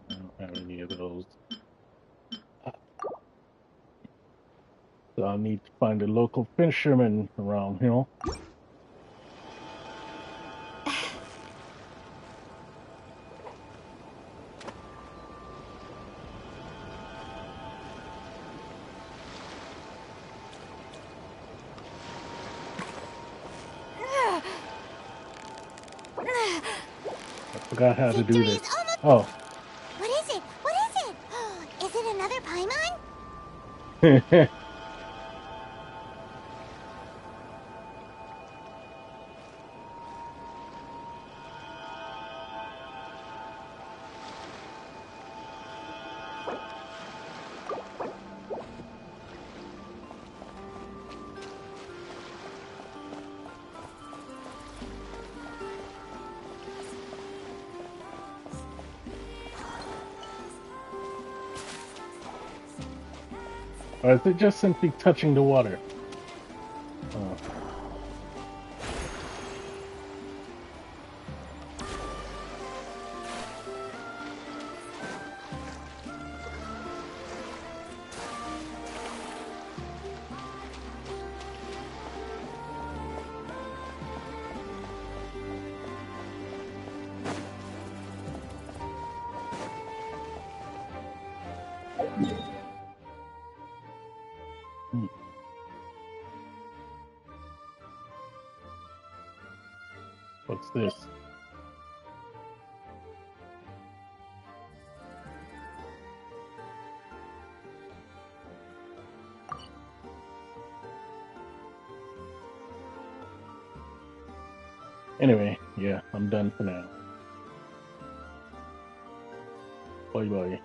don't have any of those. So I'll need to find a local fisherman around here. I forgot how to do this. Oh. What is it? What is it? Is it another Paimon? Or is it just simply touching the water? Oh. What's this? Anyway, yeah, I'm done for now. Bye bye.